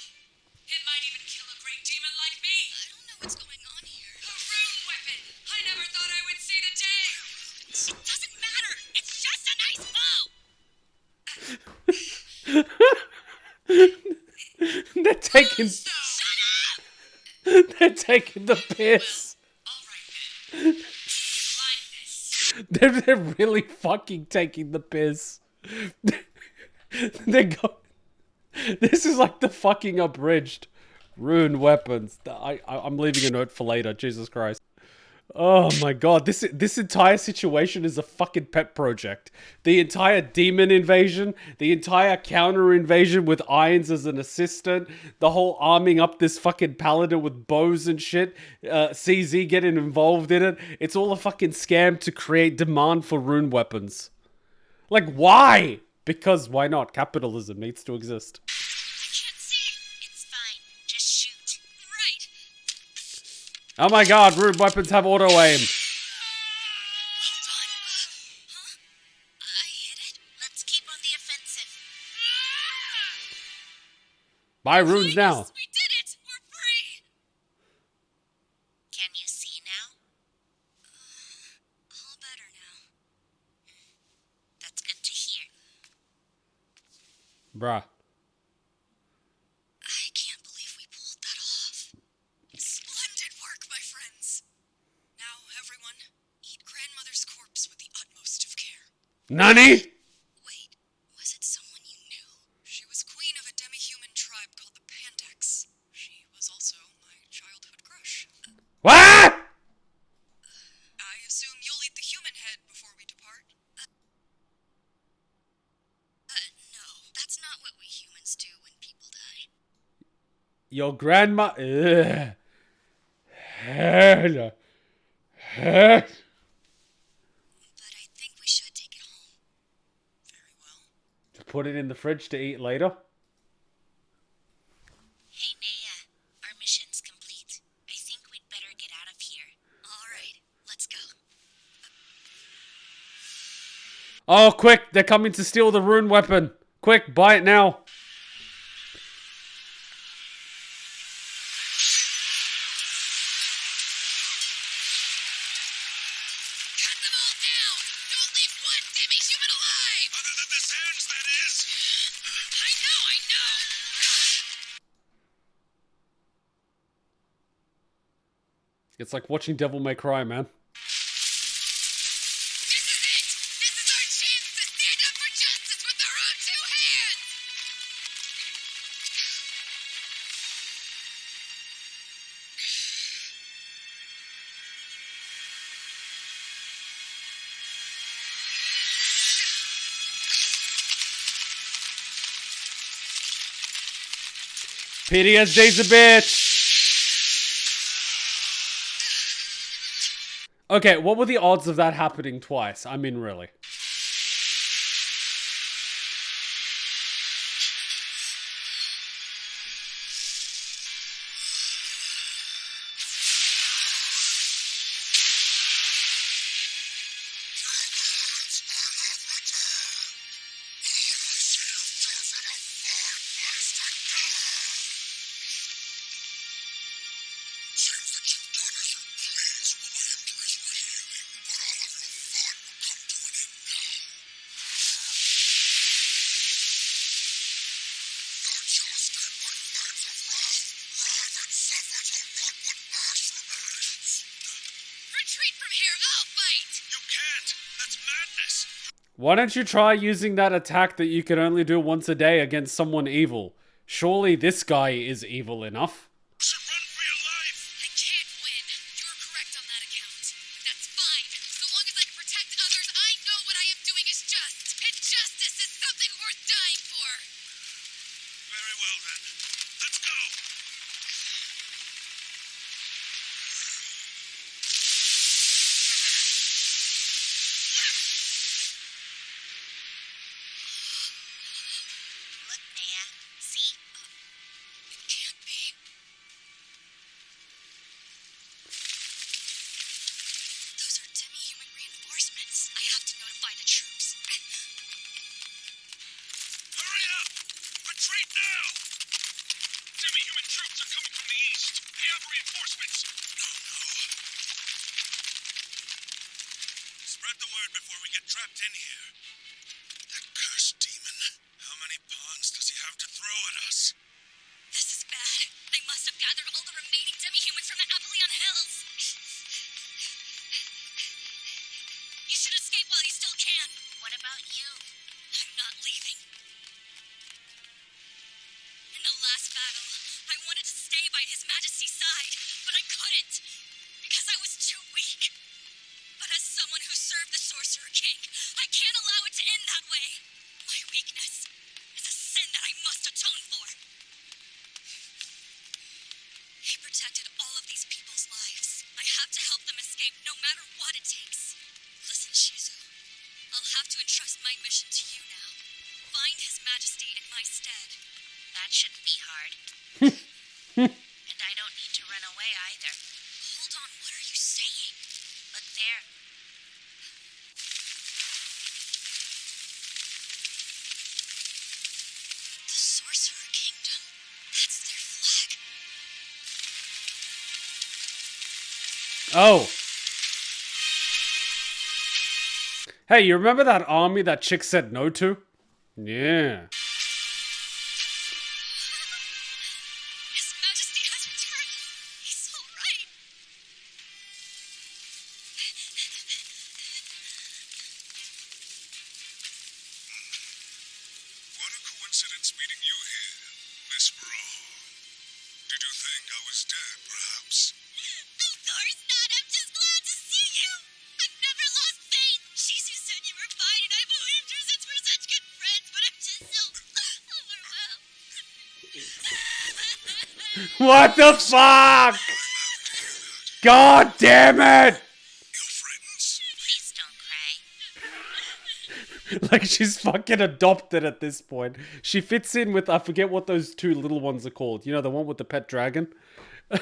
It might even kill a great demon like me. I don't know what's going on here. A rune weapon! I never thought I would see the day! It doesn't matter. It's just a nice bow. They're taking, So, they're taking the piss. all right then. Blindness. They're really fucking taking the piss. They're going. This is like the fucking abridged Rune weapons. I'm leaving a note for later. Jesus Christ. Oh my god, this entire situation is a fucking pet project. The entire demon invasion, the entire counter invasion with Ainz as an assistant, the whole arming up this fucking paladin with bows and shit, CZ getting involved in it. It's all a fucking scam to create demand for rune weapons. Like, why? Because why not? Capitalism needs to exist. I can't see. It's fine. Just shoot. Right. Oh my god, rune weapons have auto aim. Hold on. Huh? I hit it? Let's keep on the offensive. Buy runes now. Yes, we did it! We're free! Can you see now? All better now. That's good to hear. Bruh. I can't believe we pulled that off. Splendid work, my friends. Now, everyone, eat grandmother's corpse with the utmost of care. Nani? Wait, was it someone you knew? She was queen of a demi-human tribe called the Pandex. She was also my childhood crush. What? I assume you'll eat the human head before we depart? No, that's not what we humans do when people die. Your grandma. Ugh. But I think we should take it home. Very well. To put it in the fridge to eat later. Hey, Neia. Our mission's complete. I think we'd better get out of here. All right, let's go. Oh, quick! They're coming to steal the rune weapon. Quick, buy it now. Cut them all down! Don't leave one demi-human alive! Other than the Ainz, that is. I know! It's like watching Devil May Cry, man. This is it! This is our chance to stand up for justice with our own two hands! PTSD's a bitch! Okay, what were the odds of that happening twice? I mean, really. Why don't you try using that attack that you can only do once a day against someone evil? Surely this guy is evil enough. Run for your life! I can't win. You're correct on that account. But that's fine. So long as I can protect others, I know what I am doing is just. And justice is something worth dying for. Very well then. Let's go! Look, Neia. See? It can't be. Those are demi-human reinforcements. I have to notify the troops. Hurry up! Retreat now! Semi-human troops are coming from the east. They have reinforcements. No. Spread the word before we get trapped in here. That cursed demon. How many pawns does he have to throw at us? This is bad. They must have gathered all the remaining demi-humans from the Apollyon Hills. You should escape while you still can. What about you? I'm not leaving. In the last battle, I wanted to stay by His Majesty's side, but I couldn't, because I was too weak. But as someone who served the Sorcerer King, I can't allow it to end that way. My weakness is a sin that I must atone for. He protected all of these people's lives. I have to help them escape no matter what it takes. Listen, Shizu. I'll have to entrust my mission to you now. Find His Majesty in my stead. That shouldn't be hard. And I don't need to run away either. Hold on, what are you saying? Look there. The Sorcerer Kingdom. That's their flag. Oh. Hey, you remember that army that chick said no to? Yeah. His Majesty has returned. He's all right. What a coincidence meeting you here, Miss Braha. Did you think I was dead, perhaps? Of course not. I'm just glad to see you. I've never lost faith. Shizu said you were fine, and I believed her since we're such good friends, but I'm just so overwhelmed. What the fuck? God damn it! Your friends? Please don't cry. Like she's fucking adopted at this point. She fits in with, I forget what those two little ones are called. You know, the one with the pet dragon? I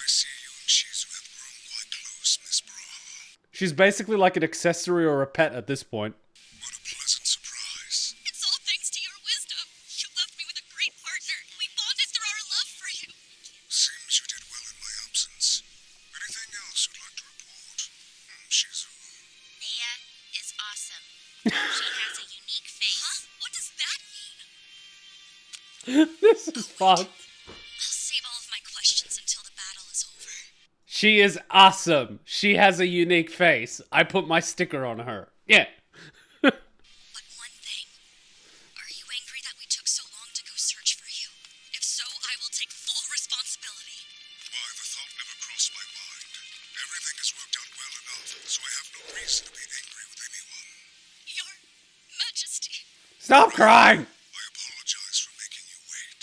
see you and Shizu have grown quite close, Miss Braha. She's basically like an accessory or a pet at this point. What a pleasant surprise. It's all thanks to your wisdom. You left me with a great partner. We bonded through our love for you. Seems you did well in my absence. Anything else you'd like to report, Shizu? Neia is awesome. She has a unique face. Huh? What does that mean? This is fucked. I'll save all of my questions until the battle is over. She is awesome. She has a unique face. I put my sticker on her. Yeah. But one thing. Are you angry that we took so long to go search for you? If so, I will take full responsibility. Why, the thought never crossed my mind. Everything has worked out well enough, so I have no reason to be angry with anyone. Your Majesty. Stop crying! I apologize for making you wait.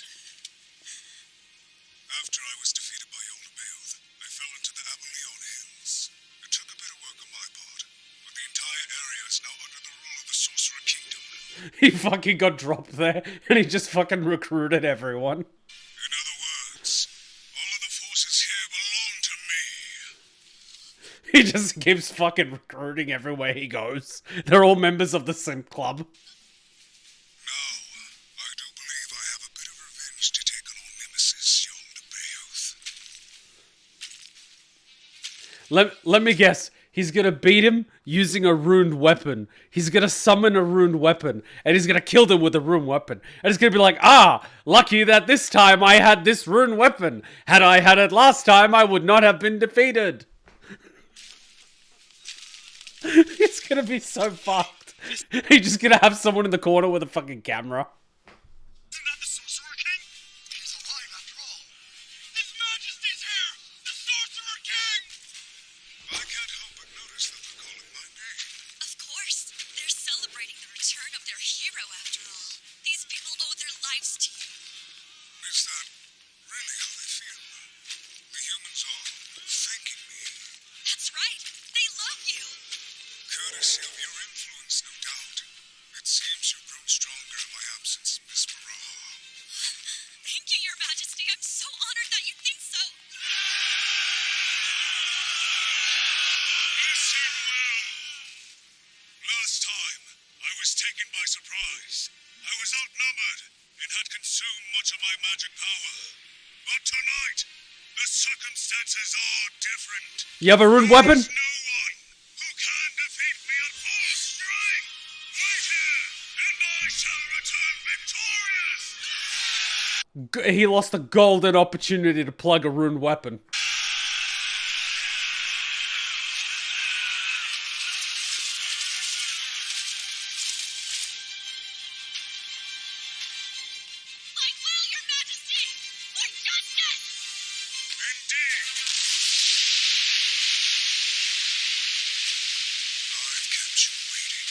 After I was defeated by Jaldabaoth, I fell into the Apollyon Hills. It took a bit of work on my part, but the entire area is now under the rule of the Sorcerer Kingdom. He fucking got dropped there and he just fucking recruited everyone. In other words, all of the forces here belong to me. He just keeps fucking recruiting everywhere he goes. They're all members of the same club. Now, I do believe I have a bit of revenge to take on our nemesis, Jaldabaoth. Let me guess. He's gonna beat him using a runed weapon. He's gonna summon a runed weapon. And he's gonna kill them with a runed weapon. And it's gonna be like, ah, lucky that this time I had this runed weapon. Had I had it last time, I would not have been defeated. It's gonna be so fucked. He's just gonna have someone in the corner with a fucking camera. Isn't that the Sorcerer King? He's alive after all. His Majesty's here! The Sorcerer King! I can't help but notice that they're calling my name. Of course. They're celebrating the return of their hero after all. These people owe their lives to you. Is that really how they feel? The humans are thanking me. That's right. They love you. Courtesy of your influence, no doubt. It seems you've grown stronger in my absence, Miss Baraha. Thank you, Your Majesty. I'm so honored that you think so. Listen well. Last time, I was taken by surprise. I was outnumbered and had consumed much of my magic power. But tonight, the circumstances are different. You have a rune weapon? There's no one who can defeat me at full strength. Wait here, and I shall return victorious. He lost a golden opportunity to plug a rune weapon. Fight well, Your Majesty! For justice! Indeed. I've kept you waiting.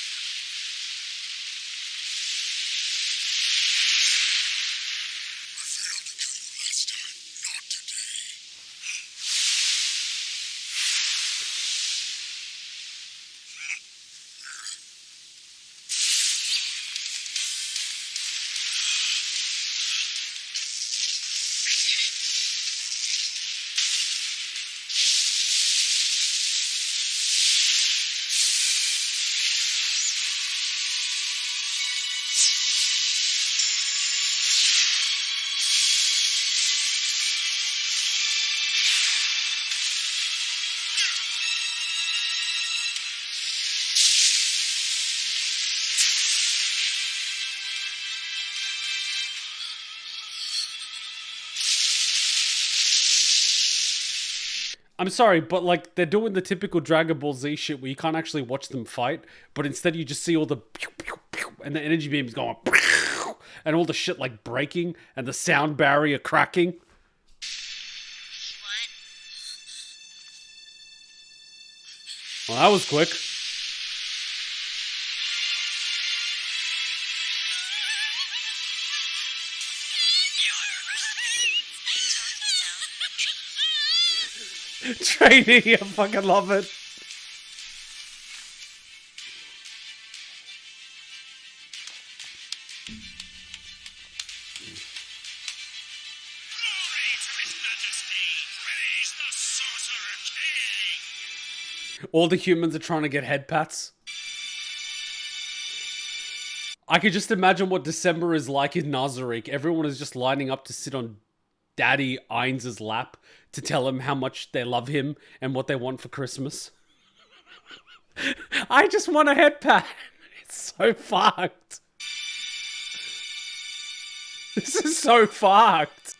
I failed to kill you last time. Not today. I'm sorry, but like they're doing the typical Dragon Ball Z shit where you can't actually watch them fight, but instead you just see all the pew, pew, pew, and the energy beams going pew, and all the shit like breaking and the sound barrier cracking. Well, that was quick. Training, I fucking love it. Glory to His Majesty! Praise the Sorcerer King! All the humans are trying to get head pats. I could just imagine what December is like in Nazarick. Everyone is just lining up to sit on Daddy Ainz's lap to tell him how much they love him and what they want for Christmas. I just want a head pat. It's so fucked. This is so fucked.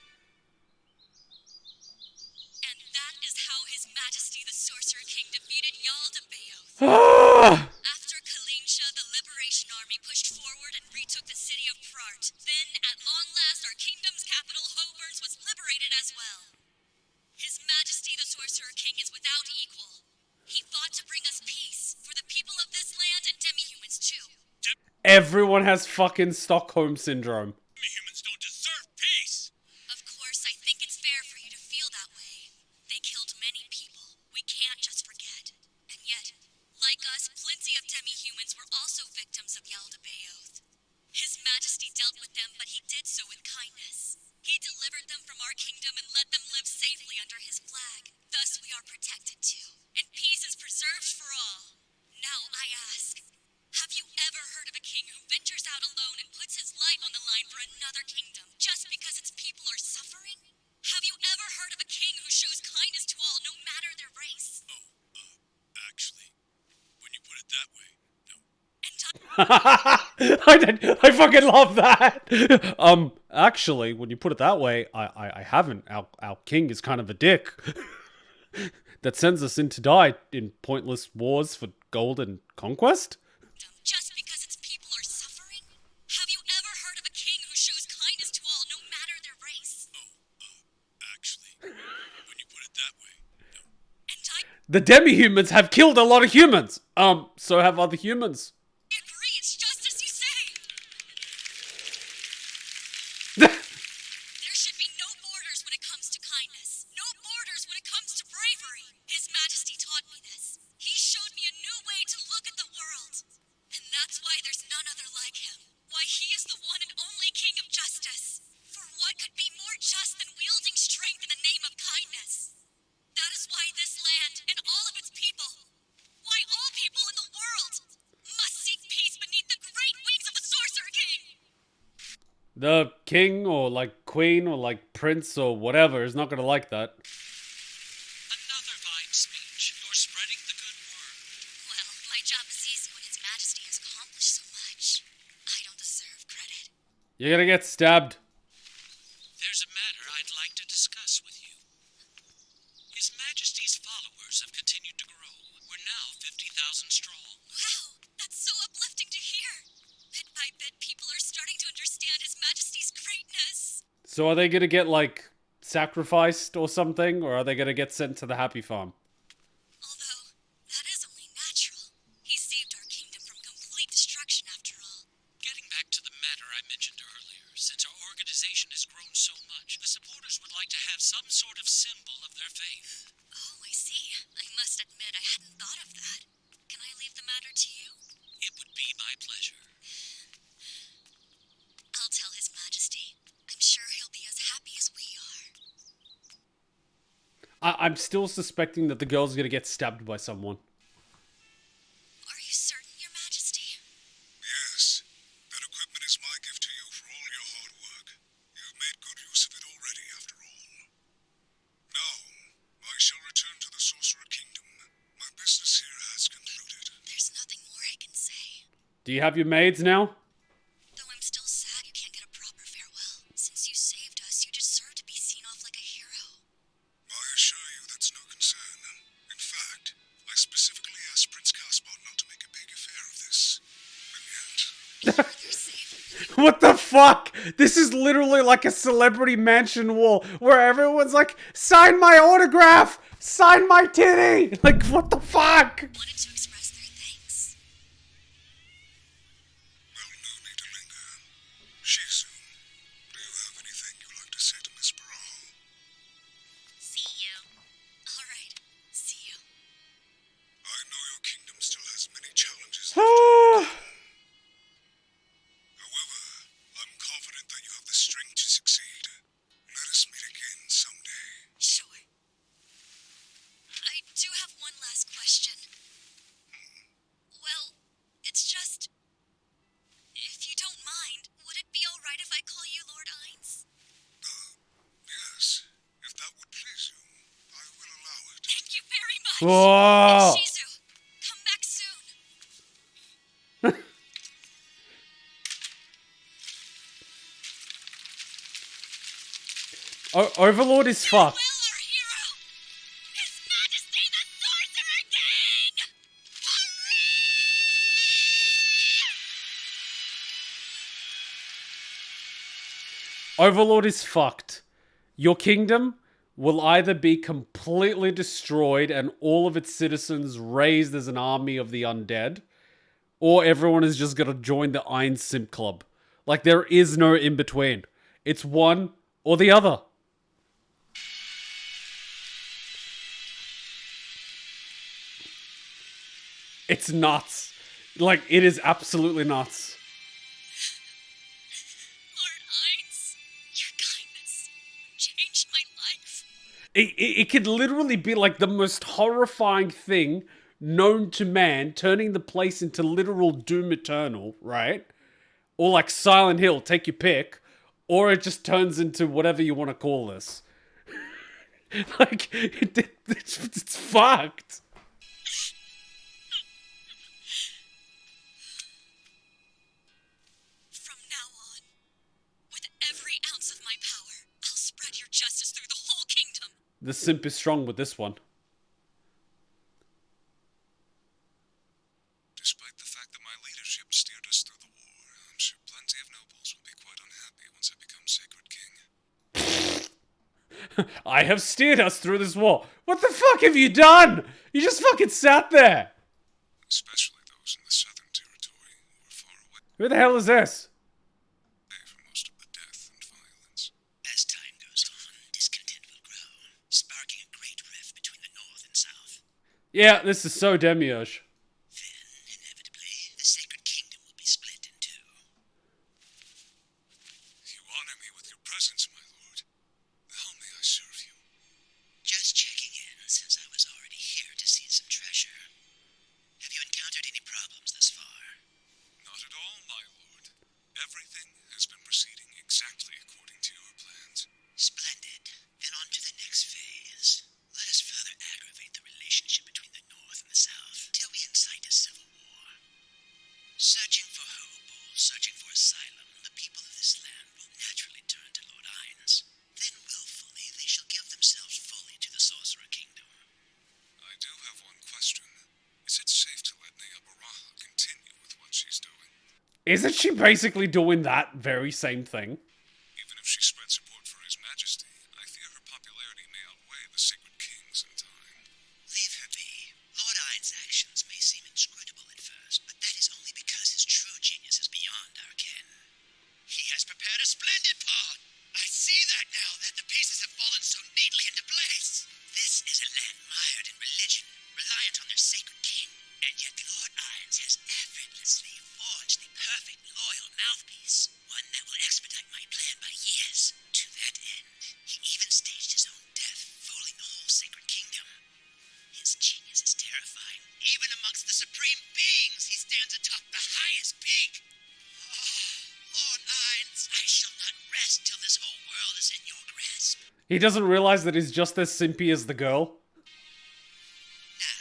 And that is how His Majesty the Sorcerer King defeated Jaldabaoth. After Kalinsha, the Liberation Army pushed forward and retook the city of Prart. Then, at long last, our kingdom's capital, Hoburns, was liberated as well. His Majesty the Sorcerer King is without equal. He fought to bring us peace for the people of this land and demi-humans too. Everyone has fucking Stockholm Syndrome. Humans don't deserve peace! Of course, I think it's fair for you to feel that way. They killed many people. We can't just forget. And yet, like us, plenty of demi-humans were also victims of Jaldabaoth. His Majesty dealt with them, but he did so with kindness. He delivered them from our kingdom and let them live safely under his flag. Thus we are protected too, and peace is preserved for all. Now I ask, have you ever heard of a king who ventures out alone and puts his life on the line for another kingdom just because its people are suffering? Have you ever heard of a king who shows kindness to all no matter their race? Actually, when you put it that way, no. And I fucking love that. Actually, when you put it that way, I haven't. Our king is kind of a dick. that sends us in to die in pointless wars for gold and conquest? Just because its people are suffering? Have you ever heard of a king who shows kindness to all, no matter their race? Actually, when you put it that way, no. And I The demi-humans have killed a lot of humans. So have other humans. agree, it's just as you say. There should be no borders when it comes to kindness. No borders when it comes to bravery. His Majesty taught me this. He showed me a new way to look at the world. And that's why there's none other like him. Why he is the one and only King of Justice. For what could be more just than wielding strength in the name of kindness? That is why this land and all of its people, why all people in the world, must seek peace beneath the great wings of a sorcerer king. The king or like queen or like prince or whatever is not gonna like that. Another fine speech. You're spreading the good word. Well, my job is easy when His Majesty has accomplished so much. I don't deserve credit. You're gonna get stabbed. There's a matter I'd like to discuss with you. His Majesty's followers have continued to grow. We're now 50,000 strong. Wow, that's so uplifting to hear. Bit by bit, people are starting to understand His Majesty's greatness. So are they gonna get like sacrificed or something, or are they gonna get sent to the happy farm? Although, that is only natural. He saved our kingdom from complete destruction after all. Getting back to the matter I mentioned earlier, since our organization has grown so much, the supporters would like to have some sort of symbol of their faith. Oh, I see. I must admit, I hadn't thought of that. Can I leave the matter to you? It would be my pleasure. I'll tell His Majesty. I'm sure he'll be as happy as we are. I'm still suspecting that the girl's gonna get stabbed by someone. Are you certain, Your Majesty? Yes, that equipment is my gift to you for all your hard work. You've made good use of it already, after all. Now, I shall return to the Sorcerer Kingdom. My business here has concluded. There's nothing more I can say. Do you have your maids now? Though I'm still sad you can't get a proper farewell. Since you saved us, you deserve to be seen off like a hero. I assure you that's no concern. In fact, I specifically asked Prince Casper not to make a big affair of this. And yet, They're safe. What the fuck? This is literally like a celebrity mansion wall where everyone's like, sign my autograph! Sign my titty! Like, what the fuck? Wanted to express their thanks. well, no need to linger. Shizu, do you have anything you'd like to say to Miss Baraha? See you. All right. See you. I know your kingdom still has many challenges. Ah. However, I'm confident that you have the strength to succeed. Let us meet again someday. Sure. I do have one last question. Well, it's just... If you don't mind, would it be alright if I call you Lord Ainz? Yes, if that would please you, I will allow it. Thank you very much. Whoa. Shizu, come back soon. Overlord is fucked. Will our hero, His Majesty the Sorcerer King! Overlord is fucked. Your kingdom will either be completely destroyed and all of its citizens raised as an army of the undead, or everyone is just gonna join the Ainz Simp Club. Like, there is no in between. It's one or the other. It's nuts. Like, it is absolutely nuts. Lord Ainz, your kindness changed my life. It could literally be like the most horrifying thing known to man, turning the place into literal Doom Eternal, right? Or like Silent Hill, take your pick. Or it just turns into whatever you want to call this. Like, it's fucked. From now on, with every ounce of my power, I'll spread your justice through the whole kingdom. The simp is strong with this one. have steered us through this war. What the fuck have you done? You just fucking sat there. Especially those in the southern territory who are far away Who the hell is this? from most of the death and violence. As time goes on, discontent will grow, sparking a great rift between the north and south. Yeah, this is so Demiurge. Then, inevitably, the sacred kingdom will be split in two. You honor me with your presence, my lord. How may I serve you? Just checking in, since I was already here to see some treasure. Have you encountered any problems thus far? Not at all, my lord. Everything has been proceeding exactly according to your plans. Splendid. Then on to the next phase. Let us further aggravate the relationship between the north and the south, till we incite a civil war. Searching for hope or searching for asylum, the people of this land will naturally turn to Lord Ainz. Then willfully they shall give themselves fully to the Sorcerer Kingdom. I do have one question. Is it safe to let Neia continue with what she's doing? Isn't she basically doing that very same thing? Even if she spreads support for His Majesty, I fear her popularity may outweigh the Sacred King's in time. Leave her be. Lord Ainz's actions may seem inscrutable at first, but that is only because his true genius is beyond our ken. He has prepared a splendid pawn. I see that now, that the pieces have fallen so neatly into place. This is a land mired in religion, reliant on their sacred king, and yet Lord Ainz has effortlessly forged the perfect loyal mouthpiece, one that will expedite my plan by years. To that end, he even staged his own death, fooling the whole sacred kingdom. His genius is terrifying. Even amongst the supreme beings, he stands atop the highest peak. Lord Ainz, I shall not rest till this whole world is in your grasp. He doesn't realize that he's just as simpy as the girl. Now,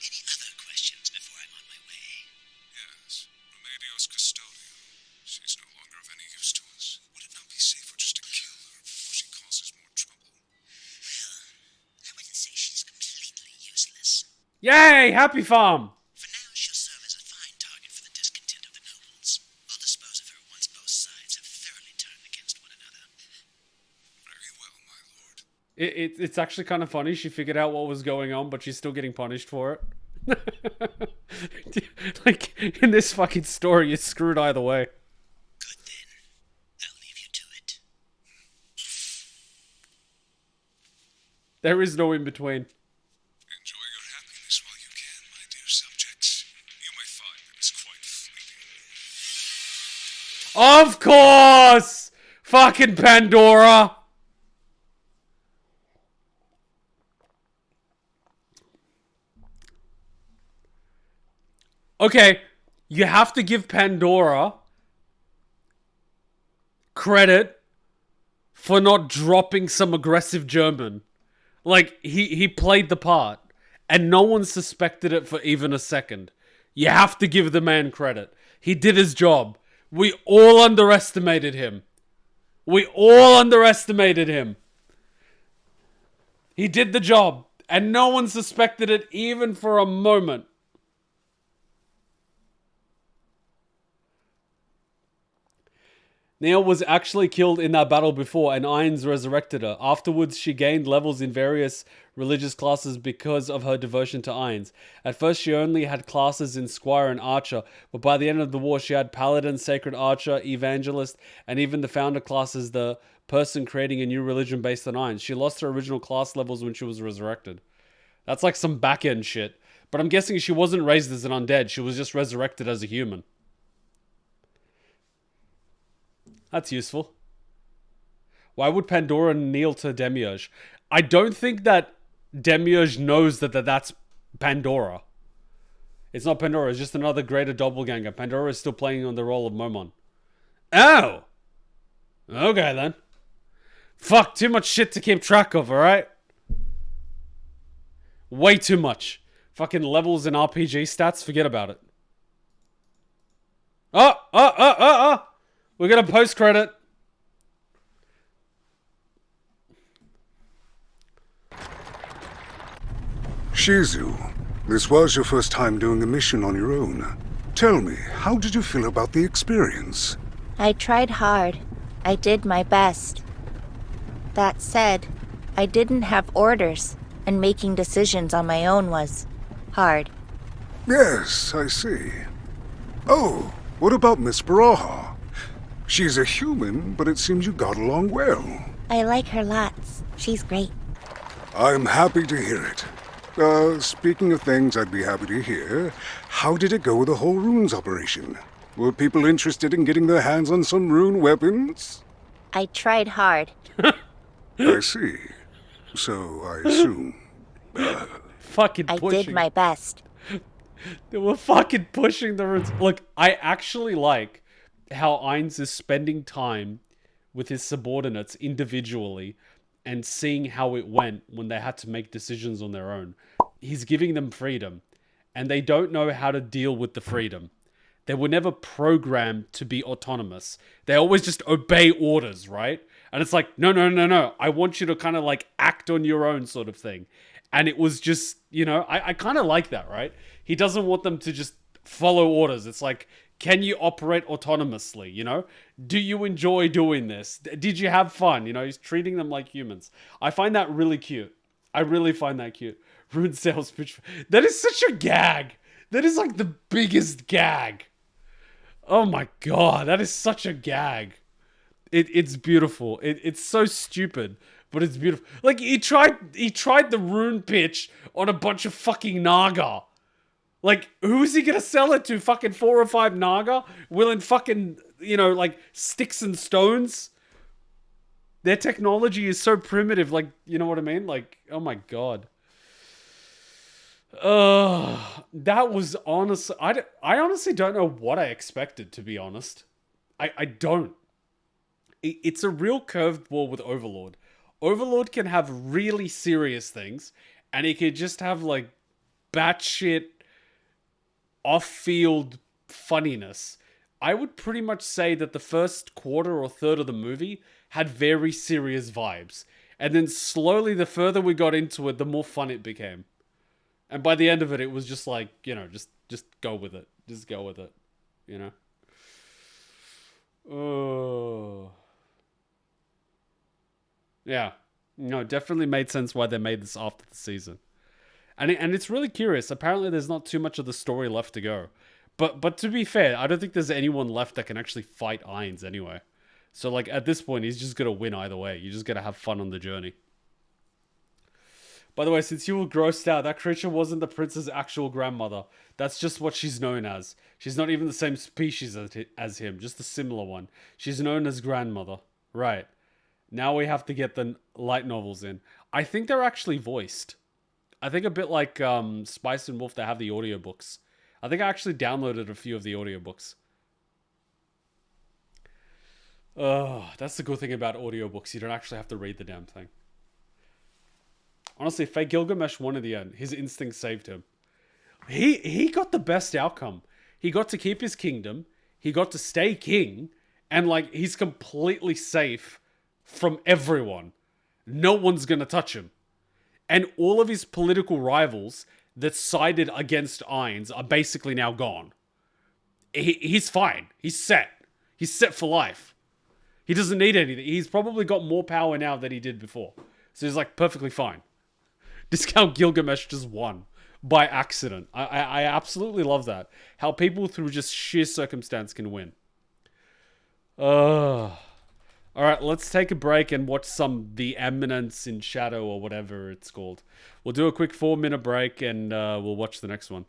any other questions before I'm on my way? Yes, Remedio's custodian. She's no longer of any use to us. Would it not be safer just to kill her before she causes more trouble? Well, I wouldn't say she's completely useless. Yay! Happy farm! For now, she'll serve as a fine target for the discontent of the nobles. We'll dispose of her once both sides have thoroughly turned against one another. Very well, my lord. It's actually kind of funny. She figured out what was going on, but she's still getting punished for it. Like, in this fucking story, you're screwed either way. Good then. I'll leave you to it. There is no in between. Enjoy your happiness while you can, my dear subjects. You may find that it's quite fleeting. Of course! Fucking Pandora! Okay, you have to give Pandora credit for not dropping some aggressive German. Like, he played the part, and no one suspected it for even a second. You have to give the man credit. He did his job. We all underestimated him. We all underestimated him. He did the job, and no one suspected it even for a moment. Neia was actually killed in that battle before, and Ainz resurrected her. Afterwards, she gained levels in various religious classes because of her devotion to Ainz. At first, she only had classes in Squire and Archer, but by the end of the war, she had Paladin, Sacred Archer, Evangelist, and even the Founder class as the person creating a new religion based on Ainz. She lost her original class levels when she was resurrected. That's like some back-end shit. But I'm guessing she wasn't raised as an undead. She was just resurrected as a human. That's useful. Why would Pandora kneel to Demiurge? I don't think that Demiurge knows that that's Pandora. It's not Pandora, it's just another greater doppelganger. Pandora is still playing on the role of Momon. Oh! Okay then. Fuck, too much shit to keep track of, alright? Way too much. Fucking levels and RPG stats, forget about it. Oh! We're gonna post credit. Shizu, this was your first time doing a mission on your own. Tell me, how did you feel about the experience? I tried hard. I did my best. That said, I didn't have orders, and making decisions on my own was hard. Yes, I see. Oh, what about Miss Baraha? She's a human, but it seems you got along well. I like her lots. She's great. I'm happy to hear it. Speaking of things I'd be happy to hear, how did it go with the whole runes operation? Were people interested in getting their hands on some rune weapons? I tried hard. I see. So, I assume... Fucking I pushing. did my best. They were fucking pushing the runes. Look, I actually like how Ainz is spending time with his subordinates individually and seeing how it went when they had to make decisions on their own. He's giving them freedom, and they don't know how to deal with the freedom. They were never programmed to be autonomous. They always just obey orders, right? And it's like, no. I want you to kind of like act on your own sort of thing. And it was just, you know, I kind of like that, right? He doesn't want them to just follow orders. It's like, can you operate autonomously, you know? Do you enjoy doing this? Did you have fun? You know, he's treating them like humans. I find that really cute. I really find that cute. Rune sales pitch. That is such a gag. That is like the biggest gag. Oh my god, that is such a gag. It's beautiful. It's so stupid, but it's beautiful. Like he tried the rune pitch on a bunch of fucking Naga. Like, who's he gonna sell it to? Fucking 4 or 5 Naga? Willing fucking, you know, like, sticks and stones? Their technology is so primitive, like, you know what I mean? Like, oh my god. That was honestly... I honestly don't know what I expected, to be honest. I don't. It's a real curved ball with Overlord. Overlord can have really serious things, and he could just have, like, batshit off-field funniness. I would pretty much say that the first quarter or third of the movie had very serious vibes. And then slowly, the further we got into it, the more fun it became. And by the end of it, it was just like, you know, just go with it. Just go with it. You know? Oh. Yeah. No, it definitely made sense why they made this after the season. And it's really curious. Apparently, there's not too much of the story left to go. But to be fair, I don't think there's anyone left that can actually fight Ainz anyway. So, like, at this point, he's just going to win either way. You're just going to have fun on the journey. By the way, since you were grossed out, that creature wasn't the prince's actual grandmother. That's just what she's known as. She's not even the same species as him, just a similar one. She's known as grandmother. Right. Now we have to get the light novels in. I think they're actually voiced. I think a bit like Spice and Wolf, they have the audiobooks. I think I actually downloaded a few of the audiobooks. That's the good thing about audiobooks. You don't actually have to read the damn thing. Honestly, Fake Gilgamesh won in the end. His instinct saved him. He got the best outcome. He got to keep his kingdom. He got to stay king. And, like, he's completely safe from everyone. No one's gonna touch him. And all of his political rivals that sided against Ainz are basically now gone. He's fine. He's set. He's set for life. He doesn't need anything. He's probably got more power now than he did before. So he's like perfectly fine. Discount Gilgamesh just won by accident. I absolutely love that. How people through just sheer circumstance can win. Alright, let's take a break and watch some The Eminence in Shadow or whatever it's called. We'll do a quick 4-minute break and we'll watch the next one.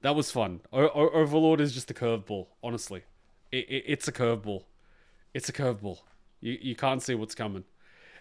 That was fun. Overlord is just a curveball, honestly. It's a curveball. It's a curveball. You can't see what's coming.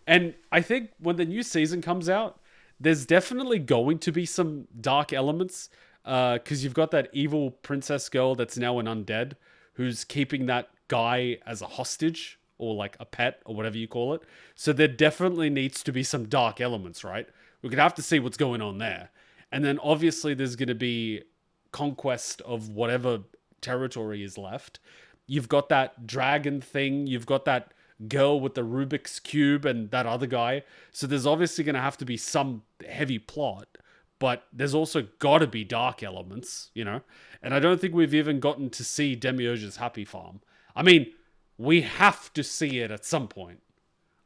And I think when the new season comes out, there's definitely going to be some dark elements. Because you've got that evil princess girl that's now an undead who's keeping that guy as a hostage or like a pet or whatever you call it. So there definitely needs to be some dark elements, right? We're going to have to see what's going on there. And then obviously there's going to be conquest of whatever territory is left. You've got that dragon thing. You've got that girl with the Rubik's Cube and that other guy. So there's obviously going to have to be some heavy plot. But there's also got to be dark elements, you know? And I don't think we've even gotten to see Demiurge's Happy Farm. I mean, we have to see it at some point.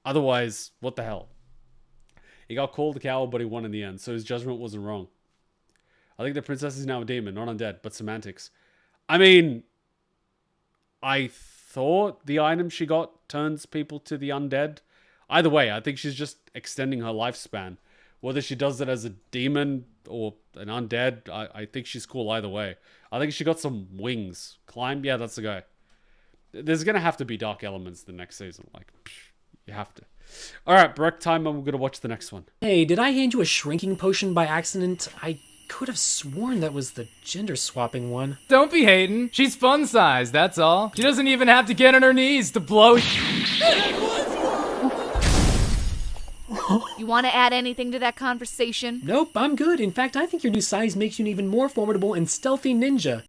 Otherwise, what the hell? He got called a coward, but he won in the end, so his judgment wasn't wrong. I think the princess is now a demon, not undead, but semantics. I mean, I thought the item she got turns people to the undead. Either way, I think she's just extending her lifespan. Whether she does it as a demon or an undead, I think she's cool either way. I think she got some wings. Climb? Yeah, that's the guy. There's going to have to be dark elements the next season. Like, you have to. Alright, break time and we're going to watch the next one. Hey, did I hand you a shrinking potion by accident? I could have sworn that was the gender swapping one. Don't be hating. She's fun size, that's all. She doesn't even have to get on her knees to blow. You want to add anything to that conversation? Nope, I'm good. In fact, I think your new size makes you an even more formidable and stealthy ninja.